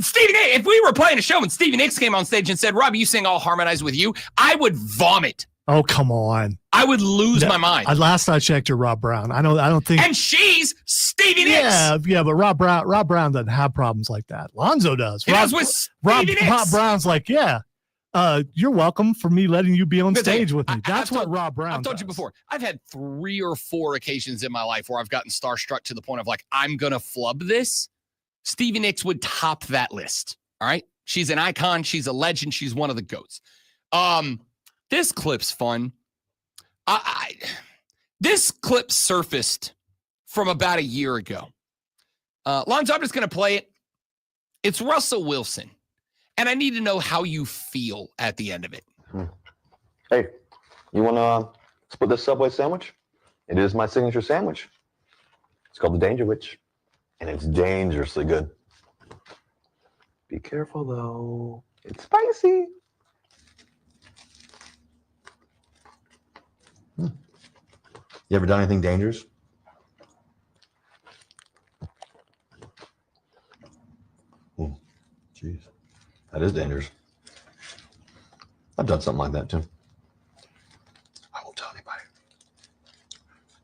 Stevie Nicks, if we were playing a show and Stevie Nicks came on stage and said, Rob, you sing I'll harmonize with you, I would vomit. Oh, come on. I would lose my mind. Last I checked, you're Rob Brown. I don't think. And she's Stevie Nicks. Yeah, but Rob Brown doesn't have problems like that. Lonzo does. Rob Brown's like, you're welcome for me letting you be on stage with me. That's what Rob Brown I've told you before. I've had 3 or 4 occasions in my life where I've gotten starstruck to the point of like, I'm going to flub this. Stevie Nicks would top that list. All right. She's an icon. She's a legend. She's one of the GOATs. This clip's fun. This clip surfaced from about a year ago. Lonzo, I'm just going to play it. It's Russell Wilson. And I need to know how you feel at the end of it. Hey, you want to split this Subway sandwich? It is my signature sandwich. It's called the Danger Witch. And it's dangerously good. Be careful, though. It's spicy. You ever done anything dangerous? Jeez. That is dangerous. I've done something like that, too. I won't tell anybody.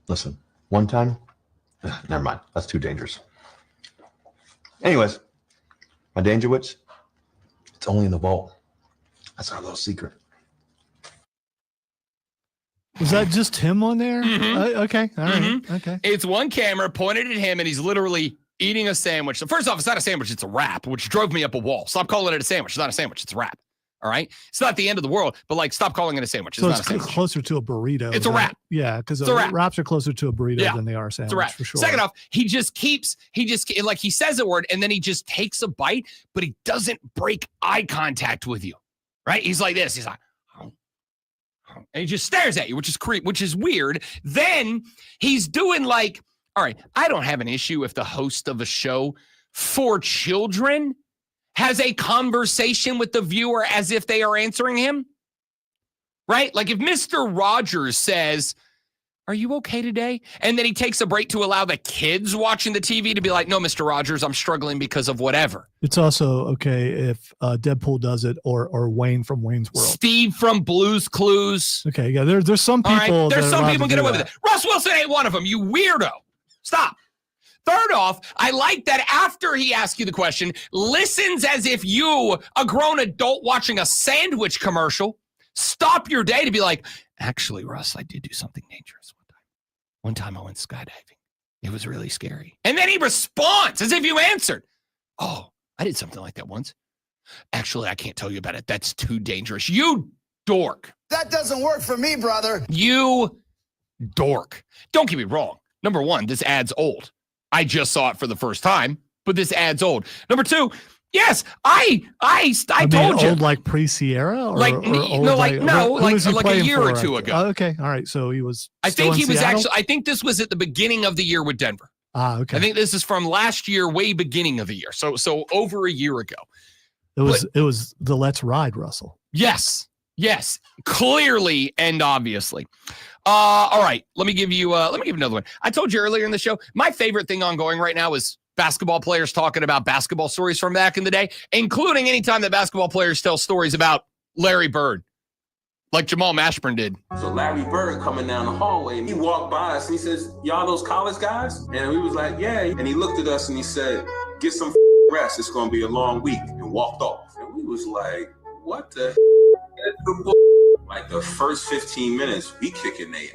Listen, one time, never mind. That's too dangerous. Anyways, my Danger Witch, it's only in the vault. That's our little secret. Was that just him on there? Mm-hmm. Okay. All right. Okay. It's one camera pointed at him, and he's literally eating a sandwich. So first off, it's not a sandwich. It's a wrap, which drove me up a wall. Stop calling it a sandwich. It's not a sandwich. It's a wrap. All right. It's not the end of the world, but like, stop calling it a sandwich. It's So not it's a sandwich. closer to a burrito. It's a wrap. Yeah, because It's a wrap. wraps are closer to a burrito than they are a sandwich. It's a wrap. For sure. Second off, he says a word and then he just takes a bite, but he doesn't break eye contact with you. Right? He's like this. He's like, and he just stares at you, which is weird. Then he's doing like, all right, I don't have an issue if the host of a show for children has a conversation with the viewer as if they are answering him. Right? Like if Mr. Rogers says, are you okay today? And then he takes a break to allow the kids watching the TV to be like, no, Mr. Rogers, I'm struggling because of whatever. It's also okay if Deadpool does it or Wayne from Wayne's World. Steve from Blue's Clues. Okay, yeah, there's some people. All right, there's some allowed people to get do away with that. it. Russ Wilson ain't one of them, you weirdo. Stop. Third off, I like that after he asks you the question, listens as if you, a grown adult watching a sandwich commercial, stop your day to be like, actually, Russ, I did do something dangerous one time. One time I went skydiving. It was really scary. And then he responds as if you answered. Oh, I did something like that once. Actually, I can't tell you about it. That's too dangerous. You dork. That doesn't work for me, brother. You dork. Don't get me wrong. Number one, this ad's old. I just saw it for the first time, but this ad's old. Number two, yes, I told you. Old like pre-Sierra? Or, like, or no, old like, no, who was he like a playing year or for? two ago. Oh, okay, all right. So he was I still think in he was Seattle? actually, I think this was at the beginning of the year with Denver. Ah, okay. I think this is from last year, way beginning of the year. So over a year ago. It was the Let's Ride, Russell. Yes, clearly and obviously. All right, let me give you another one. I told you earlier in the show, my favorite thing ongoing right now is basketball players talking about basketball stories from back in the day, including anytime that basketball players tell stories about Larry Bird, like Jamal Mashburn did. So Larry Bird coming down the hallway, and he walked by us and he says, y'all those college guys? And we was like, yeah. And he looked at us and he said, get some rest. It's going to be a long week, and walked off. And we was like, what the Like the first 15 minutes, we kicking their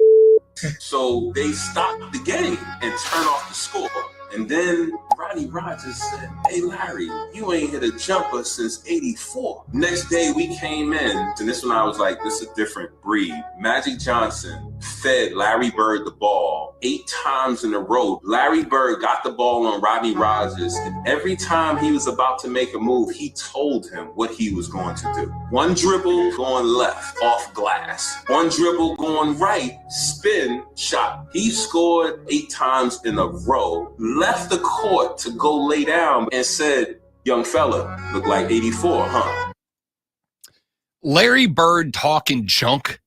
So they stopped the game and turned off the score. And then Rodney Rogers said, hey, Larry, you ain't hit a jumper since 84. Next day we came in, and this one I was like, this is a different breed. Magic Johnson fed Larry Bird the ball 8 times in a row. Larry Bird got the ball on Rodney Rogers, and every time he was about to make a move, he told him what he was going to do. One dribble going left, off glass. One dribble going right, spin, shot. He scored 8 times in a row, left the court to go lay down and said, young fella, look like 84, huh? Larry Bird talking junk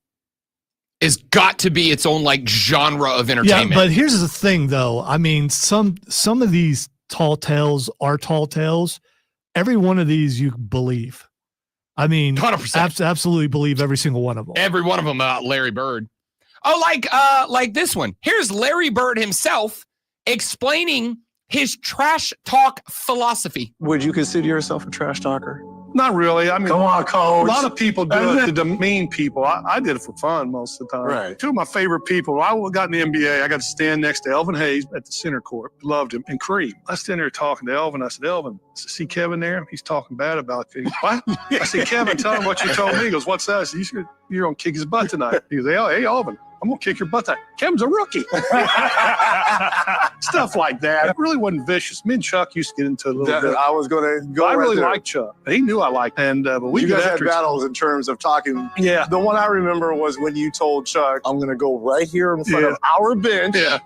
has got to be its own like genre of entertainment. Yeah, but here's the thing, though. I mean, some of these tall tales are tall tales. Every one of these you believe. I mean, 100%. Absolutely believe every single one of them. Every one of them about Larry Bird. Oh, like this one. Here's Larry Bird himself explaining his trash talk philosophy. Would you consider yourself a trash talker? Not really. I mean, Come on, coach. A lot of people do it to demean people. I did it for fun most of the time. Right. 2 of my favorite people, I got in the NBA, I got to stand next to Elvin Hayes at the center court. Loved him. And Kareem. I stand there talking to Elvin. I said, Elvin, see Kevin there? He's talking bad about you. What? I said, Kevin, tell him what you told me. He goes, what's that? I said, you're going to kick his butt tonight. He goes, hey, Elvin, I'm going to kick your butt tonight. Kevin's a rookie. Stuff like that. It really wasn't vicious. Me and Chuck used to get into a little bit. I was going to go I really there. liked Chuck. He knew I liked him. And, but we you guys had after battles in terms of talking. Yeah. The one I remember was when you told Chuck, I'm going to go right here in front of our bench. Yeah.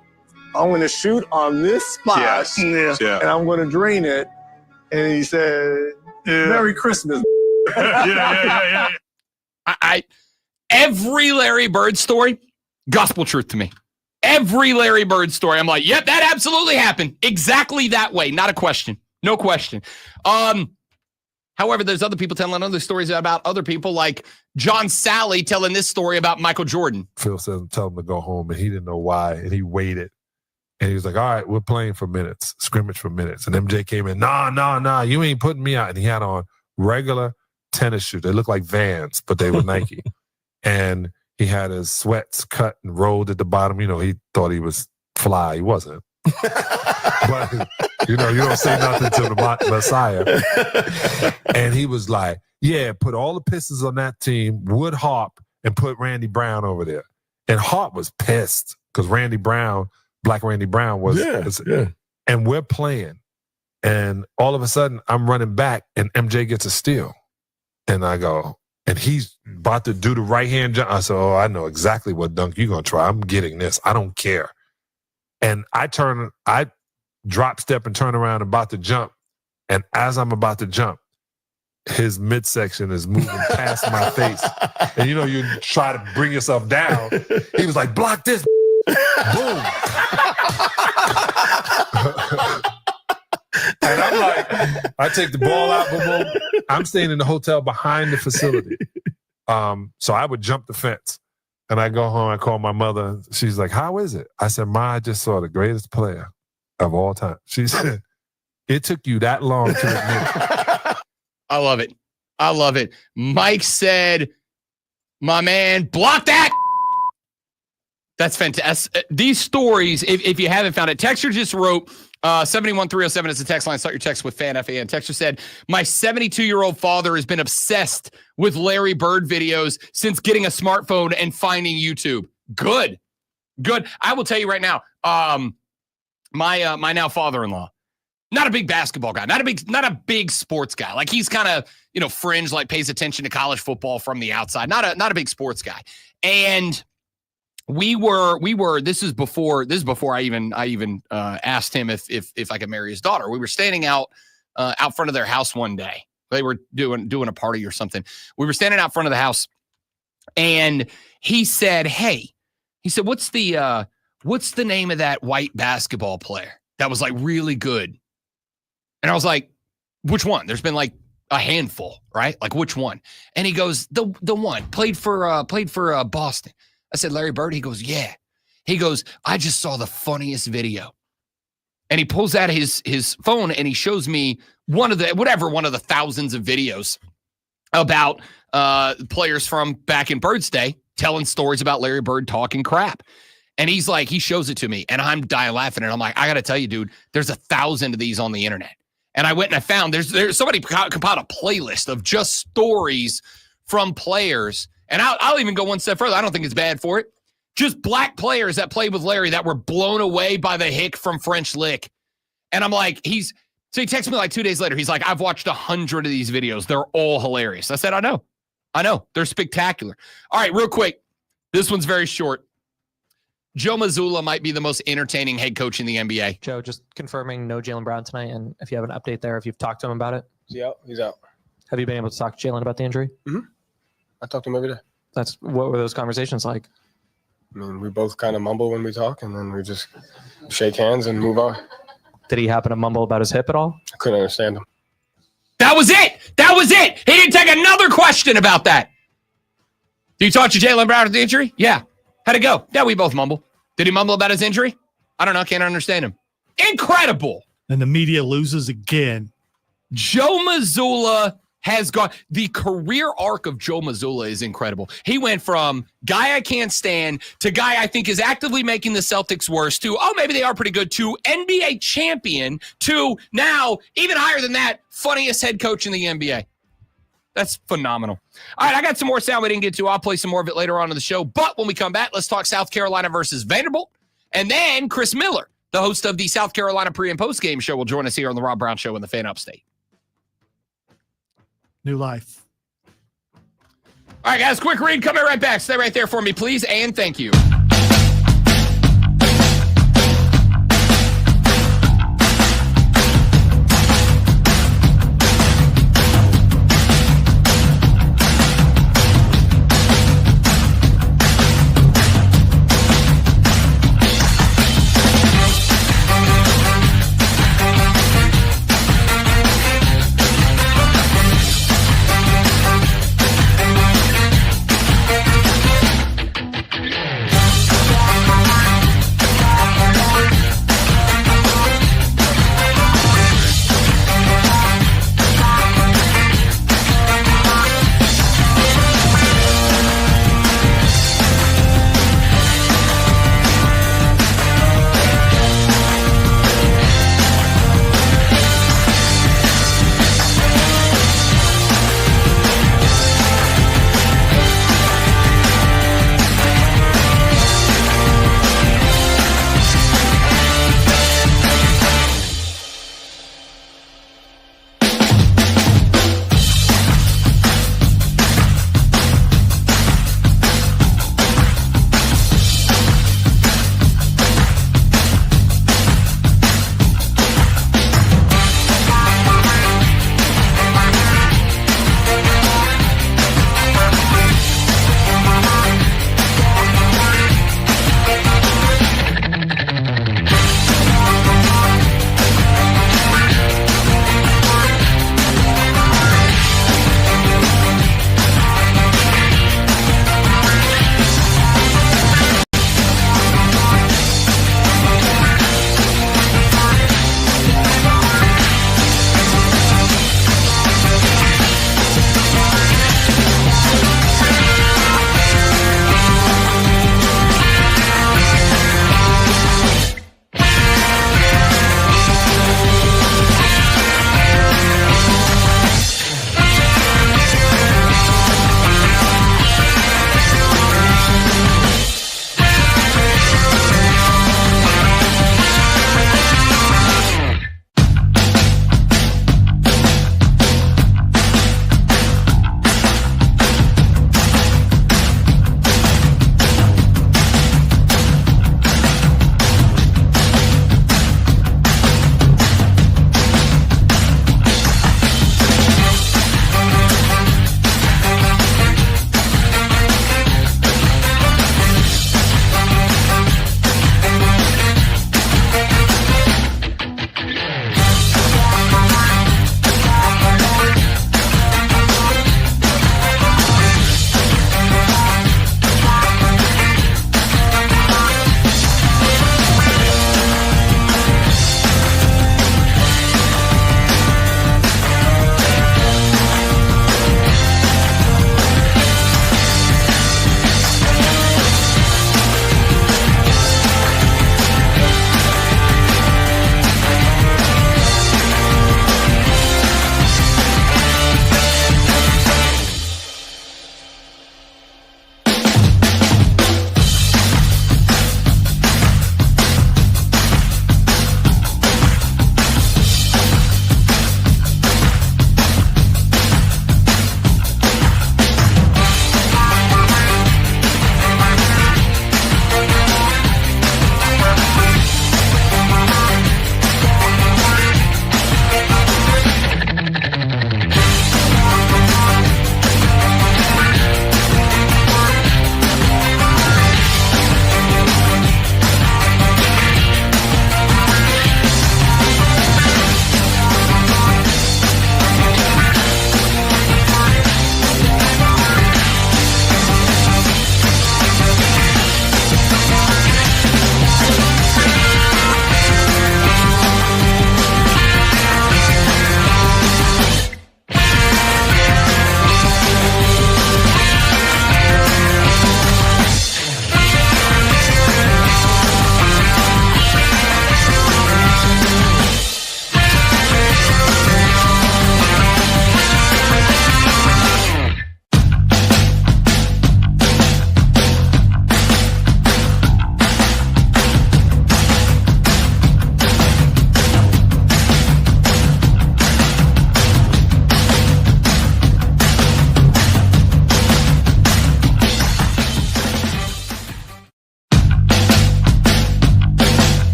I'm going to shoot on this spot. Yes. And I'm going to drain it. And he said, Merry Christmas. Yeah. Every Larry Bird story, gospel truth to me. Every Larry Bird story, I'm like, yep, that absolutely happened. Exactly that way. Not a question. No question. However, there's other people telling other stories about other people, like John Sally telling this story about Michael Jordan. Phil says, tell him to go home, and he didn't know why, and he waited. And he was like, all right, we're playing for minutes, scrimmage for minutes. And MJ came in, nah, you ain't putting me out. And he had on regular tennis shoes. They looked like Vans, but they were Nike. And he had his sweats cut and rolled at the bottom. You know, he thought he was fly. He wasn't. But, you know, you don't say nothing to the Messiah. And he was like, yeah, put all the Pistons on that team, Wood Harp, and put Randy Brown over there. And Harp was pissed because Black Randy Brown was, and we're playing. And all of a sudden, I'm running back, and MJ gets a steal. And I go, and he's about to do the right-hand jump. I said, oh, I know exactly what dunk you're going to try. I'm getting this. I don't care. And I drop step and turn around about to jump. And as I'm about to jump, his midsection is moving past my face. And, you know, you try to bring yourself down. He was like, block this. Boom. And I'm like, I take the ball out, boom, boom. I'm staying in the hotel behind the facility. So I would jump the fence. And I go home, I call my mother. She's like, how is it? I said, Ma, I just saw the greatest player of all time. She said, it took you that long to admit it. I love it. I love it. Mike said, my man, block that. That's fantastic. These stories, if you haven't found it, Texture just wrote, 71307 is the text line. Start your text with FAN. Texture said, my 72-year-old father has been obsessed with Larry Bird videos since getting a smartphone and finding YouTube. Good. I will tell you right now, my now father-in-law, not a big basketball guy, not a big sports guy. Like he's kind of, fringe, like pays attention to college football from the outside. Not a big sports guy. And we were, this is before I even asked him if I could marry his daughter. We were standing out front of their house one day. They were doing a party or something. We were standing out front of the house and he said, what's the name of that white basketball player that was like really good? And I was like, which one? There's been like a handful, right? Like which one? And he goes, the one played for Boston. I said, Larry Bird? He goes, yeah. He goes, I just saw the funniest video. And he pulls out his phone and he shows me one of the thousands of videos about players from back in Bird's day telling stories about Larry Bird talking crap. And he's like, he shows it to me and I'm dying laughing. And I'm like, I got to tell you, dude, there's 1,000 of these on the internet. And I went and I found there's somebody compiled a playlist of just stories from players. And I'll even go one step further. I don't think it's bad for it. Just black players that played with Larry that were blown away by the hick from French Lick. And I'm like, so he texted me like 2 days later. He's like, I've watched 100 of these videos. They're all hilarious. I said, I know. They're spectacular. All right, real quick. This one's very short. Joe Mazzulla might be the most entertaining head coach in the NBA. Joe, just confirming no Jaylen Brown tonight. And if you have an update there, if you've talked to him about it. Yeah, he's out. Have you been able to talk to Jaylen about the injury? Mm-hmm. I talk to him every day. What were those conversations like? I mean, we both kind of mumble when we talk, and then we just shake hands and move on. Did he happen to mumble about his hip at all? I couldn't understand him. That was it. He didn't take another question about that. Did you talk to Jaylen Brown at the injury? Yeah. How'd it go? Yeah, we both mumble. Did he mumble about his injury? I don't know. Can't understand him. Incredible. And the media loses again. Joe Mazzulla has gone. The career arc of Joe Mazzulla is incredible. He went from guy I can't stand to guy I think is actively making the Celtics worse to, maybe they are pretty good, to NBA champion to now, even higher than that, funniest head coach in the NBA. That's phenomenal. All right, I got some more sound we didn't get to. I'll play some more of it later on in the show. But when we come back, let's talk South Carolina versus Vanderbilt. And then Chris Miller, the host of the South Carolina pre- and post-game show, will join us here on the Rob Brown Show in the Fan Upstate. New life. All right, guys, quick read. Coming right back. Stay right there for me, please, and thank you.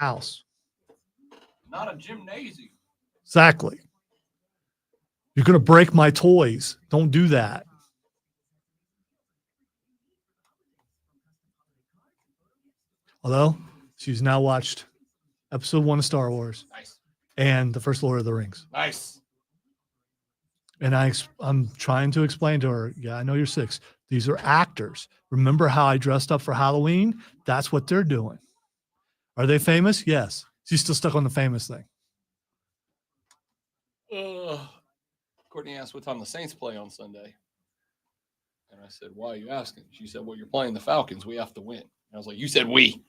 house. Not a gymnasium. Exactly. You're going to break my toys. Don't do that. Although she's now watched episode 1 of Star Wars. Nice. And the first Lord of the Rings. Nice. And I'm trying to explain to her, yeah, I know you're 6. These are actors. Remember how I dressed up for Halloween? That's what they're doing. Are they famous? Yes. She's still stuck on the famous thing. Courtney asked what time the Saints play on Sunday. And I said, why are you asking? She said, well, you're playing the Falcons. We have to win. And I was like, you said we.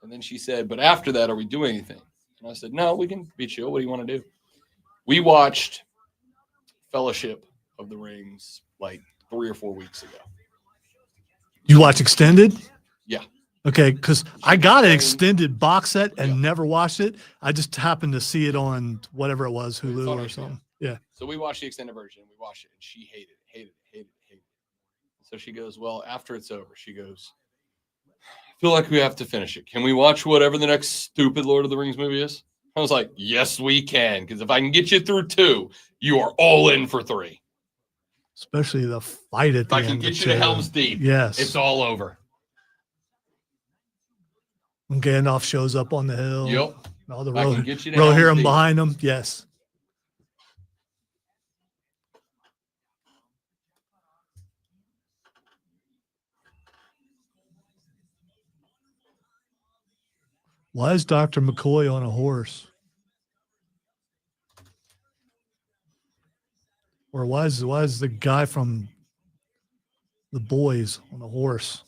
And then she said, but after that, are we doing anything? And I said, no, we can be chill. What do you want to do? We watched Fellowship of the Rings like 3 or 4 weeks ago. You watch extended? Yeah. Okay, because I got an extended box set and never watched it. I just happened to see it on whatever it was, Hulu or something. Yeah. So we watched the extended version. We watched it, and she hated it. So she goes, well, after it's over, she goes, I feel like we have to finish it. Can we watch whatever the next stupid Lord of the Rings movie is? I was like, yes, we can. Because if I can get you through 2, you are all in for 3. Especially the fight at the end. If I can get you to Helm's Deep, yes, it's all over. When Gandalf shows up on the hill. Yep. All the Rohirrim behind him. Yes. Why is Dr. McCoy on a horse? Or why is the guy from The Boys on a horse?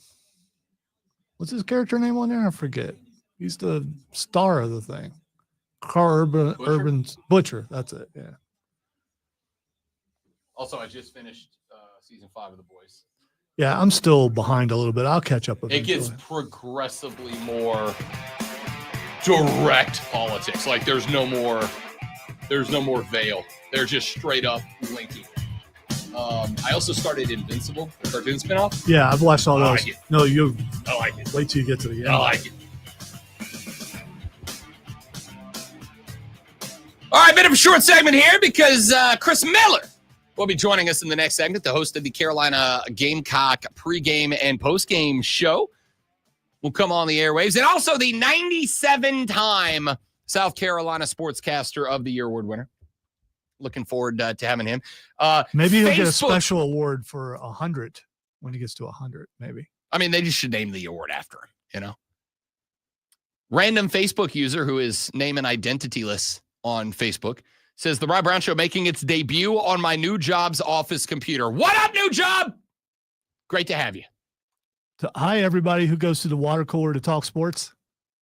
What's his character name on there? I forget. He's the star of the thing. Carl Urban Butcher. That's it. Yeah. Also, I just finished season 5 of The Boys. Yeah, I'm still behind a little bit. I'll catch up eventually. It gets progressively more direct politics. Like there's no more veil. They're just straight up linking. I also started Invincible, the cartoon spinoff. Yeah, I've watched all those. Like No, I like it. Wait till you get to the end. I like it. All right, bit of a short segment here because Chris Miller will be joining us in the next segment, the host of the Carolina Gamecock pregame and postgame show. Will come on the airwaves, and also the 97-time South Carolina Sportscaster of the Year award winner. Looking forward to having him. Maybe he'll get a special award for 100 when he gets to 100. Maybe. I mean, they just should name the award after him. You know, random Facebook user who is name and identityless on Facebook says the Rob Brown Show making its debut on my new job's office computer. What up, new job? Great to have you. Hi, everybody who goes to the water cooler to talk sports.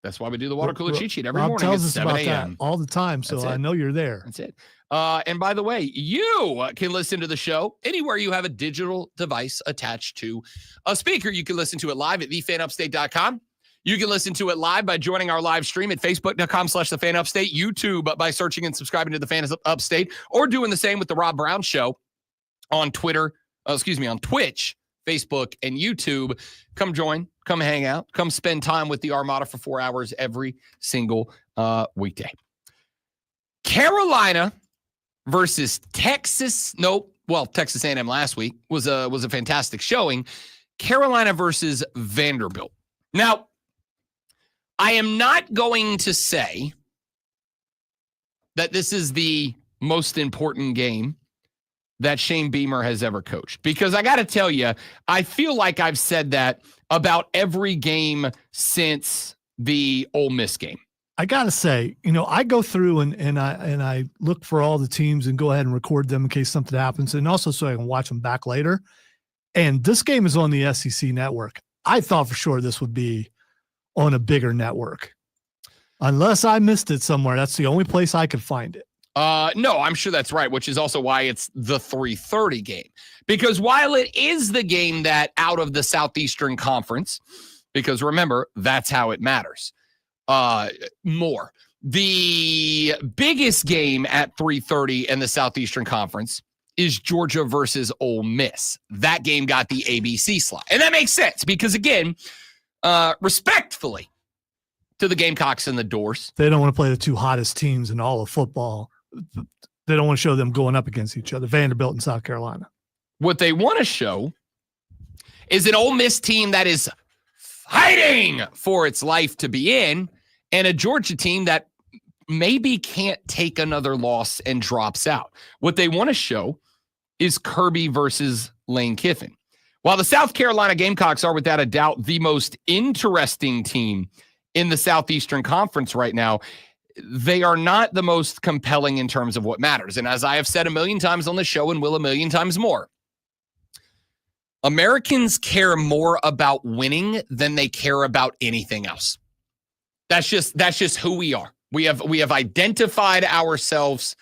That's why we do the water cooler cheat sheet every Rob morning tells at us 7 about a.m. that all the time, so I know you're there. That's it. And by the way, you can listen to the show anywhere you have a digital device attached to a speaker. You can listen to it live at thefanupstate.com. You can listen to it live by joining our live stream at facebook.com/thefanupstate, YouTube by searching and subscribing to the Fan Upstate, or doing the same with the Rob Brown Show on Twitch, Facebook, and YouTube. Come join, come hang out, come spend time with the Armada for 4 hours every single weekday. Carolina versus Texas. Texas A&M last week was a fantastic showing. Carolina versus Vanderbilt. Now, I am not going to say that this is the most important game that Shane Beamer has ever coached, because I got to tell you, I feel like I've said that about every game since the Ole Miss game. I got to say, I go through and I look for all the teams and go ahead and record them in case something happens, and also so I can watch them back later. And this game is on the SEC network. I thought for sure this would be on a bigger network. Unless I missed it somewhere. That's the only place I could find it. No, I'm sure that's right, which is also why it's the 3:30 game. Because while it is the game that out of the Southeastern Conference, because remember, that's how it matters more. The biggest game at 3:30 in the Southeastern Conference is Georgia versus Ole Miss. That game got the ABC slot. And that makes sense because, again, respectfully, to the Gamecocks and the Doors. They don't want to play the two hottest teams in all of football. They don't want to show them going up against each other, Vanderbilt and South Carolina. What they want to show is an Ole Miss team that is fighting for its life to be in, and a Georgia team that maybe can't take another loss and drops out. What they want to show is Kirby versus Lane Kiffin. While the South Carolina Gamecocks are without a doubt the most interesting team in the Southeastern Conference right now, they are not the most compelling in terms of what matters. And as I have said a million times on the show and will a million times more, Americans care more about winning than they care about anything else. That's just who we are. We have identified ourselves.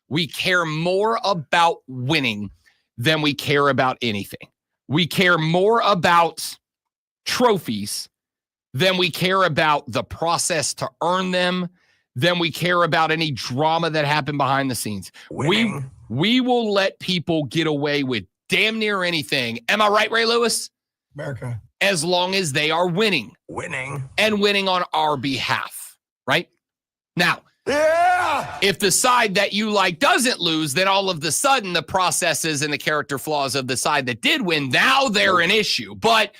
We care more about winning than we care about anything. We care more about trophies than we care about the process to earn them, than we care about any drama that happened behind the scenes. We will let people get away with damn near anything. Am I right, Ray Lewis? America. As long as they are winning. And winning on our behalf, right? Now, if the side that you like doesn't lose, then all of the sudden the processes and the character flaws of the side that did win, now they're an issue. But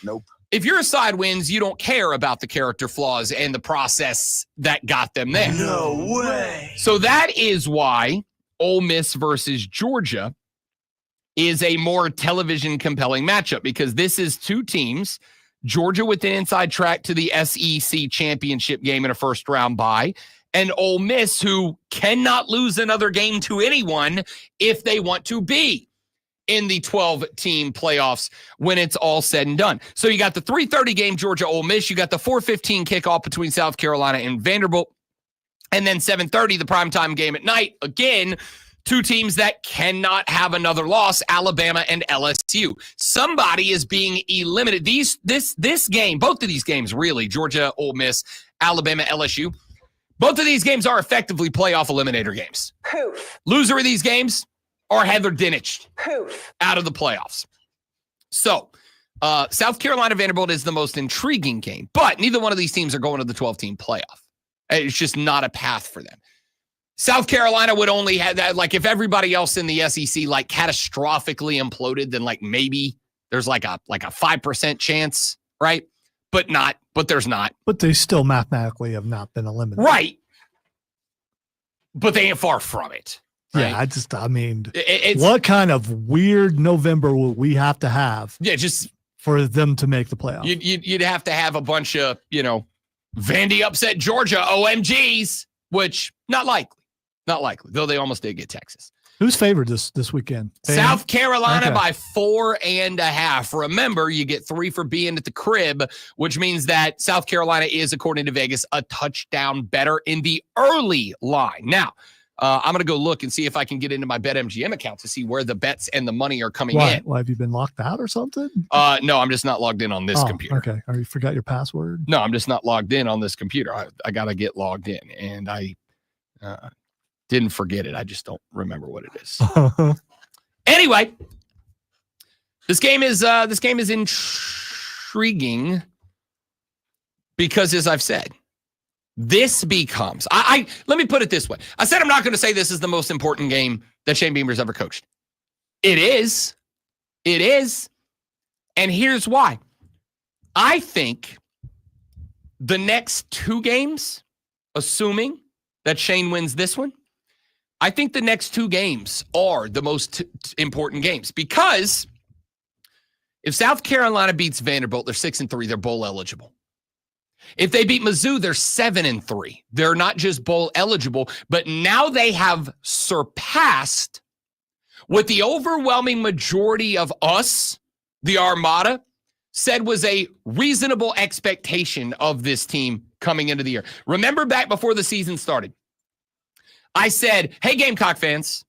if your side wins, you don't care about the character flaws and the process that got them there. No way. So that is why Ole Miss versus Georgia is a more television compelling matchup, because this is two teams, Georgia with an inside track to the SEC championship game in a first round bye, and Ole Miss, who cannot lose another game to anyone if they want to be in the 12-team playoffs when it's all said and done. So you got the 3:30 game, Georgia Ole Miss. You got the 4:15 kickoff between South Carolina and Vanderbilt. And then 7:30, the primetime game at night. Again, two teams that cannot have another loss, Alabama and LSU. Somebody is being eliminated. This game, both of these games, really, Georgia, Ole Miss, Alabama, LSU, both of these games are effectively playoff eliminator games. Poof. Loser of these games are Heather Dinich Poof. out of the playoffs. So, South Carolina Vanderbilt is the most intriguing game, but neither one of these teams are going to the 12-team playoff. It's just not a path for them. South Carolina would only have that, like, if everybody else in the SEC like catastrophically imploded, then like maybe there's like a 5% chance, right? But there's not. But they still mathematically have not been eliminated. Right. But they ain't far from it. Right? Yeah, it's what kind of weird November will we have to have? Yeah, just for them to make the playoff. You'd have to have a bunch of, Vandy upset Georgia OMGs, which not likely, though they almost did get Texas. Who's favored this weekend? South Carolina by 4.5. Remember, you get 3 for being at the crib, which means that South Carolina is, according to Vegas, a touchdown better in the early line. Now, I'm going to go look and see if I can get into my BetMGM account to see where the bets and the money are coming in. Why, have you been locked out or something? No, I'm just not logged in on this computer. Okay. Or you forgot your password? No, I'm just not logged in on this computer. I got to get logged in, and I didn't forget it. I just don't remember what it is. Anyway, this game is intriguing because, as I've said, this becomes, let me put it this way. I said I'm not going to say this is the most important game that Shane Beamer's ever coached. It is. And here's why. I think the next 2 games, assuming that Shane wins this one, I think the next 2 games are the most important games, because if South Carolina beats Vanderbilt, they're 6-3, they're bowl eligible. If they beat Mizzou, they're 7-3. They're not just bowl eligible, but now they have surpassed what the overwhelming majority of us, the Armada, said was a reasonable expectation of this team coming into the year. Remember back before the season started, I said, hey, Gamecock fans,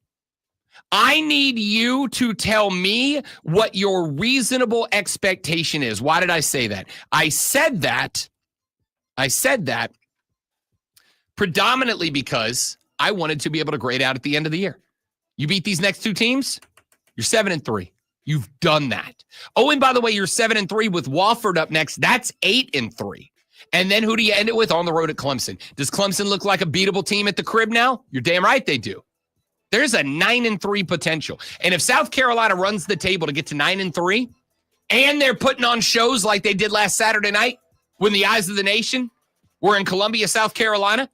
I need you to tell me what your reasonable expectation is. Why did I say that? I said that predominantly because I wanted to be able to grade out at the end of the year. You beat these next 2 teams, you're 7-3. You've done that. Oh, and by the way, you're 7-3 with Wofford up next. That's 8-3. And then who do you end it with? On the road at Clemson. Does Clemson look like a beatable team at the crib now? You're damn right they do. There's a 9-3 potential. And if South Carolina runs the table to get to 9-3, and they're putting on shows like they did last Saturday night when the eyes of the nation were in Columbia, South Carolina,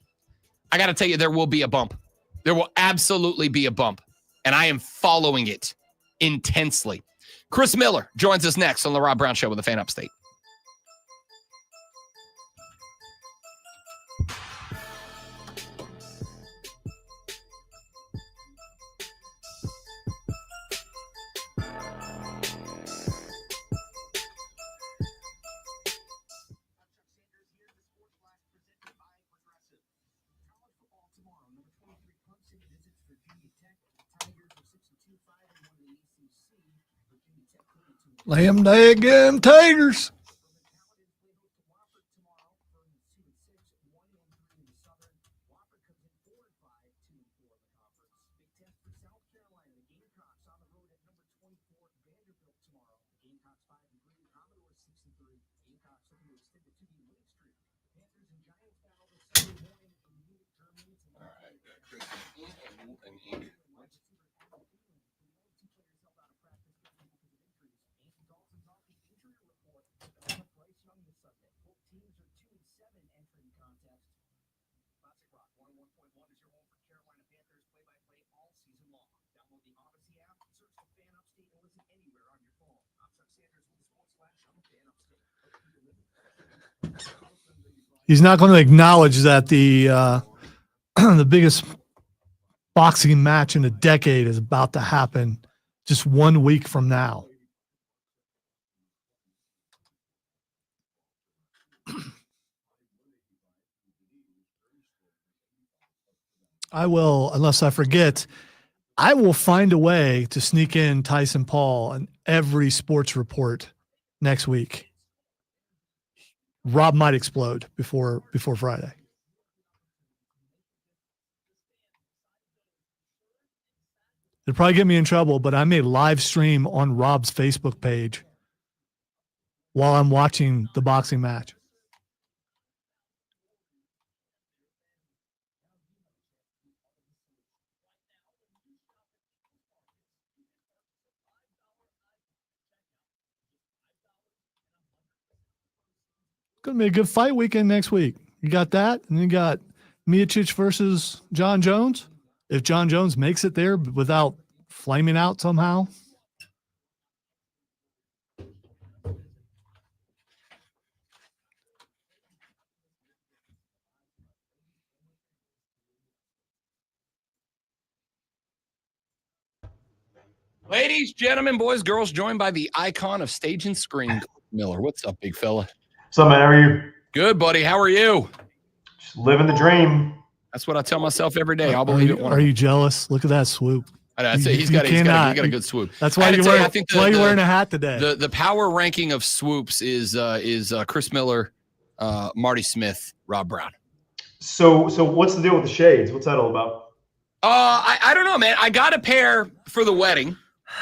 I got to tell you, there will be a bump. There will absolutely be a bump. And I am following it intensely. Chris Miller joins us next on the Rob Brown Show with the Fan Upstate. Lay 'em daggum taters. He's not going to acknowledge that the the biggest boxing match in a decade is about to happen just 1 week from now. I will, unless I forget, I will find a way to sneak in Tyson Paul on every sports report next week. Rob might explode before Friday. It'll probably get me in trouble, but I may live stream on Rob's Facebook page while I'm watching the boxing match. Going to be a good fight weekend next week. You got that, and you got Miocic versus John Jones. If John Jones makes it there without flaming out somehow. Ladies, gentlemen, boys, girls, joined by the icon of stage and screen, Miller. What's up, big fella? What's up, man? How are you? Good, buddy. How are you? Just living the dream. That's what I tell myself every day. I'll believe it. Are you jealous? Look at that swoop. I'd say he's got a good swoop. That's why you're wearing a hat today. The power ranking of swoops is Chris Miller, Marty Smith, Rob Brown. So what's the deal with the shades? What's that all about? I don't know, man. I got a pair for the wedding.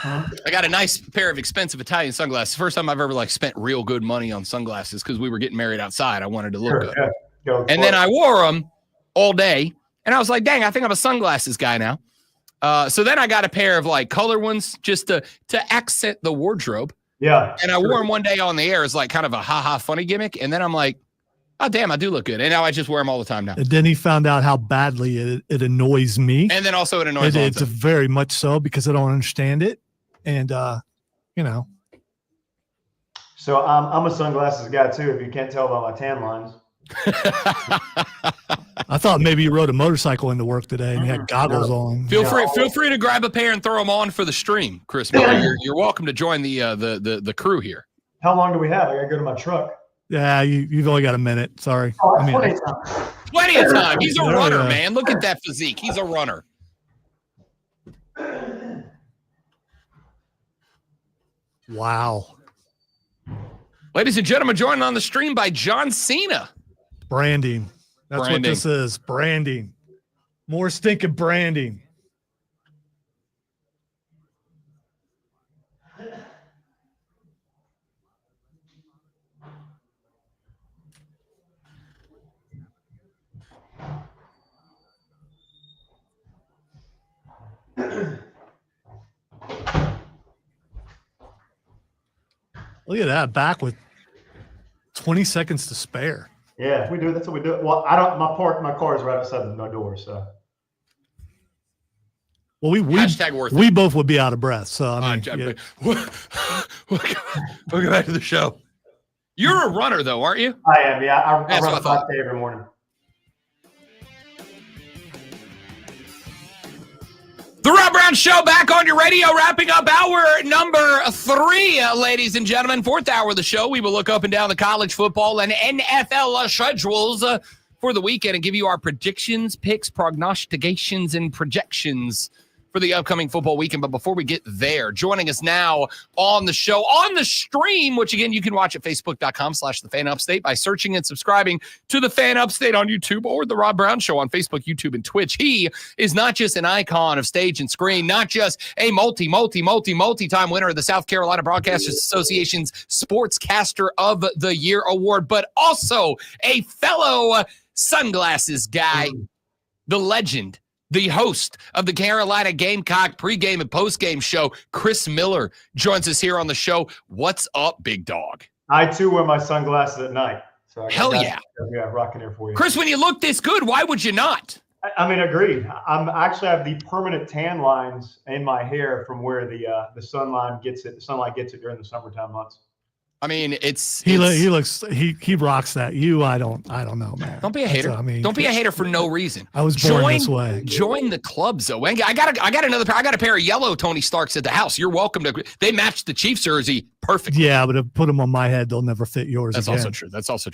I got a nice pair of expensive Italian sunglasses. First time I've ever spent real good money on sunglasses because we were getting married outside. I wanted to look good. Yeah. And then I wore them all day, and I was like, dang, I think I'm a sunglasses guy now. So then I got a pair of color ones just to accent the wardrobe. Yeah. And I wore them one day on the air as kind of a ha-ha funny gimmick. And then I'm like, oh, damn, I do look good. And now I just wear them all the time now. And then he found out how badly it annoys me. And then also it annoys me. It's very much so because I don't understand it. And, So I'm a sunglasses guy, too, if you can't tell by my tan lines. I thought maybe you rode a motorcycle into work today and you had goggles on. Feel free to grab a pair and throw them on for the stream, Chris Miller. You're welcome to join the crew here. How long do we have? I got to go to my truck. Yeah, you've only got a minute. Sorry. Plenty of time. He's a runner, man. Look at that physique. He's a runner. Wow. Ladies and gentlemen, joined on the stream by John Cena. Branding. That's what this is. Branding. More stinking branding. Look at that, back with 20 seconds to spare. Yeah, we do. That's what we do. Well, I don't. My car is right outside my door, so. Well, we both would be out of breath. So I mean, Welcome back to the show. You're a runner, though, aren't you? I am. Yeah, I run a 5K every morning. The Rob Brown Show back on your radio, wrapping up hour number 3, ladies and gentlemen. 4th hour of the show. We will look up and down the college football and NFL schedules for the weekend and give you our predictions, picks, prognostications, and projections for the upcoming football weekend. But before we get there, joining us now on the show, on the stream, which again, you can watch at facebook.com/thefanupstate by searching and subscribing to the Fan Upstate on YouTube or the Rob Brown Show on Facebook, YouTube, and Twitch. He is not just an icon of stage and screen, not just a multi-time winner of the South Carolina Broadcasters Association's Sportscaster of the Year award, but also a fellow sunglasses guy, the legend, the host of the Carolina Gamecock pregame and postgame show, Chris Miller, joins us here on the show. What's up, big dog? I, too, wear my sunglasses at night. So Hell yeah. Yeah, rocking here for you. Chris, when you look this good, why would you not? I mean, agreed. I'm actually have the permanent tan lines in my hair from where the sunlight gets it during the summertime months. I mean, he rocks that. I don't know, man. Don't be a hater. Don't be a hater for no reason. I was born this way. Join the club, though. I got a pair of yellow Tony Starks at the house. You're welcome to. They matched the Chiefs jersey perfectly. Yeah, but if put them on my head, they'll never fit yours. That's again. also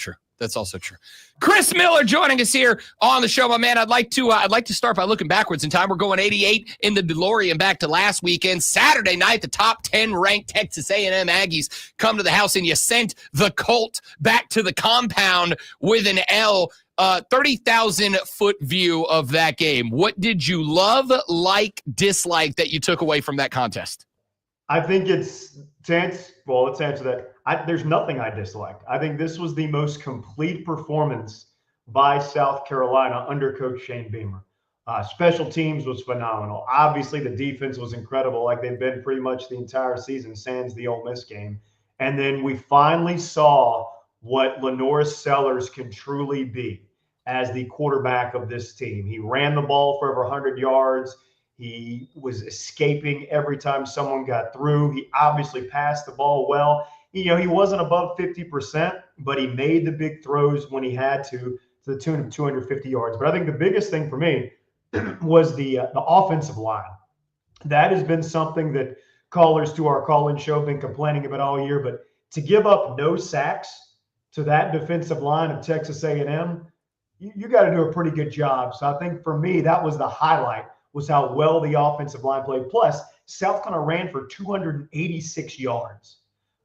true. Chris Miller joining us here on the show, my man. I'd like to start by looking backwards in time. We're going 88 in the DeLorean back to last weekend. Saturday night, the top 10 ranked Texas A&M Aggies come to the house, and you sent the Colt back to the compound with an L. 30,000-foot view of that game. What did you love, like, dislike that you took away from that contest? I think let's answer that. There's nothing I disliked. I think this was the most complete performance by South Carolina under Coach Shane Beamer. Special teams was phenomenal. Obviously, the defense was incredible, like they've been pretty much the entire season, sans the Ole Miss game. And then we finally saw what Lenore Sellers can truly be as the quarterback of this team. He ran the ball for over 100 yards. He was escaping every time someone got through. He obviously passed the ball well. He wasn't above 50%, but he made the big throws when he had to the tune of 250 yards. But I think the biggest thing for me was the offensive line. That has been something that callers to our call-in show have been complaining about all year. But to give up no sacks to that defensive line of Texas A&M, you got to do a pretty good job. So I think for me, that was the highlight, was how well the offensive line played. Plus, South Carolina ran for 286 yards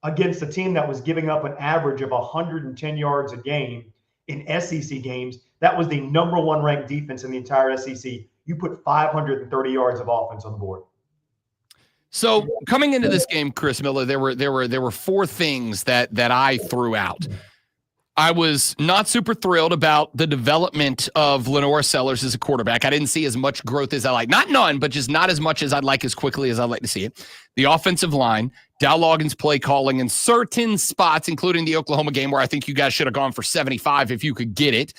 against a team that was giving up an average of 110 yards a game in SEC games. That was the number 1 ranked defense in the entire SEC. You put 530 yards of offense on the board. So coming into this game, Chris Miller, there were 4 things that I threw out. I was not super thrilled about the development of Lenore Sellers as a quarterback. I didn't see as much growth as I like. Not none, but just not as much as I'd like, as quickly as I'd like to see it. The offensive line, Dow Loggins' play calling in certain spots, including the Oklahoma game where I think you guys should have gone for 75 if you could get it.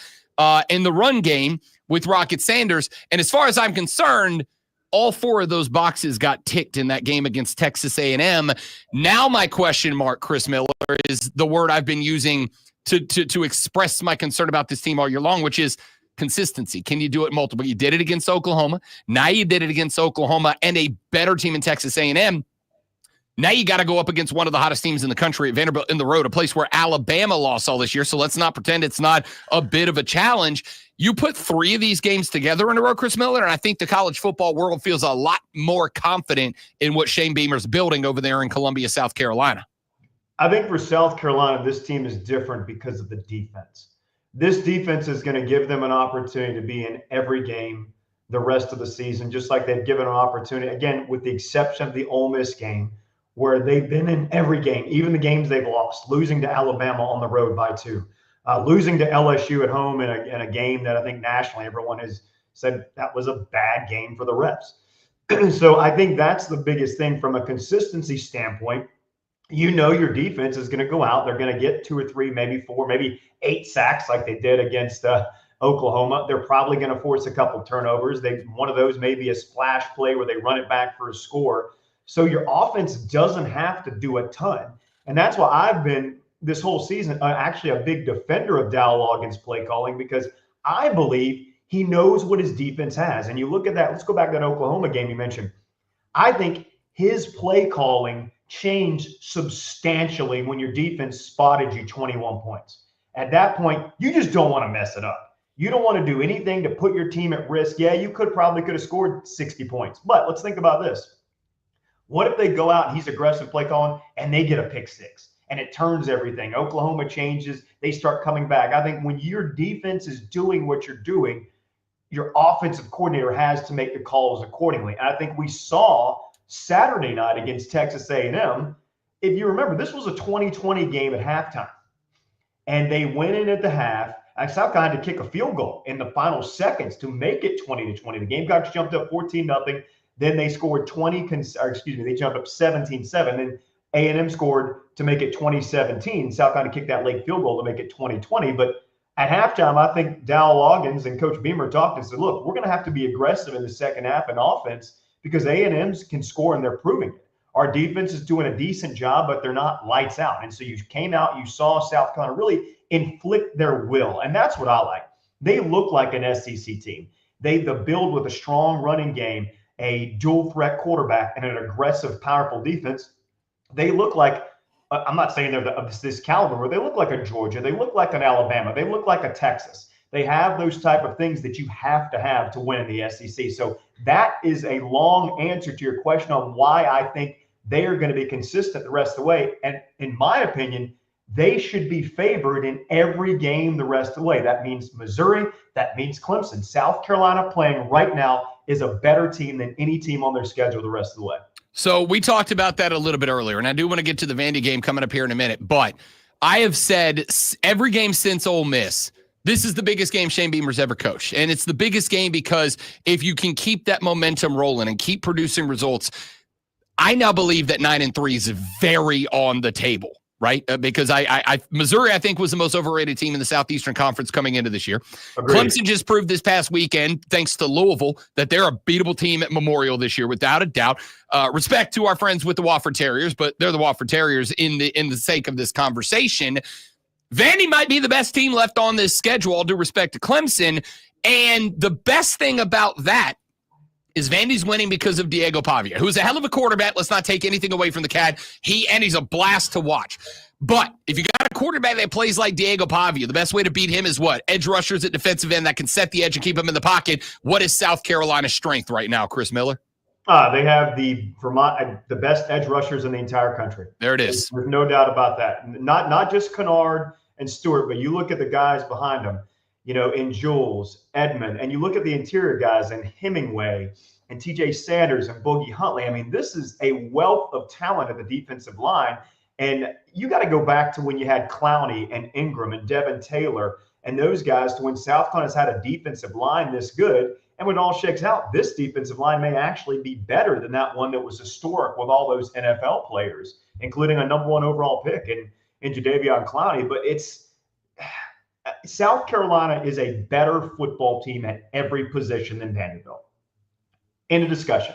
In the run game with Rocket Sanders. And as far as I'm concerned, all 4 of those boxes got ticked in that game against Texas A&M. Now my question mark, Chris Miller, is the word I've been using to express my concern about this team all year long, which is consistency. Can you do it multiple? You did it against Oklahoma. Now you did it against Oklahoma and a better team in Texas A&M. Now you got to go up against one of the hottest teams in the country at Vanderbilt in the road, a place where Alabama lost all this year. So let's not pretend it's not a bit of a challenge. You put 3 of these games together in a row, Chris Miller, and I think the college football world feels a lot more confident in what Shane Beamer's building over there in Columbia, South Carolina. I think for South Carolina, this team is different because of the defense. This defense is going to give them an opportunity to be in every game the rest of the season, just like they've given an opportunity, again, with the exception of the Ole Miss game, where they've been in every game, even the games they've lost, losing to Alabama on the road by 2, losing to LSU at home in a game that I think nationally everyone has said that was a bad game for the refs. So I think that's the biggest thing from a consistency standpoint. you know your defense is going to go out. They're going to get 2 or 3, maybe 4, maybe 8 sacks like they did against Oklahoma. They're probably going to force a couple turnovers. One of those may be a splash play where they run it back for a score. So your offense doesn't have to do a ton. And that's why I've been this whole season actually a big defender of Dow Loggins' play calling, because I believe he knows what his defense has. And you look at that. Let's go back to that Oklahoma game you mentioned. I think his play calling changed substantially when your defense spotted you 21 points. At that point, you just don't want to mess it up. You don't want to do anything to put your team at risk. Yeah, you could have scored 60 points. But let's think about this. What if they go out and he's aggressive play calling and they get a pick six and it turns everything? Oklahoma changes. They start coming back. I think when your defense is doing what you're doing, your offensive coordinator has to make the calls accordingly. And I think we saw Saturday night against Texas A&M. If you remember, this was a 2020 game at halftime. And they went in at the half. And South Carolina had to kick a field goal in the final seconds to make it 20-20. The Gamecocks jumped up 14-0. Then they scored they jumped up 17-7. Then A&M scored to make it 20-17. South Carolina kicked that late field goal to make it 20-20. But at halftime, I think Dow Loggins and Coach Beamer talked and said, look, we're going to have to be aggressive in the second half in offense because A&M's can score and they're proving it. Our defense is doing a decent job, but they're not lights out. And so you came out, you saw South Carolina really inflict their will. And that's what I like. They look like an SEC team. They build with a strong running game, a dual threat quarterback, and an aggressive, powerful defense. They look like, I'm not saying they're of this caliber, but they look like a Georgia. They look like an Alabama. They look like a Texas. They have those type of things that you have to win in the SEC. So that is a long answer to your question on why I think they are going to be consistent the rest of the way. And in my opinion, they should be favored in every game the rest of the way. That means Missouri. That means Clemson. South Carolina playing right now is a better team than any team on their schedule the rest of the way. So we talked about that a little bit earlier, and I do want to get to the Vandy game coming up here in a minute. But I have said every game since Ole Miss, this is the biggest game Shane Beamer's ever coached. And it's the biggest game because if you can keep that momentum rolling and keep producing results, I now believe that 9-3 is very on the table, right? Because Missouri, I think, was the most overrated team in the Southeastern Conference coming into this year. Agreed. Clemson just proved this past weekend, thanks to Louisville, that they're a beatable team at Memorial this year, without a doubt. Respect to our friends with the Wofford Terriers, but they're the Wofford Terriers in the sake of this conversation. Vandy might be the best team left on this schedule, all due respect to Clemson. And the best thing about that is Vandy's winning because of Diego Pavia, who's a hell of a quarterback. Let's not take anything away from the cat. He's a blast to watch. But if you got a quarterback that plays like Diego Pavia, the best way to beat him is what? Edge rushers at defensive end that can set the edge and keep him in the pocket. What is South Carolina's strength right now, Chris Miller? They have the best edge rushers in the entire country. There it is. There's no doubt about that. Not just Kennard and Stewart, but you look at the guys behind them, in Jules, Edmond, and you look at the interior guys in Hemingway and TJ Sanders and Boogie Huntley. I mean, this is a wealth of talent at the defensive line. And you got to go back to when you had Clowney and Ingram and Devin Taylor and those guys to when South Carolina's had a defensive line this good. And when it all shakes out, this defensive line may actually be better than that one that was historic with all those NFL players, including a number 1 overall pick in Jadeveon Clowney. But South Carolina is a better football team at every position than Vanderbilt. End of discussion.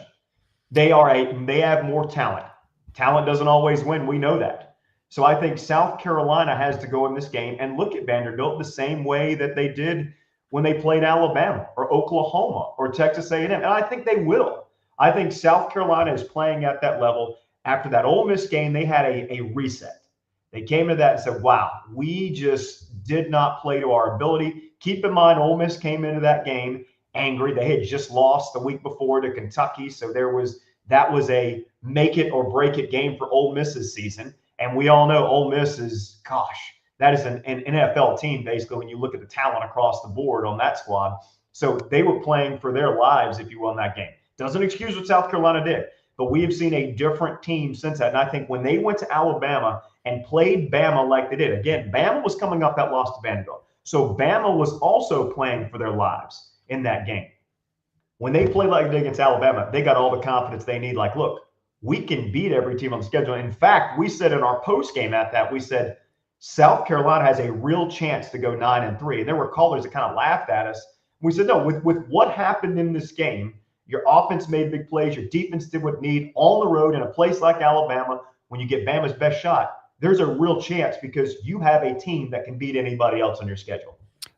They have more talent. Talent doesn't always win. We know that. So I think South Carolina has to go in this game and look at Vanderbilt the same way that they did when they played Alabama or Oklahoma or Texas A&M. And I think they will. I think South Carolina is playing at that level. After that Ole Miss game, they had a reset. They came to that and said, wow, we just did not play to our ability. Keep in mind, Ole Miss came into that game angry. They had just lost the week before to Kentucky. So that was a make it or break it game for Ole Miss's season. And we all know Ole Miss is, that is an NFL team, basically, when you look at the talent across the board on that squad. So they were playing for their lives, if you will, in that game. Doesn't excuse what South Carolina did, but we have seen a different team since that. And I think when they went to Alabama and played Bama like they did, again, Bama was coming up that loss to Vanderbilt. So Bama was also playing for their lives in that game. When they played like they did against Alabama, they got all the confidence they need. Like, look, we can beat every team on the schedule. In fact, we said in our post game at that, we said South Carolina has a real chance to go 9-3. And there were callers that kind of laughed at us. We said, no, with what happened in this game, your offense made big plays, your defense did what need on the road in a place like Alabama. When you get Bama's best shot, there's a real chance because you have a team that can beat anybody else on your schedule.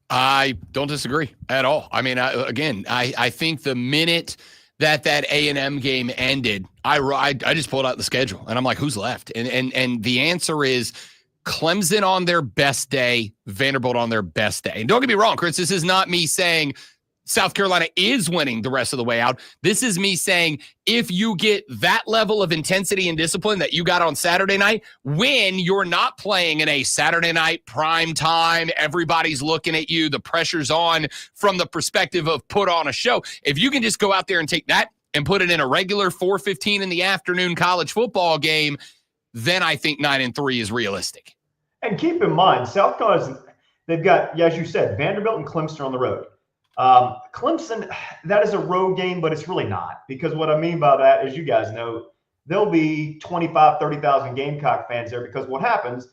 I don't disagree at all. I mean, I think the minute that A&M game ended, I just pulled out the schedule and I'm like, who's left? And the answer is Clemson on their best day, Vanderbilt on their best day. And don't get me wrong, Chris, this is not me saying South Carolina is winning the rest of the way out. This is me saying if you get that level of intensity and discipline that you got on Saturday night, when you're not playing in a Saturday night prime time, everybody's looking at you, the pressure's on from the perspective of put on a show. If you can just go out there and take that and put it in a regular 4:15 in the afternoon college football game, then I think 9-3 is realistic. And keep in mind, South Carolina, they've got, as you said, Vanderbilt and Clemson on the road. Clemson, that is a road game, but it's really not, because what I mean by that, as you guys know, there'll be 25, 30,000 Gamecock fans there, because what happens,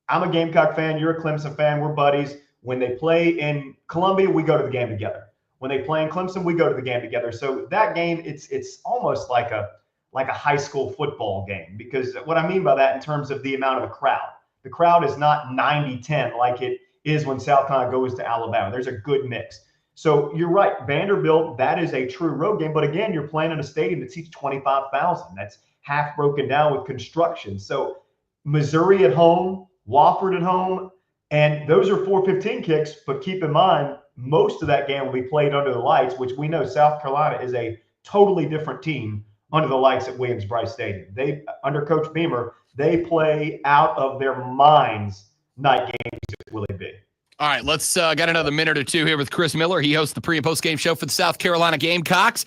I'm a Gamecock fan, you're a Clemson fan, we're buddies. When they play in Columbia, we go to the game together. When they play in Clemson, we go to the game together. So that game, it's almost like a high school football game, because what I mean by that in terms of the amount of the crowd is not 90-10 like it is when South Carolina goes to Alabama. There's a good mix. So you're right, Vanderbilt, that is a true road game. But again, you're playing in a stadium that seats 25,000. That's half broken down with construction. So Missouri at home, Wofford at home, and those are 4:15 kicks. But keep in mind, most of that game will be played under the lights, which we know South Carolina is a totally different team under the lights at Williams-Brice Stadium. They, under Coach Beamer, they play out of their minds night games at Willie B. All right, let's got another minute or two here with Chris Miller. He hosts the pre- and post-game show for the South Carolina Gamecocks.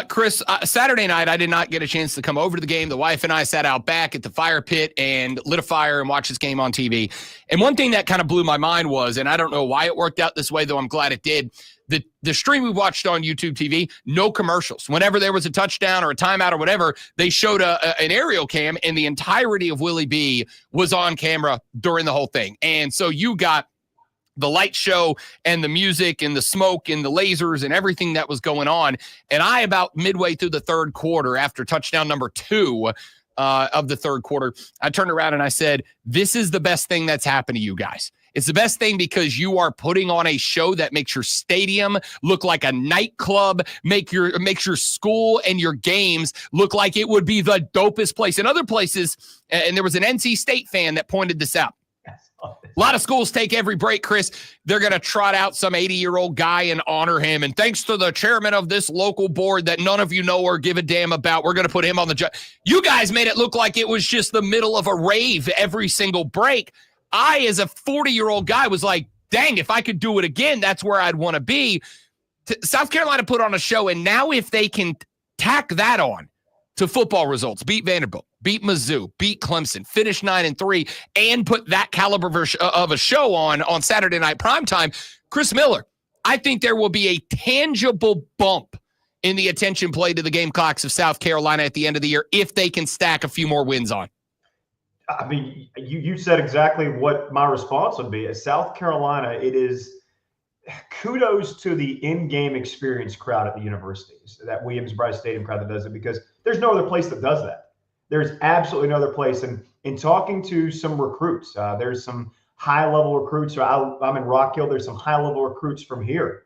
Chris, Saturday night, I did not get a chance to come over to the game. The wife and I sat out back at the fire pit and lit a fire and watched this game on TV. And one thing that kind of blew my mind was, and I don't know why it worked out this way, though I'm glad it did, the stream we watched on YouTube TV, no commercials. Whenever there was a touchdown or a timeout or whatever, they showed an aerial cam, and the entirety of Willie B was on camera during the whole thing. And so you got the light show and the music and the smoke and the lasers and everything that was going on. And I, about midway through the third quarter, after touchdown number 2 of the third quarter, I turned around and I said, this is the best thing that's happened to you guys. It's the best thing because you are putting on a show that makes your stadium look like a nightclub, makes your school and your games look like it would be the dopest place. In other places, and there was an NC State fan that pointed this out, a lot of schools take every break, Chris. They're going to trot out some 80-year-old guy and honor him. And thanks to the chairman of this local board that none of you know or give a damn about, we're going to put him on the job. You guys made it look like it was just the middle of a rave every single break. I, as a 40-year-old guy, was like, dang, if I could do it again, that's where I'd want to be. South Carolina put on a show, and now if they can tack that on to football results, beat Vanderbilt, beat Mizzou, beat Clemson, finish 9-3, and put that caliber of a show on Saturday night primetime, Chris Miller, I think there will be a tangible bump in the attention played to the Gamecocks of South Carolina at the end of the year if they can stack a few more wins on. I mean, you said exactly what my response would be. As South Carolina, it is kudos to the in-game experience crowd at the universities, that Williams-Brice Stadium crowd that does it, because there's no other place that does that. There's absolutely no other place. And in talking to some recruits, there's some high-level recruits. I'm in Rock Hill. There's some high-level recruits from here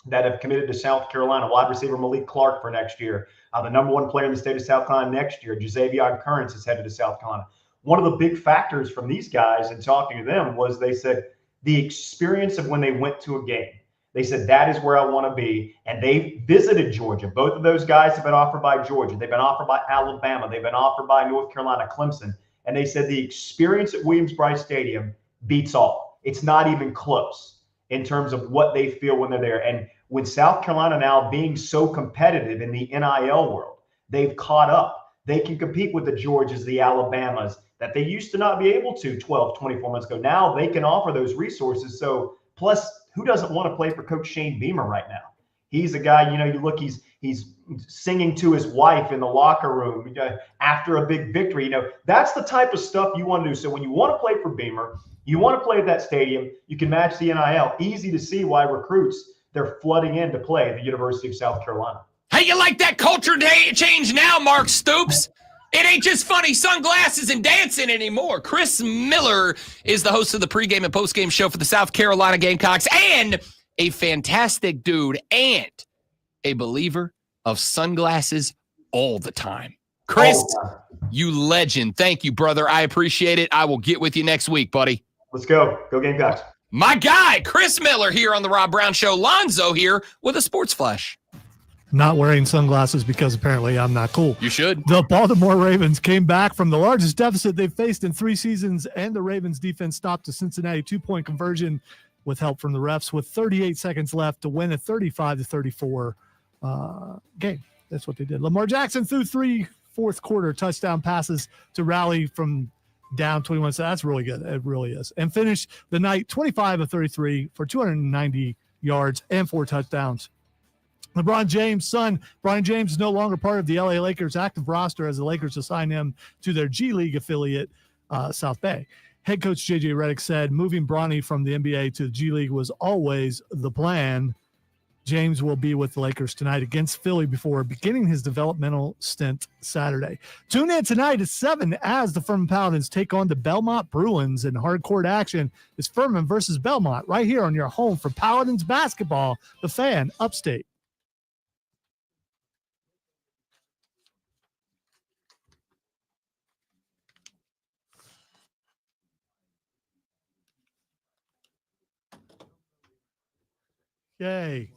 that have committed to South Carolina. Wide receiver Malik Clark for next year. The number 1 player in the state of South Carolina next year, Jazavion Currents, is headed to South Carolina. One of the big factors from these guys and talking to them was they said the experience of when they went to a game. They said, that is where I want to be. And they visited Georgia. Both of those guys have been offered by Georgia. They've been offered by Alabama. They've been offered by North Carolina, Clemson. And they said the experience at Williams-Brice Stadium beats all. It's not even close in terms of what they feel when they're there. And with South Carolina now being so competitive in the NIL world, they've caught up. They can compete with the Georgias, the Alabamas, that they used to not be able to 12, 24 months ago. Now they can offer those resources. So plus, who doesn't want to play for Coach Shane Beamer right now? He's a guy, you look, he's He's singing to his wife in the locker room after a big victory. That's the type of stuff you want to do. So when you want to play for Beamer, you want to play at that stadium, you can match the NIL. Easy to see why recruits, they're flooding in to play at the University of South Carolina. Hey, you like that culture change now, Mark Stoops? It ain't just funny sunglasses and dancing anymore. Chris Miller is the host of the pregame and postgame show for the South Carolina Gamecocks, and a fantastic dude and a believer of sunglasses all the time. Chris, you legend. Thank you, brother. I appreciate it. I will get with you next week, buddy. Let's go. Go Gamecocks. My guy, Chris Miller, here on the Rob Brown Show. Lonzo here with a sports flash. Not wearing sunglasses because apparently I'm not cool. You should. The Baltimore Ravens came back from the largest deficit they've faced in 3 seasons, and the Ravens defense stopped a Cincinnati 2-point conversion with help from the refs with 38 seconds left to win a 35-34 game. That's what they did. Lamar Jackson threw 3 fourth-quarter touchdown passes to rally from down 21. So that's really good. It really is. And finished the night 25-33 for 290 yards and 4 touchdowns. LeBron James' son, Brian James, is no longer part of the LA Lakers active roster as the Lakers assign him to their G League affiliate, South Bay. Head coach J.J. Redick said moving Bronny from the NBA to the G League was always the plan. James will be with the Lakers tonight against Philly before beginning his developmental stint Saturday. Tune in tonight at 7 as the Furman Paladins take on the Belmont Bruins in hardcourt action. It's Furman versus Belmont right here on your home for Paladins basketball, The Fan, Upstate. Yay.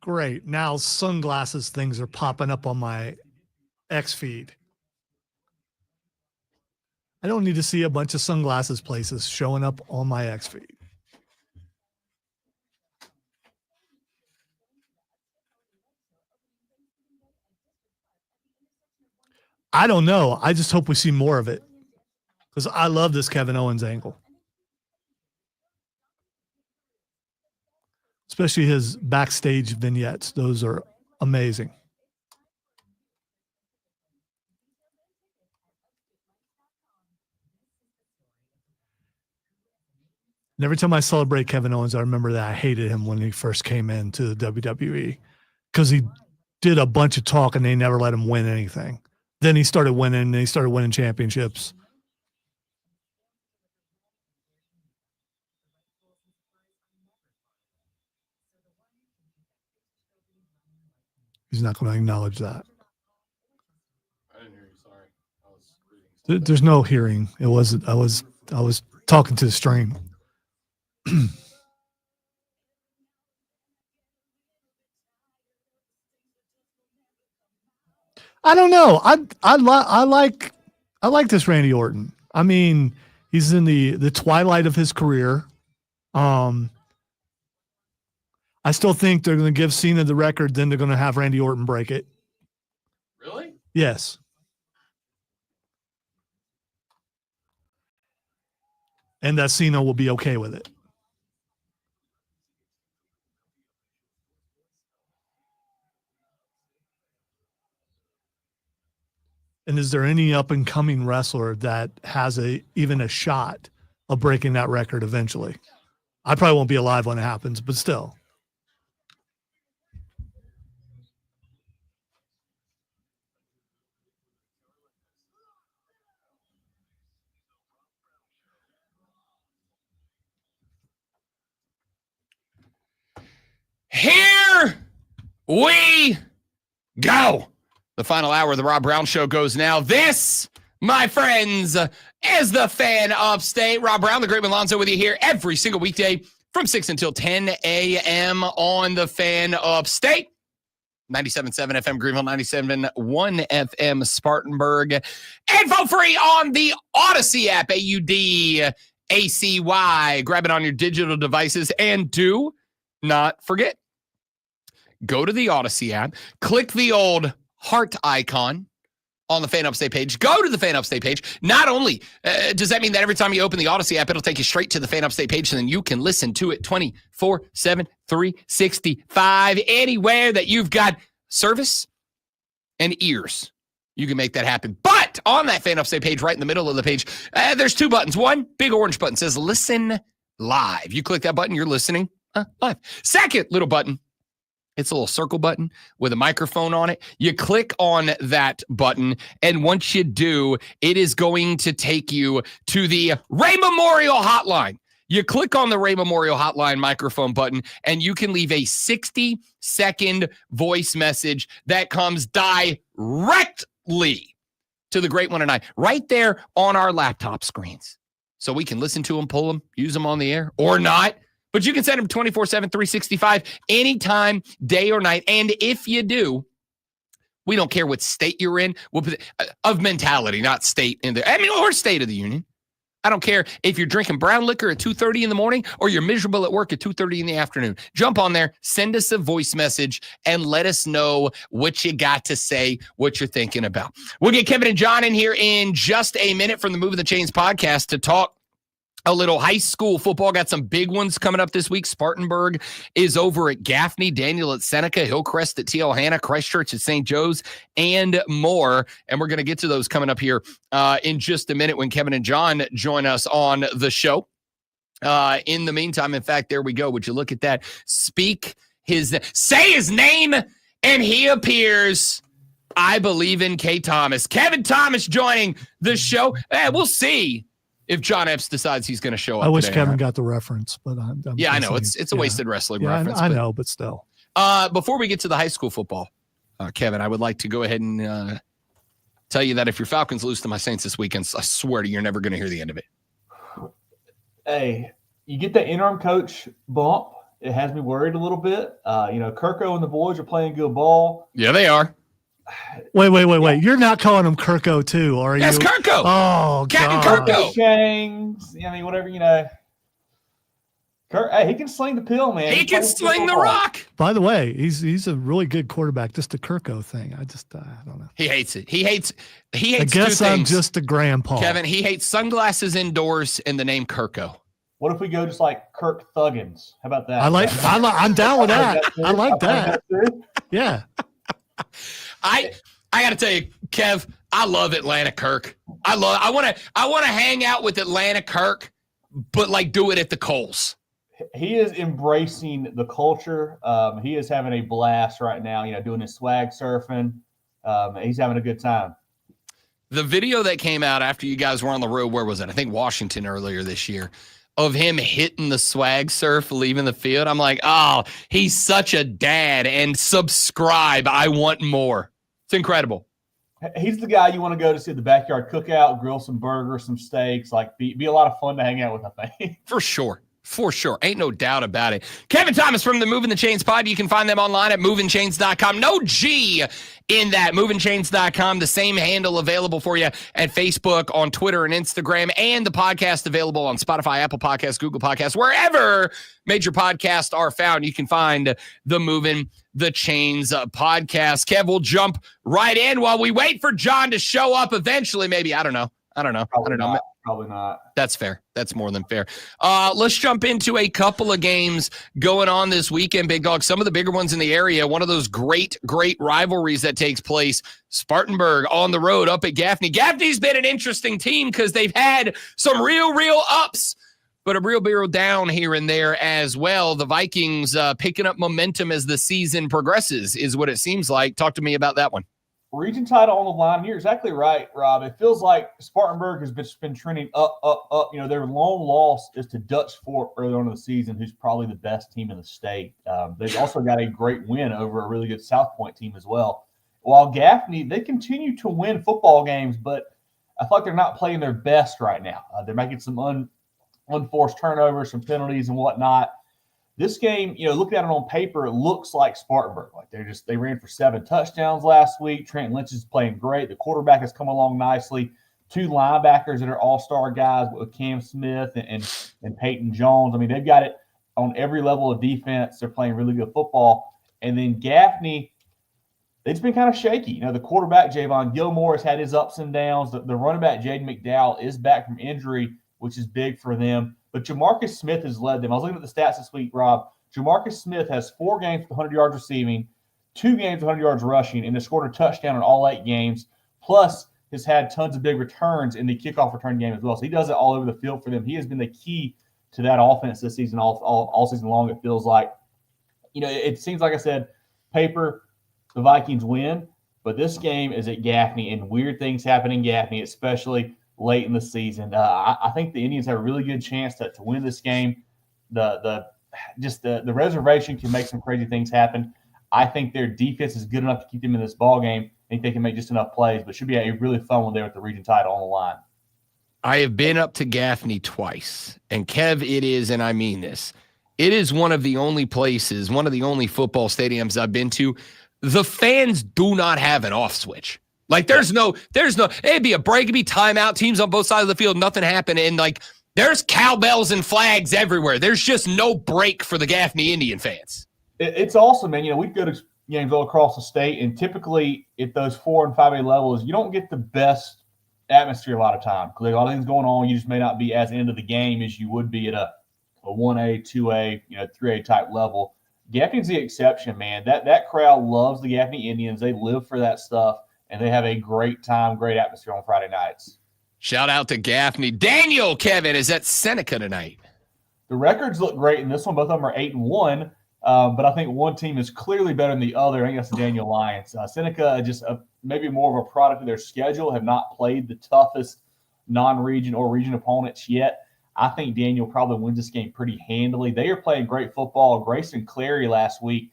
Great. Now sunglasses things are popping up on my X feed. I don't need to see a bunch of sunglasses places showing up on my X feed. I don't know. I just hope we see more of it because I love this Kevin Owens angle. Especially his backstage vignettes. Those are amazing. And every time I celebrate Kevin Owens, I remember that I hated him when he first came into the WWE because he did a bunch of talk and they never let him win anything. Then he started winning and he started winning championships. He's not going to acknowledge that. I didn't hear you. Sorry. I was reading. There's no hearing. It wasn't. I was talking to the stream. I don't know. I like this Randy Orton. I mean, he's in the twilight of his career. I still think they're going to give Cena the record, then they're going to have Randy Orton break it. Really? Yes. And that Cena will be okay with it. And is there any up-and-coming wrestler that has even a shot of breaking that record eventually? I probably won't be alive when it happens, but still. Here we go. The final hour of the Rob Brown Show goes now. This, my friends, is the Fan Upstate. Rob Brown, the Great Malonzo, with you here every single weekday from 6 until 10 a.m. on the Fan Upstate. 97.7 FM Greenville, 97.1 FM Spartanburg. And vote free on the Odyssey app, AUDACY. Grab it on your digital devices. And do not forget, go to the Odyssey app, click the old heart icon on the Fan Upstate page. Go to the Fan Upstate page. Not only does that mean that every time you open the Odyssey app, it'll take you straight to the Fan Upstate page, so then you can listen to it 24/7, 365, anywhere that you've got service and ears. You can make that happen. But on that Fan Upstate page, right in the middle of the page, there's two buttons. One, big orange button says Listen Live. You click that button, you're listening live. Second little button, it's a little circle button with a microphone on it. You click on that button, and once you do, it is going to take you to the Ray Memorial Hotline. You click on the Ray Memorial Hotline microphone button, and you can leave a 60-second voice message that comes directly to the Great One and I, right there on our laptop screens. So we can listen to them, pull them, use them on the air, or not. But you can send them 24/7, 365, anytime, day or night. And if you do, we don't care what state you're in. We'll put of mentality, not state in there. I mean, or state of the union. I don't care if you're drinking brown liquor at 2:30 in the morning or you're miserable at work at 2:30 in the afternoon. Jump on there, send us a voice message, and let us know what you got to say, what you're thinking about. We'll get Kevin and John in here in just a minute from the Moving the Chains podcast to talk a little high school football. Got some big ones coming up this week. Spartanburg is over at Gaffney, Daniel at Seneca, Hillcrest at T.L. Hanna, Christchurch at St. Joe's, and more. And we're going to get to those coming up here in just a minute when Kevin and John join us on the show. In the meantime, in fact, there we go. Would you look at that? Say his name, and he appears. I believe in K. Thomas. Kevin Thomas joining the show. We'll see if John Epps decides he's going to show up. I wish today, Kevin got the reference, but I'm yeah, I know it's a wasted wrestling reference. I know, but still. Before we get to the high school football, Kevin, I would like to go ahead and tell you that if your Falcons lose to my Saints this weekend, I swear to you, you're never going to hear the end of it. Hey, you get the interim coach bump. It has me worried a little bit. Kirko and the boys are playing good ball. Yeah, they are. Wait. You're not calling him Kirko too, are you? Yes, Kirko. Oh, Captain God. Kirko. Shanks, whatever, Hey, he can sling the pill, man. He can sling the rock. By the way, he's a really good quarterback. Just the Kirko thing. I don't know. He hates it. He hates I guess two I'm things. just a grandpa. Kevin, he hates sunglasses indoors and the name Kirko. What if we go just like Kirk Thuggins? How about that? I'm down with that. I like that. Yeah. I got to tell you, Kev, I love Atlanta Kirk. I want to hang out with Atlanta Kirk, but like do it at the Coles. He is embracing the culture. He is having a blast right now, doing his swag surfing. He's having a good time. The video that came out after you guys were on the road, where was it? I think Washington earlier this year, of him hitting the swag surf, leaving the field. I'm like, oh, he's such a dad, and subscribe. I want more. It's incredible. He's the guy you want to go to see at the backyard cookout, grill some burgers, some steaks, like be a lot of fun to hang out with, I think. For sure. For sure. Ain't no doubt about it. Kevin Thomas from the Moving the Chains pod. You can find them online at movingchains.com. No G in that, movingchains.com. The same handle available for you at Facebook, on Twitter, and Instagram, and the podcast available on Spotify, Apple Podcasts, Google Podcasts, wherever major podcasts are found. You can find the Moving the Chains podcast. Kev, will jump right in while we wait for John to show up eventually. Maybe, I don't know. Probably not. That's fair. That's more than fair. Let's jump into a couple of games going on this weekend, Big Dog. Some of the bigger ones in the area. One of those great rivalries that takes place. Spartanburg on the road up at Gaffney. Gaffney's been an interesting team because they've had some real ups, but a real down here and there as well. The Vikings picking up momentum as the season progresses is what it seems like. Talk to me about that one. Region title on the line. You're exactly right, Rob. It feels like Spartanburg has been trending up. You know, their lone loss is to Dutch Fork early on in the season, who's probably the best team in the state. They've also got a great win over a really good South Point team as well. While Gaffney, they continue to win football games, but I feel like they're not playing their best right now. They're making some unforced turnovers, some penalties and whatnot. This game, you know, looking at it on paper, it looks like Spartanburg. Like they ran for 7 touchdowns last week. Trent Lynch is playing great. The quarterback has come along nicely. 2 linebackers that are all-star guys with Cam Smith and Peyton Jones. I mean, they've got it on every level of defense. They're playing really good football. And then Gaffney, it's been kind of shaky. You know, the quarterback, Javon Gilmore, has had his ups and downs. The running back, Jaden McDowell, is back from injury, which is big for them. But Jamarcus Smith has led them. I was looking at the stats this week, Rob. Jamarcus Smith has 4 games with 100 yards receiving, 2 games with 100 yards rushing, and has scored a touchdown in all 8 games, plus has had tons of big returns in the kickoff return game as well. So he does it all over the field for them. He has been the key to that offense this season, all season long, it feels like. You know, it seems like I said, paper, the Vikings win, but this game is at Gaffney, and weird things happen in Gaffney, especially late in the season. I think the Indians have a really good chance to win this game. The reservation can make some crazy things happen. I think their defense is good enough to keep them in this ball game. I think they can make just enough plays, but it should be a really fun one there with the region title on the line. I have been up to Gaffney twice, and Kev, it is, and I mean this, it is one of the only places, one of the only football stadiums I've been to. The fans do not have an off switch. Like there's no, it'd be a break, it'd be timeout, teams on both sides of the field, nothing happened. And like, there's cowbells and flags everywhere. There's just no break for the Gaffney Indian fans. It's awesome, man. You know, we go to games all across the state, and typically at those 4 and 5A levels, you don't get the best atmosphere a lot of time because there's a lot of things going on. You just may not be as into the game as you would be at a 1A, 2A, 3A type level. Gaffney's the exception, man. That crowd loves the Gaffney Indians. They live for that stuff. And they have a great time, great atmosphere on Friday nights. Shout out to Gaffney. Daniel, Kevin, is at Seneca tonight. The records look great in this one. Both of them are 8-1, but I think one team is clearly better than the other. I think that's the Daniel Lions. Seneca, just maybe more of a product of their schedule, have not played the toughest non-region or region opponents yet. I think Daniel probably wins this game pretty handily. They are playing great football. Grayson Clary last week,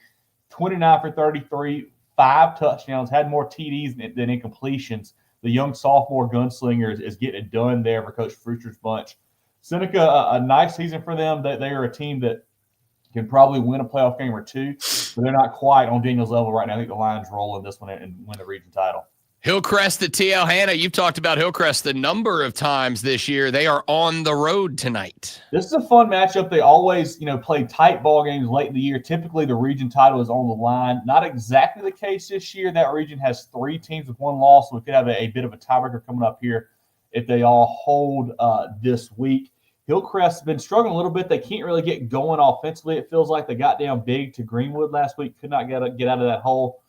29 for 33, 5 touchdowns, had more TDs than incompletions. The young sophomore gunslinger is getting it done there for Coach Frucher's bunch. Seneca, a nice season for them. They are a team that can probably win a playoff game or 2, but they're not quite on Daniel's level right now. I think the Lions roll in this one and win the region title. Hillcrest at TL Hanna. You've talked about Hillcrest a number of times this year. They are on the road tonight. This is a fun matchup. They always, play tight ball games late in the year. Typically, the region title is on the line. Not exactly the case this year. That region has 3 teams with 1 loss, so we could have a bit of a tiebreaker coming up here if they all hold this week. Hillcrest has been struggling a little bit. They can't really get going offensively. It feels like they got down big to Greenwood last week. Could not get out of that hole.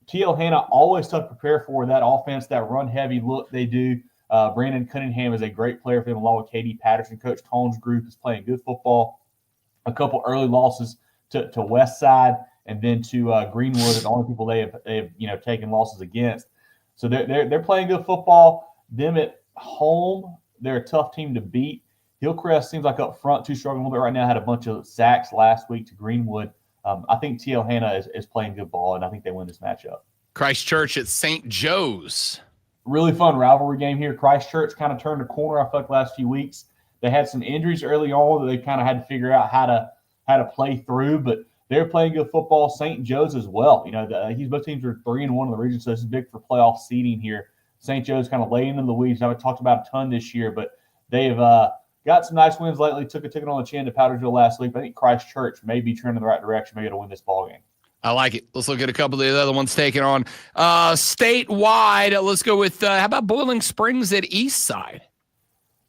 TL Hanna always tough to prepare for that offense, that run-heavy look they do. Brandon Cunningham is a great player for them, along with KD Patterson. Coach Tone's group is playing good football. A couple early losses to Westside and then to Greenwood are the only people they have taken losses against. So they're playing good football. Them at home, they're a tough team to beat. Hillcrest seems like up front, too struggling a little bit right now. Had a bunch of sacks last week to Greenwood. I think TL Hanna is playing good ball, and I think they win this matchup. Christchurch at St. Joe's. Really fun rivalry game here. Christchurch kind of turned a corner, I feel like, last few weeks. They had some injuries early on that they kind of had to figure out how to play through, but they're playing good football. St. Joe's as well. Both teams are 3-1 in the region, so this is big for playoff seeding here. St. Joe's kind of laying in the weeds. I've talked about a ton this year, but they've got some nice wins lately. Took it on the chin to Powdersville last week. But I think Christ Church may be trending in the right direction, maybe to win this ball game. I like it. Let's look at a couple of the other ones taken on statewide. Let's go with how about Boiling Springs at Eastside?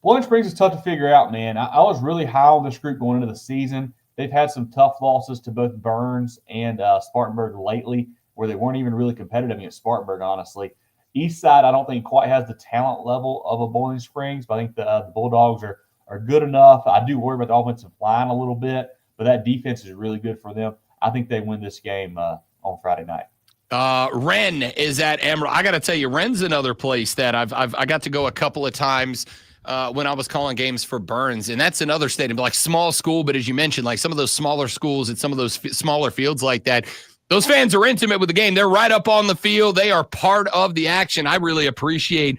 Boiling Springs is tough to figure out, man. I was really high on this group going into the season. They've had some tough losses to both Burns and Spartanburg lately, where they weren't even really competitive against Spartanburg, honestly. Eastside, I don't think quite has the talent level of a Boiling Springs, but I think the Bulldogs are good enough. I do worry about the offensive line a little bit, but that defense is really good for them. I think they win this game on Friday night. Wren is at Emerald. I got to tell you, Wren's another place that I got to go a couple of times when I was calling games for Burns, and that's another stadium, like small school, but as you mentioned, like some of those smaller schools at some of those smaller fields like that, those fans are intimate with the game. They're right up on the field. They are part of the action. I really appreciate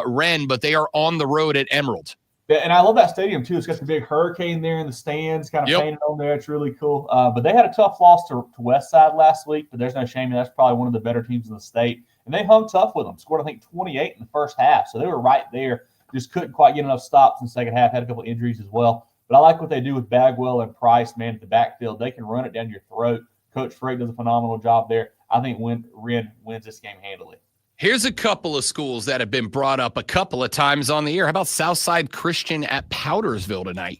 Wren, but they are on the road at Emerald. Yeah, and I love that stadium, too. It's got the big hurricane there in the stands, kind of painted on there. It's really cool. But they had a tough loss to Westside last week, but there's no shame. That's probably one of the better teams in the state. And they hung tough with them. Scored, I think, 28 in the first half. So they were right there. Just couldn't quite get enough stops in the second half. Had a couple of injuries as well. But I like what they do with Bagwell and Price, man, at the backfield. They can run it down your throat. Coach Frake does a phenomenal job there. I think Wren wins this game handily. Here's a couple of schools that have been brought up a couple of times on the air. How about Southside Christian at Powdersville tonight?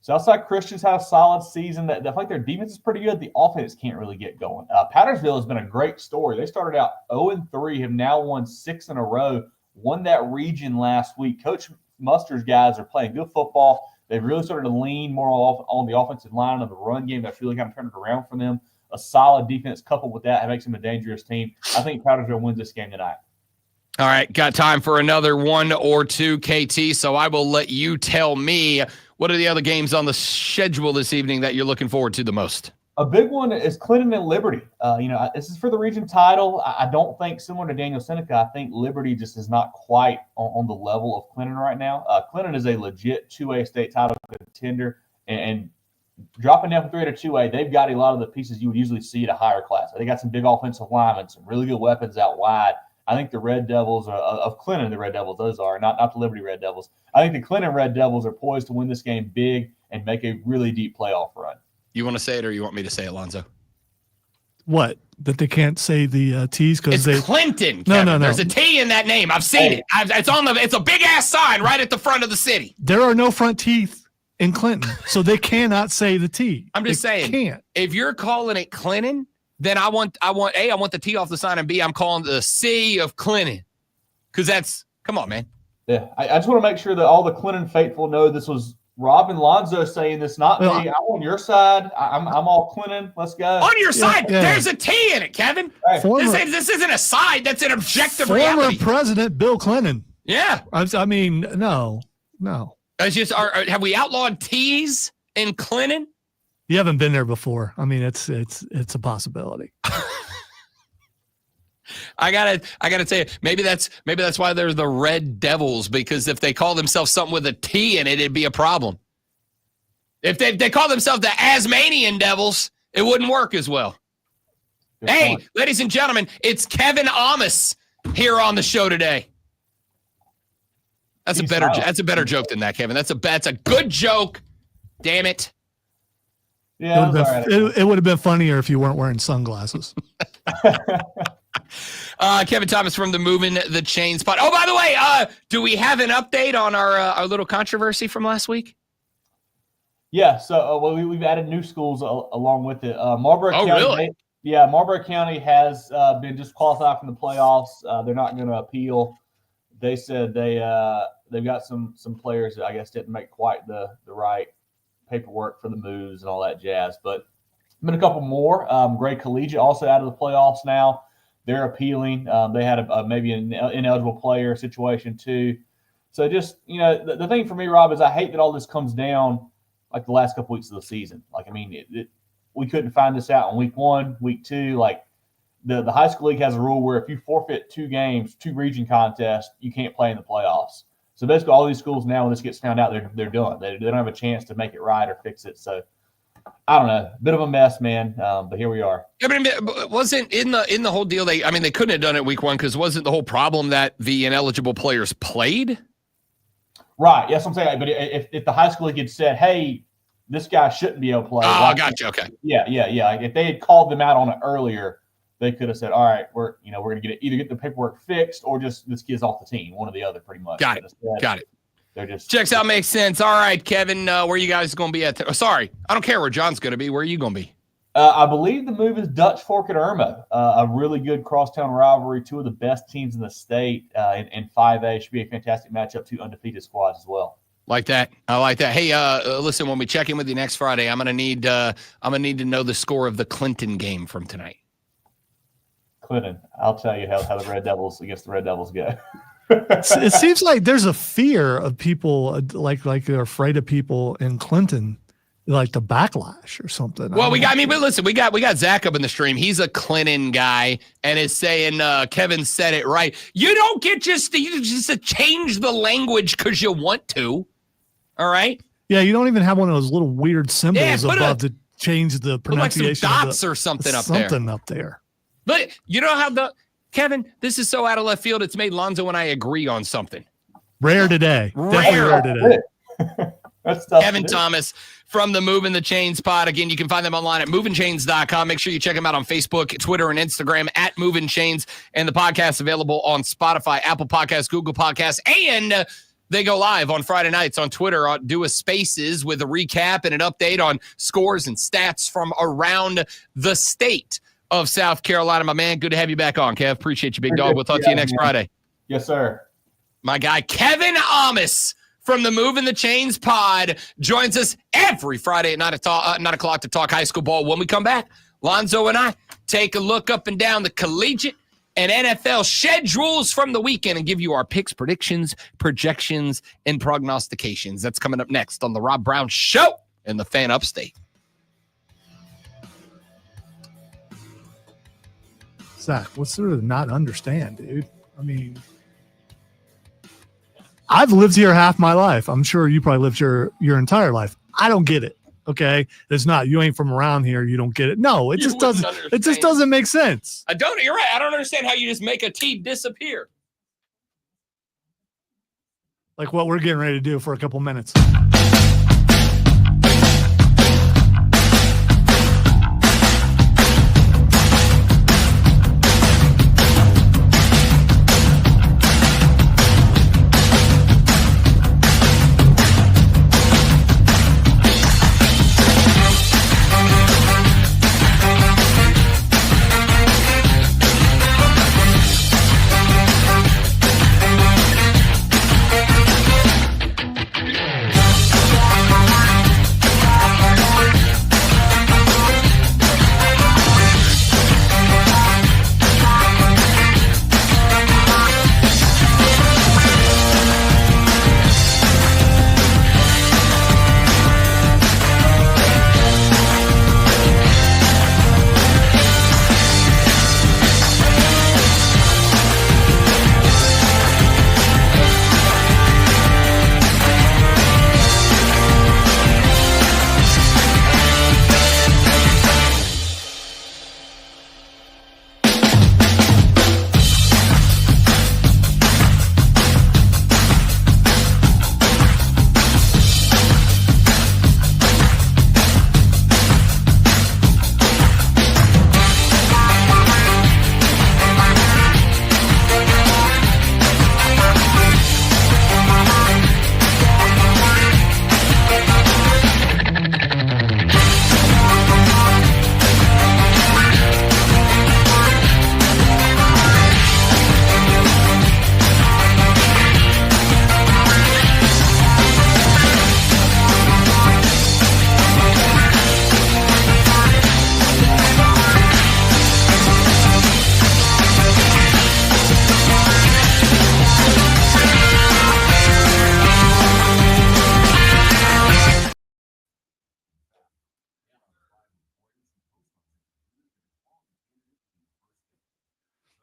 Southside Christian's had a solid season. I think their defense is pretty good. The offense can't really get going. Powdersville has been a great story. They started out 0-3, have now won 6 in a row, won that region last week. Coach Muster's guys are playing good football. They've really started to lean more on the offensive line of the run game. That's really kind of turned it around for them. A solid defense coupled with that makes them a dangerous team. I think Powdersville wins this game tonight. All right, got time for another one or two, KT, so I will let you tell me what are the other games on the schedule this evening that you're looking forward to the most? A big one is Clinton and Liberty. This is for the region title. I don't think, similar to Daniel Seneca, I think Liberty just is not quite on the level of Clinton right now. Clinton is a legit 2A state title contender, and dropping down from 3A to 2A, they've got a lot of the pieces you would usually see at a higher class. They got some big offensive linemen, some really good weapons out wide. I think the Red Devils of Clinton, the Red Devils, those are, not the Liberty Red Devils. I think the Clinton Red Devils are poised to win this game big and make a really deep playoff run. You want to say it or you want me to say it, Lonzo? What? That they can't say the T's because they Clinton. Kevin. No. There's a T in that name. I've seen it. It's a big ass sign right at the front of the city. There are no front teeth in Clinton, so they cannot say the T. I'm just saying. Can't. If you're calling it Clinton, then I want A, I want the T off the sign, and B, I'm calling the C of Clinton. Because come on, man. Yeah, I just want to make sure that all the Clinton faithful know this was Rob and Lonzo saying this, not me. I'm on your side. I'm all Clinton. Let's go. On your side, yeah. There's a T in it, Kevin. Hey, This isn't a side. That's an objective former reality. President Bill Clinton. Yeah. I mean, no. It's just, have we outlawed T's in Clinton? You haven't been there before. I mean, it's a possibility. I gotta tell you, maybe that's why they're the Red Devils, because if they call themselves something with a T in it, it'd be a problem. If they call themselves the Asmanian Devils, it wouldn't work as well. Good Hey, point. ladies and gentlemen, it's Kevin Amos here on the show today. That's a better joke than that, Kevin. That's a good joke. Damn it. Yeah, it would have been funnier if you weren't wearing sunglasses. Kevin Thomas from the Moving the Chain Spot. Oh, by the way, do we have an update on our little controversy from last week? Yeah, so we've added new schools along with it. Marlboro County. Really? Marlboro County has been disqualified from the playoffs. They're not going to appeal. They said they've got some players that I guess didn't make quite the right paperwork for the moves and all that jazz. But been a couple more. Gray Collegiate also out of the playoffs now. They're appealing. They had maybe an ineligible player situation too. So just, the thing for me, Rob, is I hate that all this comes down like the last couple weeks of the season. Like, I mean, we couldn't find this out in week 1, week 2. Like the high school league has a rule where if you forfeit 2 games, 2 region contests, you can't play in the playoffs. So basically, all these schools now, when this gets found out, they're done. They don't have a chance to make it right or fix it. So I don't know, bit of a mess, man. But here we are. I mean, wasn't in the whole deal. They couldn't have done it week 1 because wasn't the whole problem that the ineligible players played? Right. Yes, I'm saying. But if the high school league had said, "Hey, this guy shouldn't be able to play," Oh, gotcha. Okay. Yeah. Like if they had called them out on it earlier, they could have said, "All right, we're going to either get the paperwork fixed or just this kid's off the team, one or the other, pretty much." Got it. They're just Checks out, makes sense. All right, Kevin, where you guys going to be at? Sorry, I don't care where John's going to be. Where are you going to be? I believe the move is Dutch Fork at Irma, a really good crosstown rivalry. 2 of the best teams in the state in 5A. Should be a fantastic matchup. 2 undefeated squads as well. Like that. I like that. Hey, listen, when we check in with you next Friday, I'm gonna need to know the score of the Clinton game from tonight. Clinton, I'll tell you how the Red Devils against the Red Devils go. It seems like there's a fear of people, like they're afraid of people in Clinton, like the backlash or something. Well, but listen, we got Zach up in the stream. He's a Clinton guy and is saying Kevin said it right. You don't get just to change the language because you want to. All right. Yeah, you don't even have one of those little weird symbols above to change the pronunciation. Like some dots or something up there. Something up there. But you know how Kevin, this is so out of left field. It's made Lonzo and I agree on something. Rare today. Definitely rare today. That's tough. Kevin Thomas from the Moving the Chains pod. Again, you can find them online at movingchains.com. Make sure you check them out on Facebook, Twitter, and Instagram at Moving Chains. And the podcast available on Spotify, Apple Podcasts, Google Podcasts, and they go live on Friday nights on Twitter. Do a Spaces with a recap and an update on scores and stats from around the state of South Carolina. My man, good to have you back on, Kev. Appreciate you, big dog. We'll talk to you next Friday. Yes, sir. My guy, Kevin Amos from the Moving the Chains pod joins us every Friday at 9 o'clock to talk high school ball. When we come back, Lonzo and I take a look up and down the collegiate and NFL schedules from the weekend and give you our picks, predictions, projections, and prognostications. That's coming up next on the Rob Brown Show in the Fan Upstate. Zach, what's there to not understand, dude? I mean, I've lived here half my life. I'm sure you probably lived your entire life. I don't get it. Okay, it's not. You ain't from around here. You don't get it. No, it just doesn't. It just doesn't make sense. You're right. I don't understand how you just make a T disappear. Like what we're getting ready to do for a couple minutes.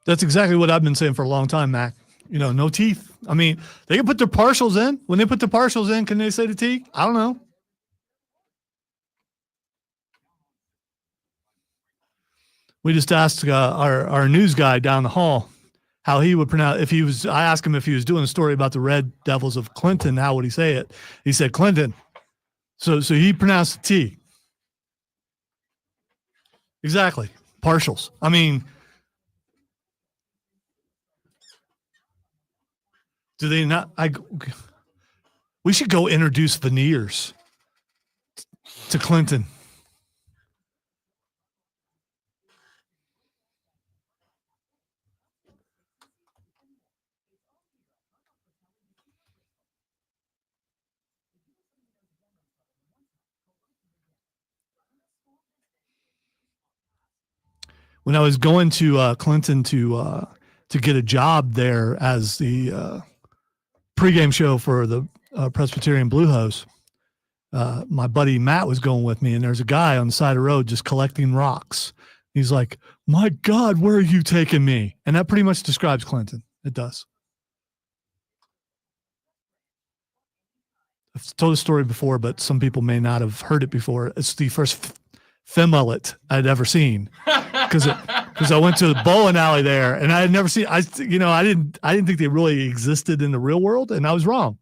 That's exactly what I've been saying for a long time, Mac. No teeth. I mean, they can put their partials in. When they put the partials in, can they say the teeth? I don't know. We just asked our news guy down the hall how he would pronounce I asked him if he was doing a story about the Red Devils of Clinton, how would he say it? He said Clinton. So he pronounced the T. Exactly. Partials. I mean, do they not? We should go introduce veneers to Clinton. When I was going to Clinton to get a job there as the pregame show for the Presbyterian Blue Hose, my buddy Matt was going with me, and there's a guy on the side of the road just collecting rocks. He's like, "My God, where are you taking me?" And that pretty much describes Clinton. It does. I've told the story before, but some people may not have heard it before. It's the first femullet I'd ever seen because I went to the bowling alley there, and I had never seen. I didn't think they really existed in the real world, and I was wrong.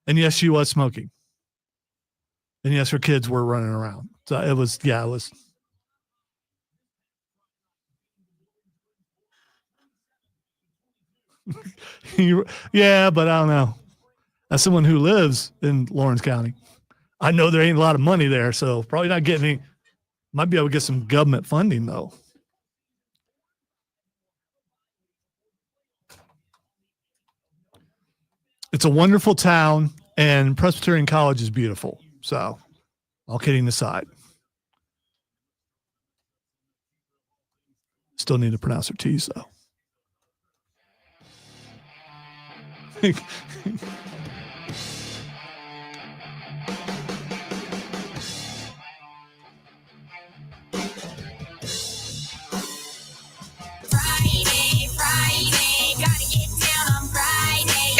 And yes, she was smoking, and yes, her kids were running around. So it was. Yeah, but I don't know. As someone who lives in Lawrence County, I know there ain't a lot of money there, so probably not getting any. Might be able to get some government funding, though. It's a wonderful town, and Presbyterian College is beautiful. So, all kidding aside. Still need to pronounce their T's, though.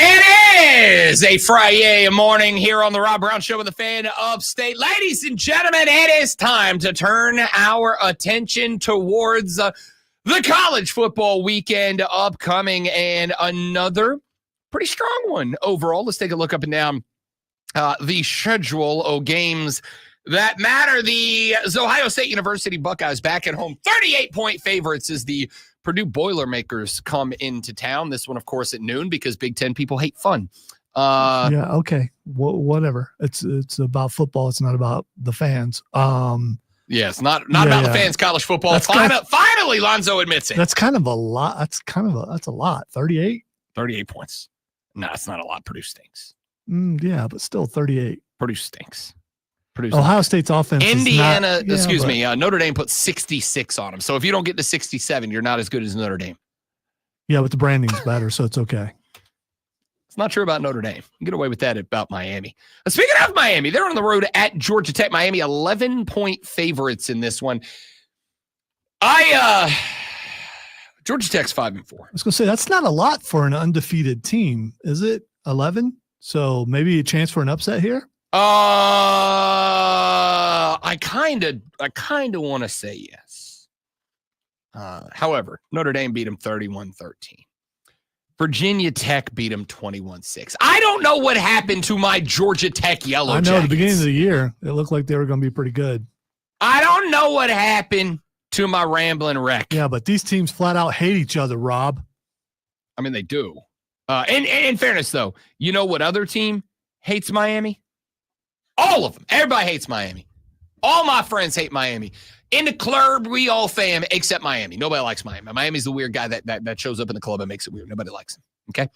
It is a Friday morning here on the Rob Brown Show with the Fan Upstate. Ladies and gentlemen, it is time to turn our attention towards the college football weekend upcoming, and another pretty strong one overall. Let's take a look up and down the schedule of games that matter. The Ohio State University Buckeyes back at home, 38-point favorites as the Purdue Boilermakers come into town. This one, of course, at noon because Big Ten people hate fun. Yeah, okay. Whatever. It's about football. It's not about the fans. Yes, not about the fans. College football. Finally, Lonzo admits it. That's kind of a lot. That's a lot. 38? 38 points. No, it's not a lot. Purdue stinks. Yeah, but still 38. Purdue stinks. Ohio State's offense. Indiana, Notre Dame put 66 on them. So if you don't get to 67, you're not as good as Notre Dame. Yeah, but the branding's better, so it's okay. It's not true about Notre Dame. You can get away with that about Miami. Speaking of Miami, they're on the road at Georgia Tech. Miami, 11-point favorites in this one. Georgia Tech's 5-4. I was going to say, that's not a lot for an undefeated team, is it? 11? So maybe a chance for an upset here? I kind of want to say yes. However, Notre Dame beat them 31-13. Virginia Tech beat them 21-6. I don't know what happened to my Georgia Tech Yellow Jackets. I know at the beginning of the year, it looked like they were going to be pretty good. I don't know what happened to my Rambling Wreck. Yeah, but these teams flat out hate each other, Rob. I mean, they do. And in fairness, though, you know what other team hates Miami? All of them. Everybody hates Miami. All my friends hate Miami. In the club, we all fam except Miami. Nobody likes Miami. Miami's the weird guy that shows up in the club and makes it weird. Nobody likes him. Okay.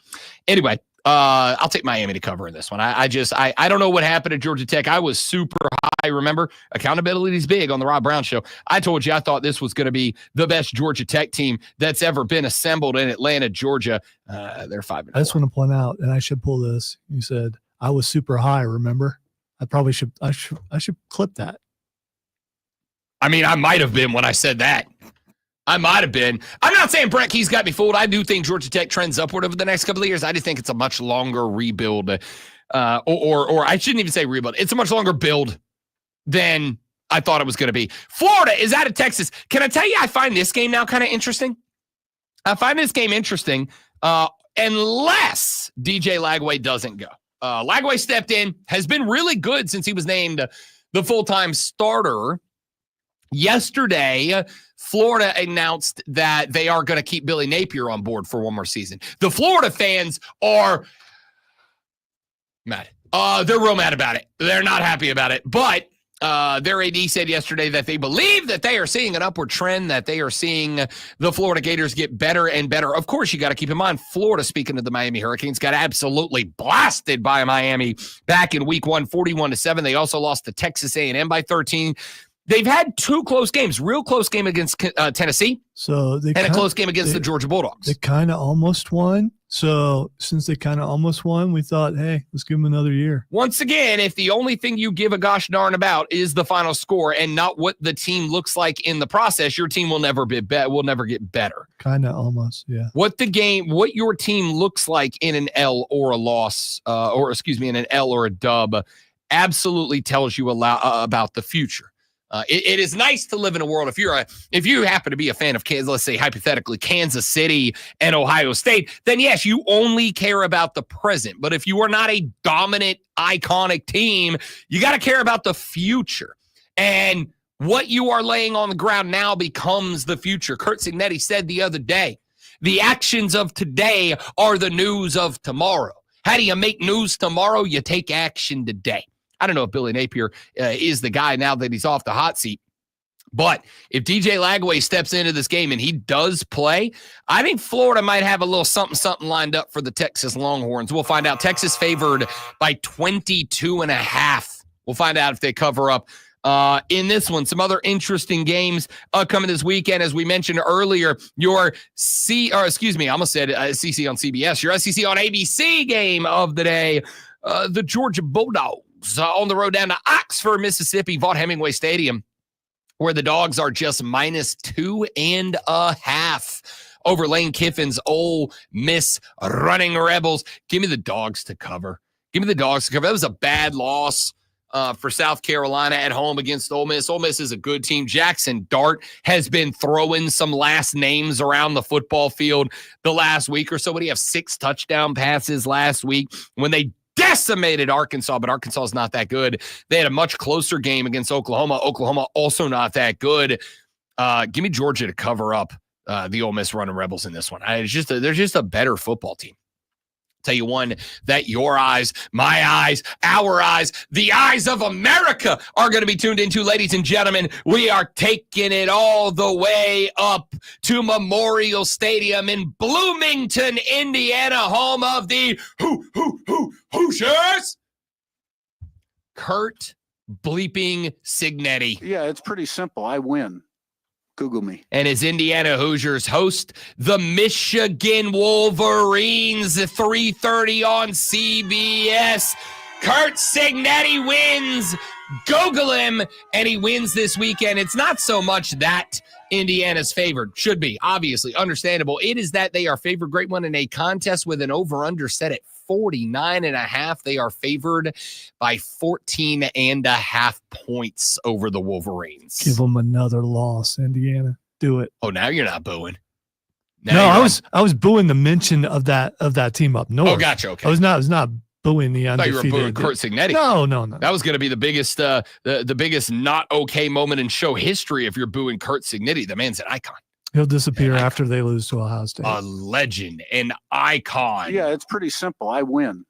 Anyway, I'll take Miami to cover in this one. I don't know what happened at Georgia Tech. I was super high. Remember, accountability is big on the Rob Brown Show. I told you I thought this was going to be the best Georgia Tech team that's ever been assembled in Atlanta, Georgia. They're 5-4. I just want to point out, and I should pull this. You said I was super high. Remember? I should clip that. I mean, I might have been when I said that. I might have been. I'm not saying Brett Key's got me fooled. I do think Georgia Tech trends upward over the next couple of years. I just think it's a much longer rebuild, or I shouldn't even say rebuild. It's a much longer build than I thought it was going to be. Florida is out of Texas. Can I tell you, I find this game now kind of interesting. I find this game interesting unless DJ Lagway doesn't go. Lagway stepped in, has been really good since he was named the full-time starter. Yesterday, Florida announced that they are going to keep Billy Napier on board for one more season. The Florida fans are mad. They're real mad about it. They're not happy about it. But their AD said yesterday that they believe that they are seeing an upward trend, that they are seeing the Florida Gators get better and better. Of course, you got to keep in mind, Florida, speaking of the Miami Hurricanes, got absolutely blasted by Miami back in week 1, 41-7. They also lost to Texas A&M by 13. They've had two close games, real close game against Tennessee, and a close game against the Georgia Bulldogs. They kind of almost won. So since they kind of almost won, we thought, hey, let's give them another year. Once again, if the only thing you give a gosh darn about is the final score and not what the team looks like in the process, your team will never get better. Kind of almost, yeah. What your team looks like in an L or a loss, in an L or a dub, absolutely tells you about the future. It is nice to live in a world. If you happen to be a fan of Kansas, let's say hypothetically Kansas City and Ohio State, then yes, you only care about the present. But if you are not a dominant, iconic team, you got to care about the future. And what you are laying on the ground now becomes the future. Curt Cignetti said the other day, the actions of today are the news of tomorrow. How do you make news tomorrow? You take action today. I don't know if Billy Napier is the guy now that he's off the hot seat. But if DJ Lagway steps into this game and he does play, I think Florida might have a little something lined up for the Texas Longhorns. We'll find out. Texas favored by 22.5. We'll find out if they cover up in this one. Some other interesting games coming this weekend. As we mentioned earlier, your CC on CBS, your SEC on ABC game of the day, the Georgia Bulldogs on the road down to Oxford, Mississippi, Vaught Hemingway Stadium, where the Dogs are just -2.5 over Lane Kiffin's Ole Miss Running Rebels. Give me the Dogs to cover. That was a bad loss for South Carolina at home against Ole Miss. Ole Miss is a good team. Jackson Dart has been throwing some last names around the football field the last week or so. But he have 6 touchdown passes last week when they decimated Arkansas, but Arkansas is not that good. They had a much closer game against Oklahoma. Oklahoma also not that good. Give me Georgia to cover up the Ole Miss Running Rebels in this one. They're just a better football team. Tell you one that your eyes, my eyes, our eyes, the eyes of America are going to be tuned into, ladies and gentlemen. We are taking it all the way up to Memorial Stadium in Bloomington, Indiana, home of the Hoosiers. Curt bleeping Cignetti. Yeah, it's pretty simple. I win. Google me. And his Indiana Hoosiers host the Michigan Wolverines at 3:30 on CBS. Curt Cignetti wins. Google him, and he wins this weekend. It's not so much that Indiana's favored. Should be, obviously, understandable. It is that they are favored. Great one in a contest with an over-under set at 49.5. They are favored by 14.5 points over the Wolverines. Give them another loss, Indiana. Do it. Oh, now you're not booing. I was booing the mention of that team up north. Oh, gotcha. Okay. I was not booing the undefeated. I thought you were booing Curt Cignetti. No. That was going to be the biggest the biggest not okay moment in show history if you're booing Curt Cignetti. The man's an icon. He'll disappear after they lose to Ohio State. A legend, an icon. Yeah, it's pretty simple. I win.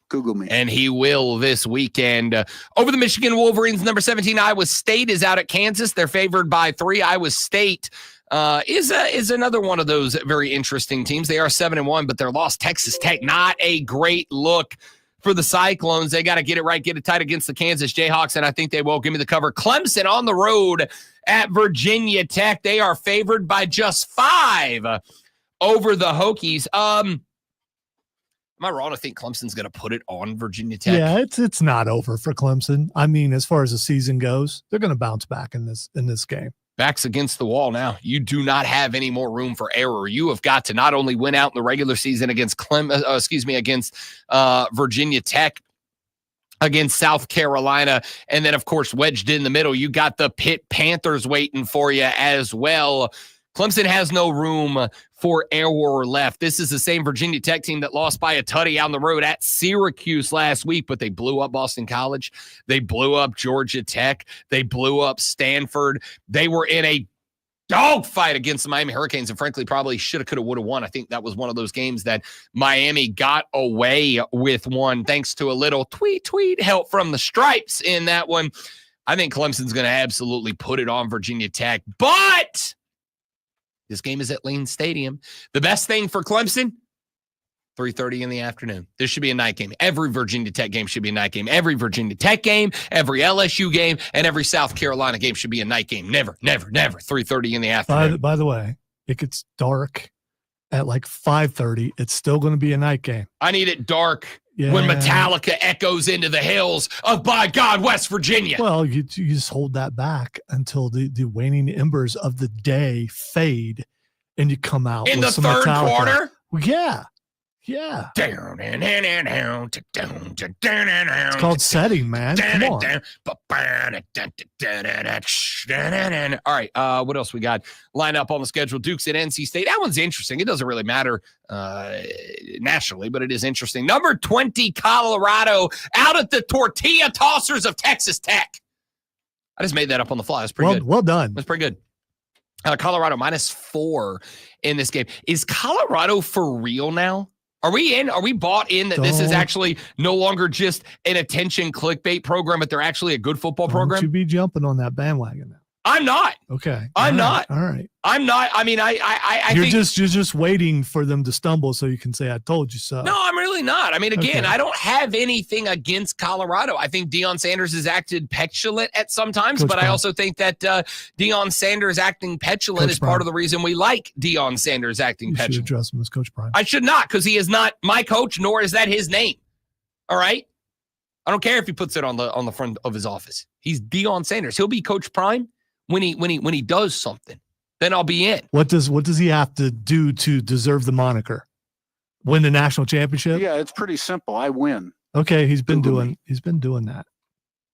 Google me. And he will this weekend. Over the Michigan Wolverines, number 17, Iowa State is out at Kansas. They're favored by 3. Iowa State is another one of those very interesting teams. They are 7-1, but their loss, Texas Tech, not a great look for the Cyclones. They got to get it right, get it tight against the Kansas Jayhawks, and I think they will. Give me the cover. Clemson on the road at Virginia Tech. They are favored by just 5 over the Hokies. Am I wrong to think Clemson's going to put it on Virginia Tech? Yeah, it's not over for Clemson. I mean, as far as the season goes, they're going to bounce back in this game. Back's against the wall now. You do not have any more room for error. You have got to not only win out in the regular season against Virginia Tech, against South Carolina, and then, of course, wedged in the middle, you got the Pitt Panthers waiting for you as well. Clemson has no room for error left. This is the same Virginia Tech team that lost by a tutty on the road at Syracuse last week, but they blew up Boston College. They blew up Georgia Tech. They blew up Stanford. They were in a dogfight against the Miami Hurricanes and, frankly, probably shoulda, coulda, woulda won. I think that was one of those games that Miami got away with one thanks to a little tweet help from the Stripes in that one. I think Clemson's going to absolutely put it on Virginia Tech, but this game is at Lane Stadium. The best thing for Clemson, 3:30 in the afternoon. This should be a night game. Every Virginia Tech game should be a night game. Every Virginia Tech game, every LSU game, and every South Carolina game should be a night game. Never 3:30 in the afternoon. By the way, it gets dark at like 5:30. It's still going to be a night game. I need it dark when Metallica echoes into the hills of, by God, West Virginia. Well, you just hold that back until the waning embers of the day fade and you come out in with the some third Metallica. quarter? Yeah. It's called setting, man. Come on. All right, what else we got? Line up on the schedule. Duke's at NC State. That one's interesting. It doesn't really matter nationally, but it is interesting. Number 20, Colorado, out at the tortilla tossers of Texas Tech. I just made that up on the fly. That's pretty good. Well done. That's pretty good. Colorado -4 in this game. Is Colorado for real now? Are we in? Are we bought in that this is actually no longer just an attention clickbait program, but they're actually a good football program? Don't you be jumping on that bandwagon now. I'm not. Okay. I'm not. All right. I'm not. I mean, I you're think just waiting for them to stumble so you can say, I told you so. No, I'm really not. I mean, again, Okay. I don't have anything against Colorado. I think Deion Sanders has acted petulant at some times, Coach but I Brown. also think that Deion Sanders acting petulant Coach is Brown. part of the reason we like Deion Sanders acting You should petulant. address him as Coach Prime. I should not, because he is not my coach, nor is that his name. All right? I don't care if he puts it on the front of his office. He's Deion Sanders. He'll be Coach Prime when he does something. Then I'll be in. What does he have to do to deserve the moniker? Win the national championship? Yeah, it's pretty simple. I win. Okay, he's been doing that.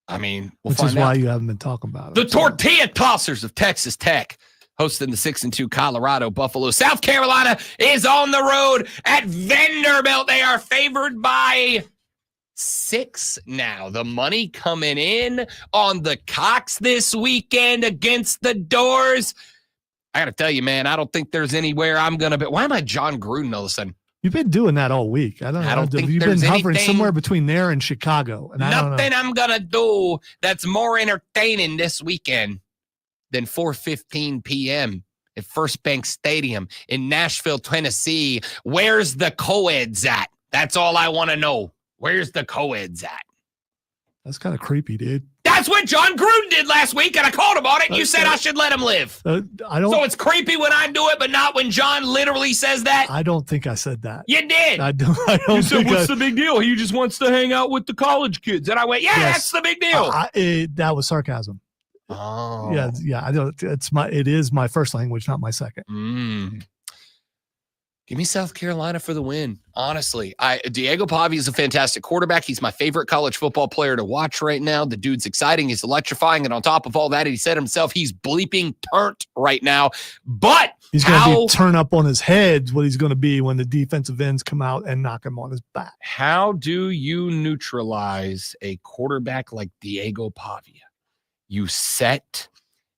I mean, we'll Which is find why out. you haven't been talking about it. The tortilla tossers of Texas Tech hosting the 6-2 Colorado Buffalo. South Carolina is on the road at Vanderbilt. They are favored by 6 now. The money coming in on the Cox this weekend against the Doors. I got to tell you, man, I don't think there's anywhere I'm going to be. Why am I John Gruden all of a sudden? You've been doing that all week. I don't think you've been there's hovering anything- somewhere between there and Chicago. And I don't know. Nothing I'm going to do that's more entertaining this weekend than 4:15 p.m. at First Bank Stadium in Nashville, Tennessee. Where's the co-eds at? That's all I want to know. Where's the co-eds at? That's kind of creepy, dude. That's what John Gruden did last week, and I called him on it, and you said I should let him live. I don't. So it's creepy when I do it, but not when John literally says that? I don't think I said that. You did. I don't. You said, think what's the big deal? He just wants to hang out with the college kids. And I went, yeah, Yes. that's the big deal. That was sarcasm. Oh. Yeah. I don't. It is my first language, not my second. Give me South Carolina for the win. Honestly, Diego Pavia is a fantastic quarterback. He's my favorite college football player to watch right now. The dude's exciting. He's electrifying. And on top of all that, he said himself, he's bleeping turnt right now. But He's going to be turn up on his head what he's going to be when the defensive ends come out and knock him on his back. How do you neutralize a quarterback like Diego Pavia? You set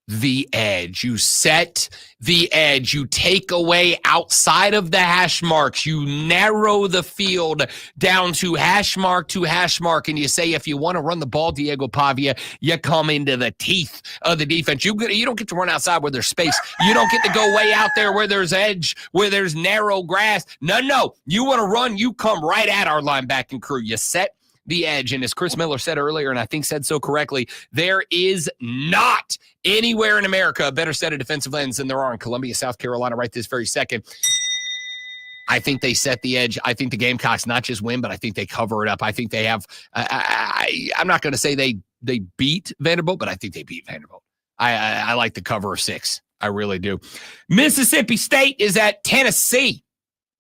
the edge. You set the edge. You take away outside of the hash marks. You narrow the field down to hash mark, and you say, if you want to run the ball, Diego Pavia, you come into the teeth of the defense. You don't get to run outside where there's space. You don't get to go way out there where there's edge, where there's narrow grass. No. You want to run, you come right at our linebacking crew. You set the edge. And as Chris Miller said earlier, and I think said so correctly, there is not anywhere in America a better set of defensive ends than there are in Columbia, South Carolina right this very second. I think they set the edge. I think the Gamecocks not just win, but I think they cover it up. I think they have I'm not going to say they beat Vanderbilt, but I think they beat Vanderbilt. I like the cover of 6. I really do. Mississippi State is at Tennessee.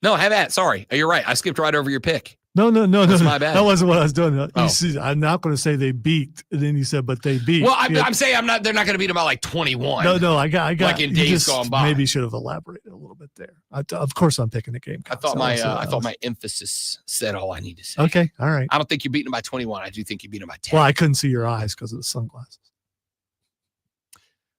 No, have that. Sorry. You're right. I skipped right over your pick. No. That's my bad. That wasn't what I was doing. Oh. I'm not going to say they beat. And then you said, but they beat. Well, I'm saying they're not going to beat them by like 21. No, I got. Like in days gone by. Maybe should have elaborated a little bit there. Of course, I'm picking the game. I thought my emphasis said all I need to say. Okay, all right. I don't think you beat them by 21. I do think you beat them by 10. Well, I couldn't see your eyes because of the sunglasses.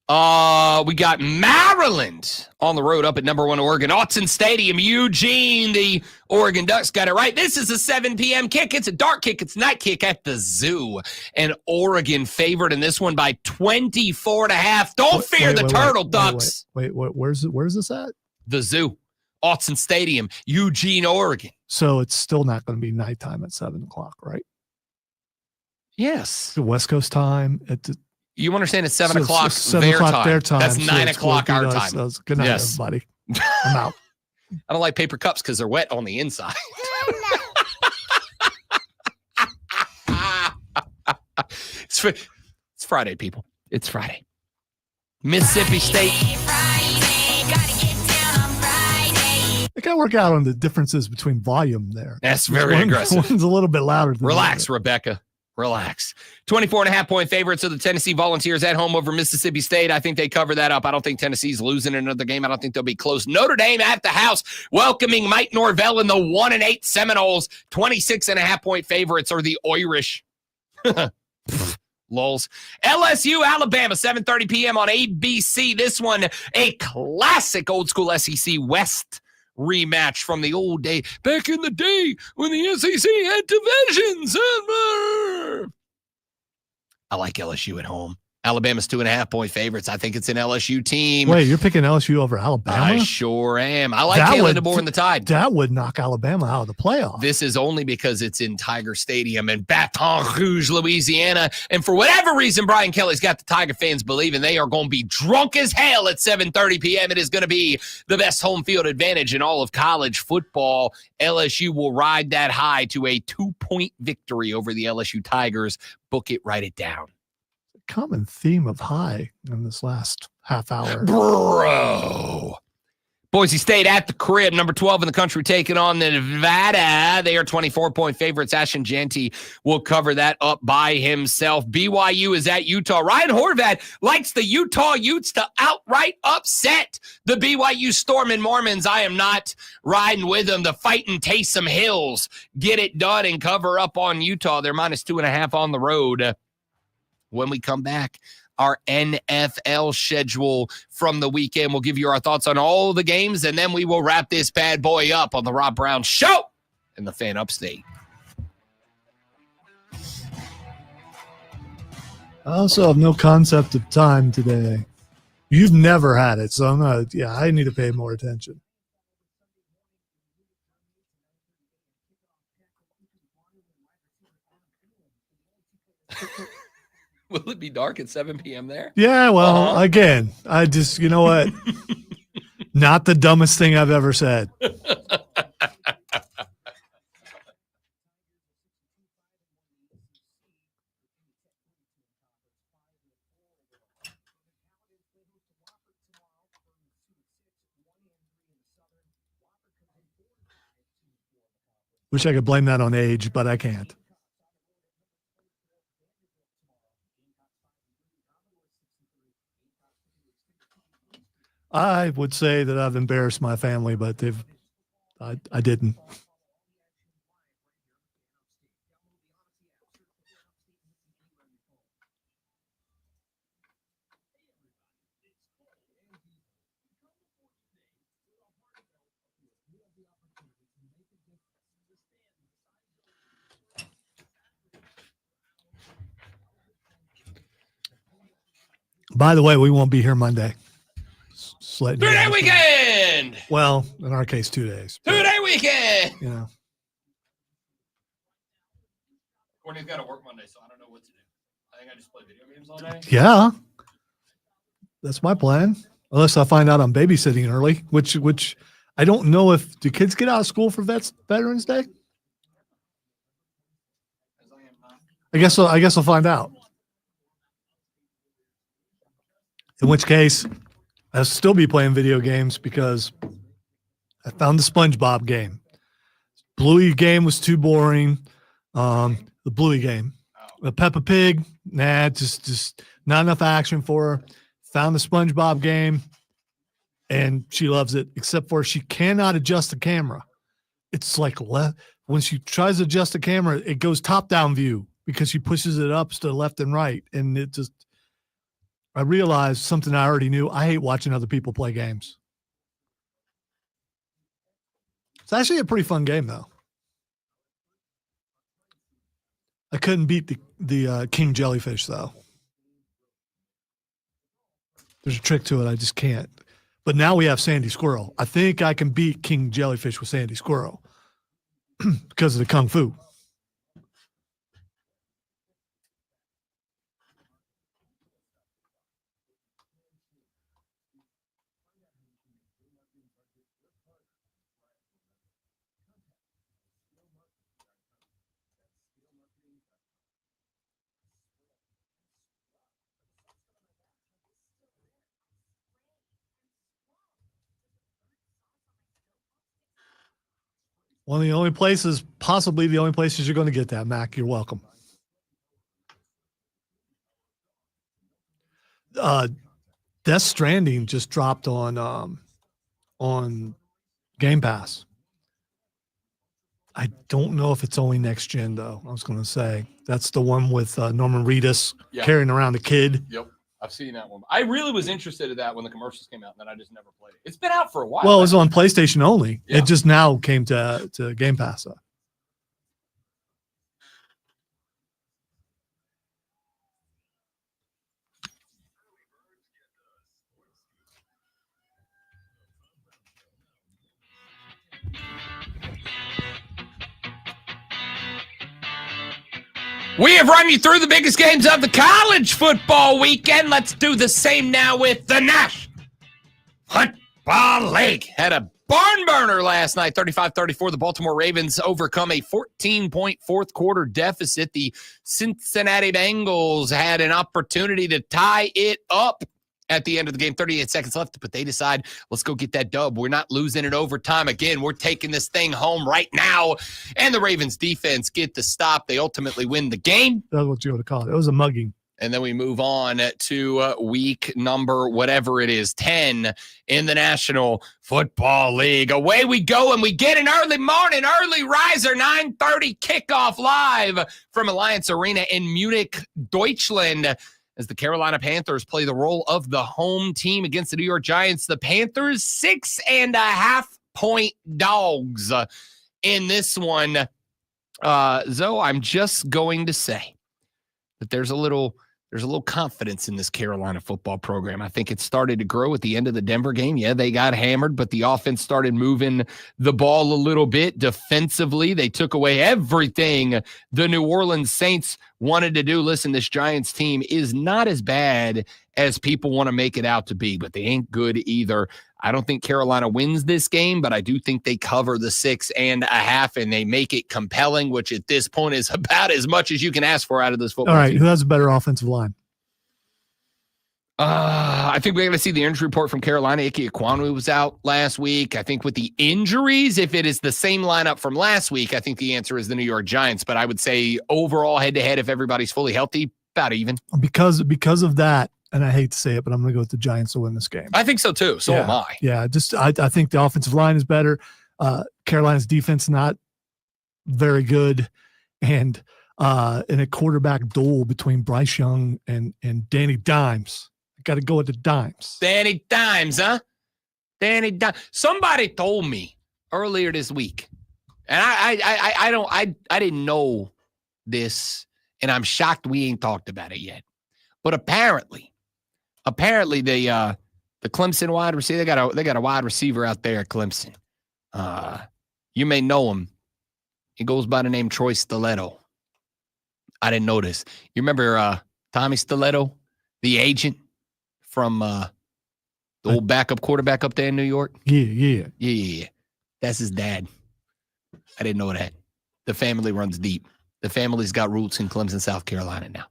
We got Maryland on the road up at number 1 Oregon. Autzen Stadium, Eugene. The Oregon Ducks got it right. This is a 7 p.m. kick. It's a dark kick. It's night kick at the Zoo. And Oregon favored in this one by 24.5. Don't fear the Turtle Ducks. Wait, where's this at? The Zoo. Autzen Stadium, Eugene, Oregon. So it's still not going to be nighttime at 7 o'clock, right? Yes. The West Coast time at You understand it's 7 o'clock 7 their o'clock time. their time. That's so 9 it's o'clock gonna our be time. Good night, Yes. everybody. I'm out. I don't like paper cups because they're wet on the inside. It's Friday, people. It's Friday. Mississippi State. I got to work out on the differences between volume there. That's very aggressive. One's a little bit louder than Relax, the other. Rebecca. Relax. 24.5-point favorites of the Tennessee Volunteers at home over Mississippi State. I think they cover that up. I don't think Tennessee's losing another game. I don't think they'll be close. Notre Dame at the house, welcoming Mike Norvell and the 1-8 Seminoles. 26.5-point favorites are the Irish. Lols. LSU, Alabama, 7:30 p.m. on ABC. This one, a classic old school SEC West rematch from the old day, back in the day when the SEC had divisions. I like LSU at home. Alabama's 2.5-point favorites. I think it's an LSU team. Wait, you're picking LSU over Alabama? I sure am. I like Kalen DeBoer and the Tide. That would knock Alabama out of the playoff. This is only because it's in Tiger Stadium in Baton Rouge, Louisiana. And for whatever reason, Brian Kelly's got the Tiger fans believing they are going to be drunk as hell at 7:30 p.m. It is going to be the best home field advantage in all of college football. LSU will ride that high to a 2-point victory over the LSU Tigers. Book it, write it down. Common theme of high in this last half hour. Bro. Boise State at the crib, number 12 in the country, taking on the Nevada. They are 24-point favorites. Ashton Jeanty will cover that up by himself. BYU is at Utah. Ryan Horvath likes the Utah Utes to outright upset the BYU Stormin' Mormons. I am not riding with them. The fighting Taysom Hills get it done and cover up on Utah. They're -2.5 on the road. When we come back, our NFL schedule from the weekend. We'll give you our thoughts on all the games, and then we will wrap this bad boy up on the Rob Brown Show in the Fan Upstate. I also have no concept of time today. You've never had it, so I'm not. Yeah, I need to pay more attention. Will it be dark at 7 p.m. there? Yeah, well, again, I just, you know what? Not the dumbest thing I've ever said. Wish I could blame that on age, but I can't. I would say that I've embarrassed my family, but I didn't. By the way, we won't be here Monday. Three-day weekend! Well, in our case, 2 days. Two-day weekend! You know. Courtney's got to work Monday, so I don't know what to do. I think I just play video games all day. Yeah. That's my plan. Unless I find out I'm babysitting early, which I don't know if do kids get out of school for Veterans Day? I guess I'll find out. In which case, I'll still be playing video games because I found the SpongeBob game. Bluey game was too boring. The Bluey game. The Peppa Pig, nah, just not enough action for her. Found the SpongeBob game, and she loves it, except for she cannot adjust the camera. It's like when she tries to adjust the camera, it goes top-down view because she pushes it up to the left and right, and it just – I realized something I already knew. I hate watching other people play games. It's actually a pretty fun game, though. I couldn't beat the king jellyfish, though. There's a trick to it. I just can't. But now we have Sandy Squirrel. I think I can beat king jellyfish with Sandy Squirrel because of the kung fu. One of the only places, possibly the only places you're going to get that, Mac. You're welcome. Death Stranding just dropped on Game Pass. I don't know if it's only next gen, though. I was going to say that's the one with Norman Reedus carrying around a kid. Yep. I've seen that one. I really was interested in that when the commercials came out, and then I just never played it. It's been out for a while. Well, it was on PlayStation only. Yeah. It just now came to Game Pass. We have run you through the biggest games of the college football weekend. Let's do the same now with the National Football League. Had a barn burner last night, 35-34. The Baltimore Ravens overcome a 14-point fourth quarter deficit. The Cincinnati Bengals had an opportunity to tie it up at the end of the game, 38 seconds left, but they decide, let's go get that dub. We're not losing it overtime again. We're taking this thing home right now. And the Ravens defense get the stop. They ultimately win the game. That's what you would call it. It was a mugging. And then we move on to week number whatever it is, 10 in the National Football League. Away we go, and we get an early morning, early riser, 9:30 kickoff live from Alliance Arena in Munich, Deutschland, as the Carolina Panthers play the role of the home team against the New York Giants. The Panthers, 6.5-point dogs in this one. Zoe, I'm just going to say that there's a little confidence in this Carolina football program. I think it started to grow at the end of the Denver game. Yeah, they got hammered, but the offense started moving the ball a little bit. Defensively, they took away everything the New Orleans Saints wanted to do. Listen, this Giants team is not as bad as people want to make it out to be, but they ain't good either. I don't think Carolina wins this game, but I do think they cover the 6.5 and they make it compelling, which at this point is about as much as you can ask for out of this football All right, team. who has a better offensive line? I think we're going to see the injury report from Carolina. Ike Ekwonu was out last week. I think with the injuries, if it is the same lineup from last week, I think the answer is the New York Giants. But I would say overall head-to-head, if everybody's fully healthy, about even. Because of that, and I hate to say it, but I'm going to go with the Giants to win this game. I think so too. So am I. Yeah, I think the offensive line is better. Carolina's defense not very good, and in a quarterback duel between Bryce Young and Danny Dimes. Got to go with the Dimes. Danny Dimes, huh? Danny Dimes. Somebody told me earlier this week, and I didn't know this, and I'm shocked we ain't talked about it yet. But apparently the Clemson wide receiver, they got a wide receiver out there at Clemson. You may know him. He goes by the name Troy Stiletto. I didn't know this. You remember Tommy Stiletto, the agent from the old backup quarterback up there in New York? Yeah. That's his dad. I didn't know that. The family runs deep. The family's got roots in Clemson, South Carolina now.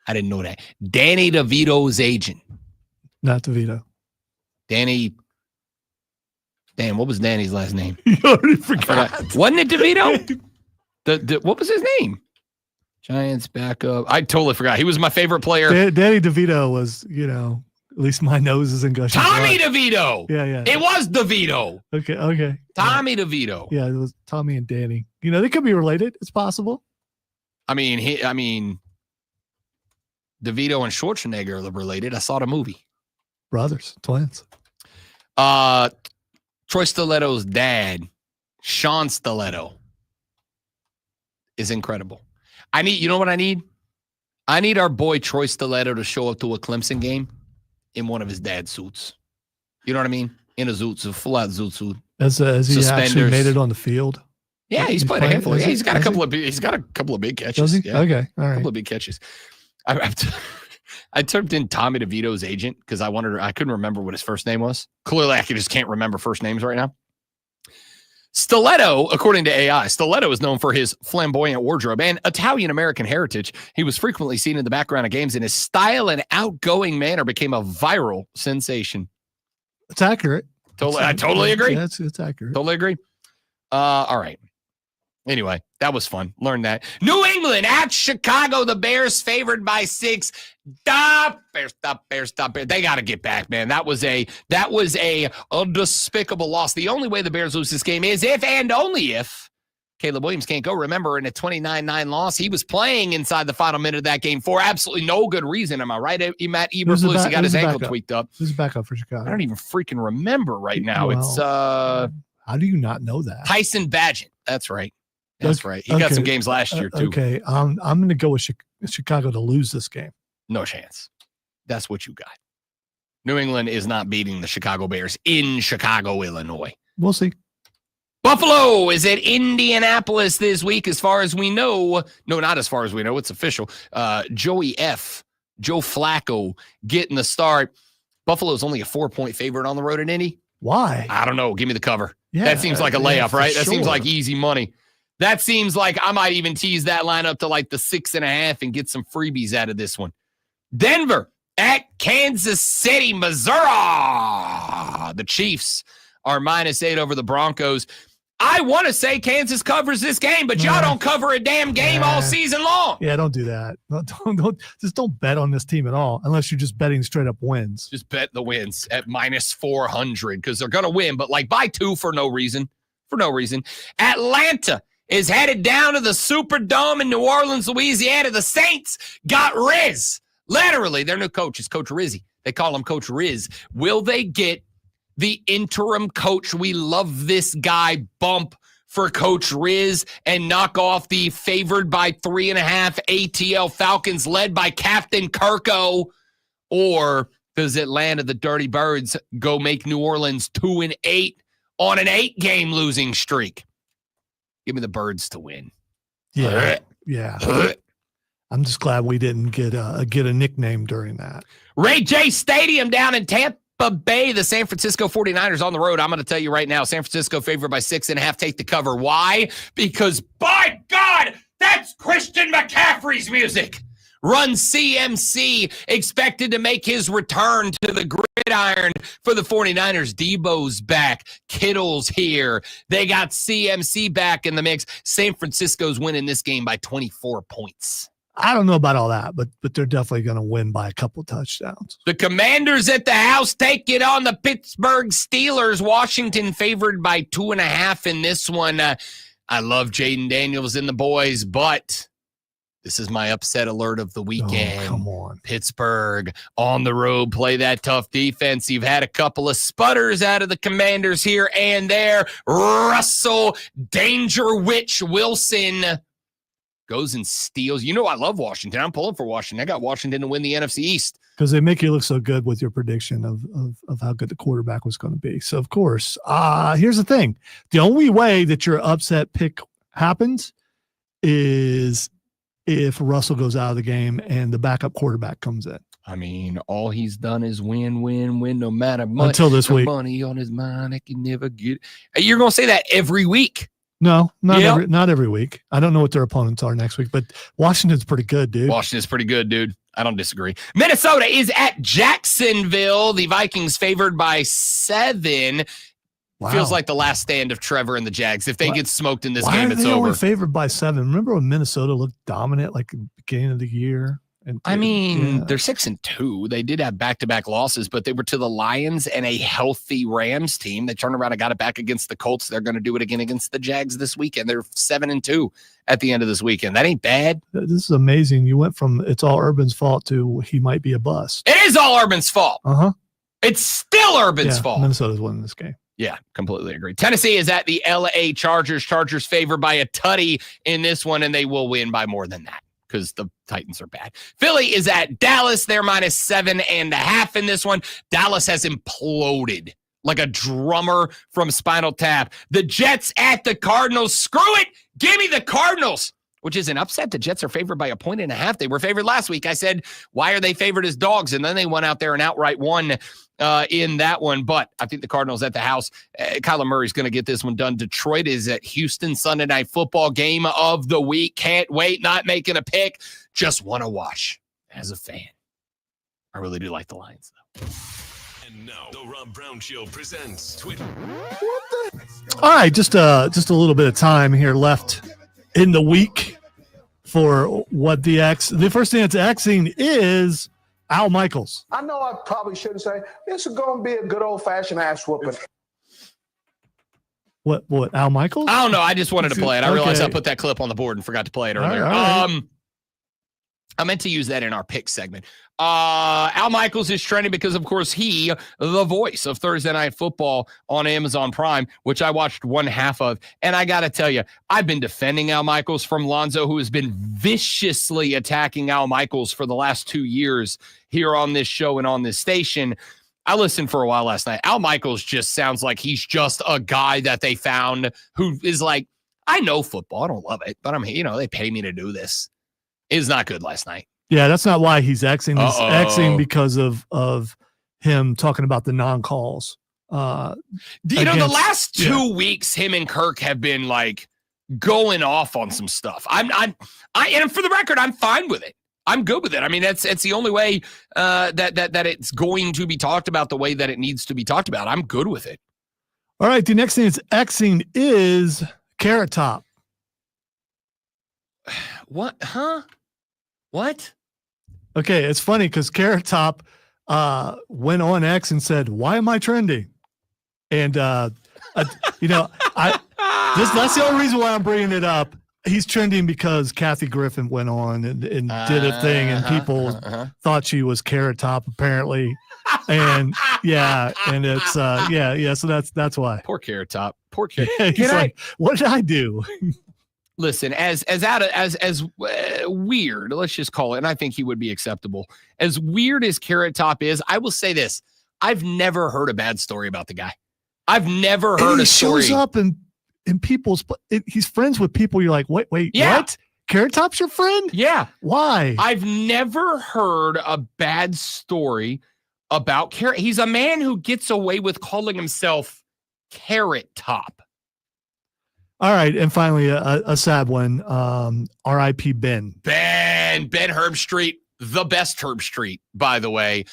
I didn't know that. Danny DeVito's agent Not DeVito. Danny. Damn, what was Danny's last name? You already forgot. Wasn't it DeVito? What was his name? Giants backup. I totally forgot. He was my favorite player. Danny DeVito was, at least my nose is in gushing. Tommy DeVito. Yeah. It was DeVito. Okay. Tommy DeVito. Yeah, it was Tommy and Danny. They could be related. It's possible. I mean, DeVito and Schwarzenegger are related. I saw the movie. Brothers, twins. Troy Stiletto's dad, Sean Stiletto, is incredible. You know what I need? I need our boy Troy Stiletto to show up to a Clemson game in one of his dad's suits. You know what I mean? In a zoot suit, full out zoot suit. As he actually made it on the field. Yeah, he's played a handful. Yeah, he's got a couple of big catches. Does he? Yeah. Okay, all right. A couple of big catches. I typed in Tommy DeVito's agent because I couldn't remember what his first name was. Clearly, I just can't remember first names right now. Stiletto, according to AI, Stiletto is known for his flamboyant wardrobe and Italian-American heritage. He was frequently seen in the background of games, and his style and outgoing manner became a viral sensation. It's accurate. I totally agree. Yeah, it's accurate. Totally agree. All right. Anyway, that was fun. Learned that. New England at Chicago. The Bears favored by 6. Stop, Bears. They got to get back, man. That was a despicable loss. The only way the Bears lose this game is if and only if Caleb Williams can't go. Remember, in a 29-9 loss, he was playing inside the final minute of that game for absolutely no good reason. Am I right, Matt Eberflus? He got his ankle tweaked up. Who's the backup for Chicago? I don't even freaking remember right now. Well, it's how do you not know that? Tyson Bagent. That's right. That's right. He got some games last year, too. Okay, I'm going to go with Chicago to lose this game. No chance. That's what you got. New England is not beating the Chicago Bears in Chicago, Illinois. We'll see. Buffalo is at Indianapolis this week, as far as we know. No, not as far as we know. It's official. Joe Flacco getting the start. Buffalo's only a 4-point favorite on the road in Indy. Why? I don't know. Give me the cover. Yeah, that seems like a layup, right? That seems sure. like easy money. That seems like I might even tease that line up to like the 6.5 and get some freebies out of this one. Denver at Kansas City, Missouri. The Chiefs are -8 over the Broncos. I want to say Kansas covers this game, but y'all don't cover a damn game all season long. Yeah, don't do that. Don't bet on this team at all, unless you're just betting straight up wins. Just bet the wins at -400 because they're going to win, but like by 2 for no reason. For no reason. Atlanta is headed down to the Superdome in New Orleans, Louisiana. The Saints got Riz. Literally, their new coach is Coach Rizzy. They call him Coach Riz. Will they get the interim coach? We love this guy bump for Coach Riz and knock off the favored by 3.5 ATL Falcons led by Captain Kirko? Or does Atlanta, the Dirty Birds, go make New Orleans 2-8 on an 8-game losing streak? Give me the Birds to win. Yeah. I'm just glad we didn't get a nickname during that. Ray J Stadium down in Tampa Bay, the San Francisco 49ers on the road. I'm going to tell you right now, San Francisco favored by 6.5. Take the cover. Why? Because, by God, that's Christian McCaffrey's music. Run CMC expected to make his return to the gridiron for the 49ers. Debo's back. Kittle's here. They got CMC back in the mix. San Francisco's winning this game by 24 points. I don't know about all that, but they're definitely going to win by a couple touchdowns. The Commanders at the house take it on the Pittsburgh Steelers. Washington favored by 2.5 in this one. I love Jaden Daniels and the boys, but this is my upset alert of the weekend. Oh, come on. Pittsburgh on the road, play that tough defense. You've had a couple of sputters out of the Commanders here and there. Russell Danger Witch Wilson goes and steals. You know I love Washington. I'm pulling for Washington. I got Washington to win the NFC East. Because they make you look so good with your prediction of how good the quarterback was going to be. So, of course, here's the thing. The only way that your upset pick happens is if Russell goes out of the game and the backup quarterback comes in. I mean, all he's done is win, no matter much. Until this week. Money on his mind, I can never get. You're going to say that every week. No, not every week. I don't know what their opponents are next week, but Washington's pretty good, dude. Washington's pretty good, dude. I don't disagree. Minnesota is at Jacksonville. The Vikings favored by 7. Wow. Feels like the last stand of Trevor and the Jags. If they get smoked in this Why game, are it's they over. only favored by 7? Remember when Minnesota looked dominant like at the beginning of the year? And I mean, they're 6-2. They did have back-to-back losses, but they were to the Lions and a healthy Rams team. They turned around and got it back against the Colts. They're going to do it again against the Jags this weekend. They're 7-2 at the end of this weekend. That ain't bad. This is amazing. You went from it's all Urban's fault to he might be a bust. It is all Urban's fault. It's still Urban's fault. Minnesota's winning this game. Yeah, completely agree. Tennessee is at the LA Chargers. Chargers favored by a tutty in this one, and they will win by more than that because the Titans are bad. Philly is at Dallas. They're -7.5 in this one. Dallas has imploded like a drummer from Spinal Tap. The Jets at the Cardinals. Screw it. Give me the Cardinals, which is an upset. The Jets are favored by 1.5. They were favored last week. I said, why are they favored as dogs? And then they went out there and outright won in that one. But I think the Cardinals at the house. Kyler Murray's going to get this one done. Detroit is at Houston. Sunday Night Football game of the week. Can't wait. Not making a pick. Just want to watch as a fan. I really do like the Lions, though. And now the Rob Brown Show presents Twitter. All right, just a little bit of time here left in the week for what the first thing that's Xing is Al Michaels. I know I probably shouldn't say it's going to be a good old-fashioned ass whooping. What Al Michaels? I don't know. I just wanted to play it. I realized I Okay. put that clip on the board and forgot to play it earlier. All right. I meant to use that in our pick segment. Al Michaels is trending because, of course, the voice of Thursday Night Football on Amazon Prime, which I watched one half of. And I got to tell you, I've been defending Al Michaels from Lonzo, who has been viciously attacking Al Michaels for the last 2 years here on this show and on this station. I listened for a while last night. Al Michaels just sounds like he's just a guy that they found who is like, I know football. I don't love it, but they pay me to do this. It was not good last night. Yeah, that's not why he's Xing. He's Xing because of him talking about the non-calls. The last 2 weeks, him and Kirk have been like going off on some stuff. And for the record, I'm fine with it. I'm good with it. I mean, it's the only way that it's going to be talked about the way that it needs to be talked about. I'm good with it. All right, the next thing that's Xing is Carrot Top. What? Huh? What? Okay, it's funny because Carrot Top went on X and said, "Why am I trending?" And that's the only reason why I'm bringing it up. He's trending because Kathy Griffin went on and did a thing, and people thought she was Carrot Top apparently, and and it's so that's why. Poor Carrot Top. Poor Carrot. He's like, what did I do? Listen, as weird, let's just call it, and I think he would be acceptable. As weird as Carrot Top is, I will say this: I've never heard a bad story about the guy. I've never heard a story. He shows up in people's. He's friends with people. You're like, wait, what? Carrot Top's your friend? Yeah. Why? I've never heard a bad story about Carrot. He's a man who gets away with calling himself Carrot Top. All right, and finally, a sad one. R.I.P. Ben Herbstreit, the best Herbstreit, by the way.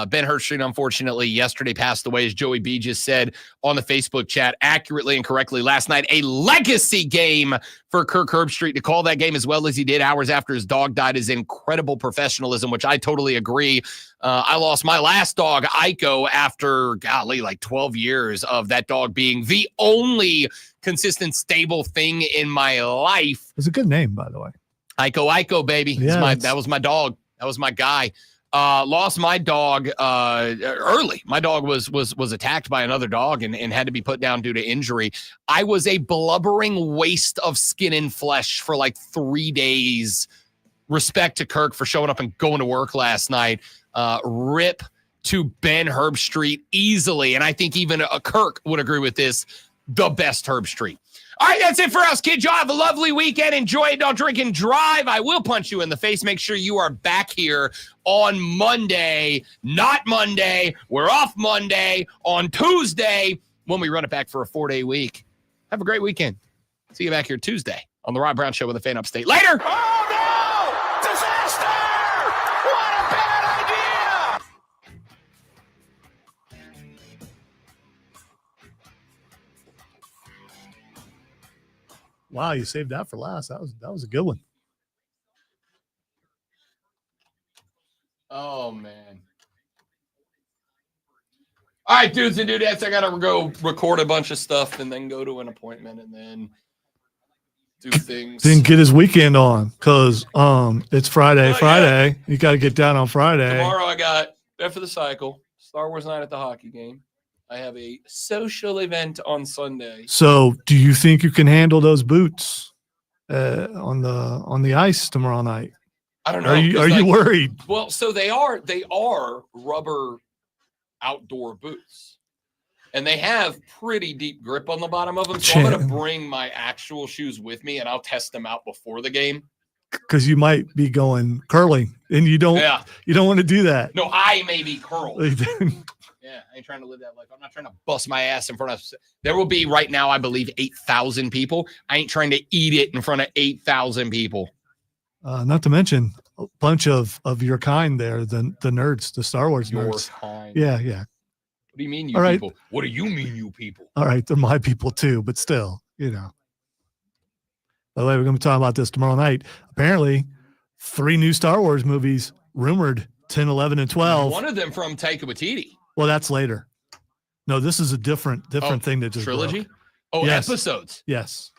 Ben Herbstreit, unfortunately, yesterday passed away, as Joey B just said on the Facebook chat, accurately and correctly last night. A legacy game for Kirk Herbstreit. To call that game as well as he did hours after his dog died is incredible professionalism, which I totally agree. I lost my last dog, Aiko, after, 12 years of that dog being the only consistent, stable thing in my life. It's a good name, by the way. Aiko, baby. Yeah, that was my dog. That was my guy. Lost my dog early. My dog was attacked by another dog and had to be put down due to injury. I was a blubbering waste of skin and flesh for like 3 days. Respect to Kirk for showing up and going to work last night. Rip to Ben Herbstreit easily. And I think even Kirk would agree with this. The best Herbstreit. All right, that's it for us, kids. Y'all have a lovely weekend. Enjoy it. Don't drink and drive. I will punch you in the face. Make sure you are back here on Monday. Not Monday. We're off Monday. On Tuesday, when we run it back for a 4-day week. Have a great weekend. See you back here Tuesday on the Rob Brown Show with a Fan Upstate. Later! Oh no! Disaster! What a bad idea! Wow, you saved that for last. That was a good one. Oh, man. All right, dudes and dudettes, I got to go record a bunch of stuff and then go to an appointment and then do things. Didn't get his weekend on because it's Friday. Yeah. You got to get down on Friday. Tomorrow I got After the Cycle, Star Wars Night at the hockey game. I have a social event on Sunday. So, do you think you can handle those boots on the ice tomorrow night? I don't know. Are you worried? Well, so they are rubber outdoor boots, and they have pretty deep grip on the bottom of them. So I'm going to bring my actual shoes with me, and I'll test them out before the game. Because you might be going curling, and you don't want to do that. No, I may be curled. Yeah, I ain't trying to live that life. I'm not trying to bust my ass in front of. There will be right now, I believe, 8,000 people. I ain't trying to eat it in front of 8,000 people. Not to mention a bunch of your kind there, the nerds, the Star Wars nerds. Kind. Yeah. What do you mean, you All right. people? What do you mean, you people? All right, they're my people too, but still, By the way, we're going to be talking about this tomorrow night. Apparently, 3 new Star Wars movies rumored 10, 11, and 12. One of them from Taika Waititi. Well, that's later. No, this is a different thing that just trilogy. broke. Oh, yes. Episodes. Yes.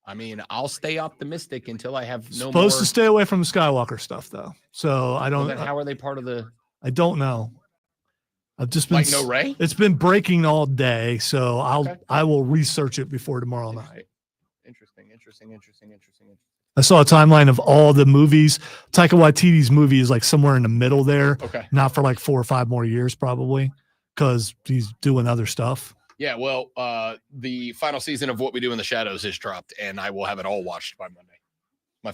I mean, I'll stay optimistic until I have no Supposed more. to stay away from the Skywalker stuff, though. So I don't. Well, then how are they part of the? I don't know. I've just been Like no Rey? It's been breaking all day, so I will research it before tomorrow night. Interesting. I saw a timeline of all the movies. Taika Waititi's movie is like somewhere in the middle there. Okay. Not for like 4 or 5 more years, probably, because he's doing other stuff. Yeah, well, the final season of What We Do in the Shadows has dropped, and I will have it all watched by Monday. My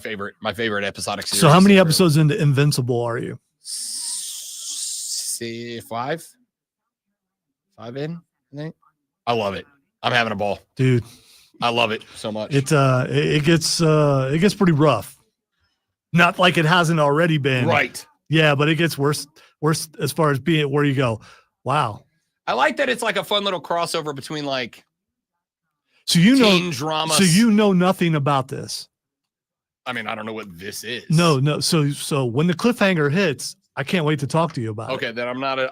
favorite episodic series. So how many episodes into Invincible are you? See, 5 in, I think. I love it. I'm having a ball, dude. I love it so much. It gets pretty rough. Not like it hasn't already been. Right. Yeah, but it gets worse as far as being where you go, wow. I like that it's like a fun little crossover between like teen drama. So you know nothing about this. I mean, I don't know what this is. No. So when the cliffhanger hits, I can't wait to talk to you about it. Okay, then I'm not at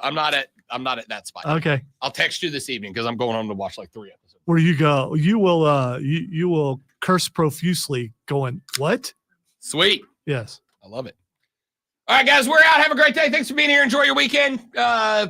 that spot. Okay. I'll text you this evening because I'm going home to watch like 3 episodes. Where you go, you will curse profusely going, what? Sweet. Yes. I love it. All right, guys, we're out. Have a great day. Thanks for being here. Enjoy your weekend. Bye.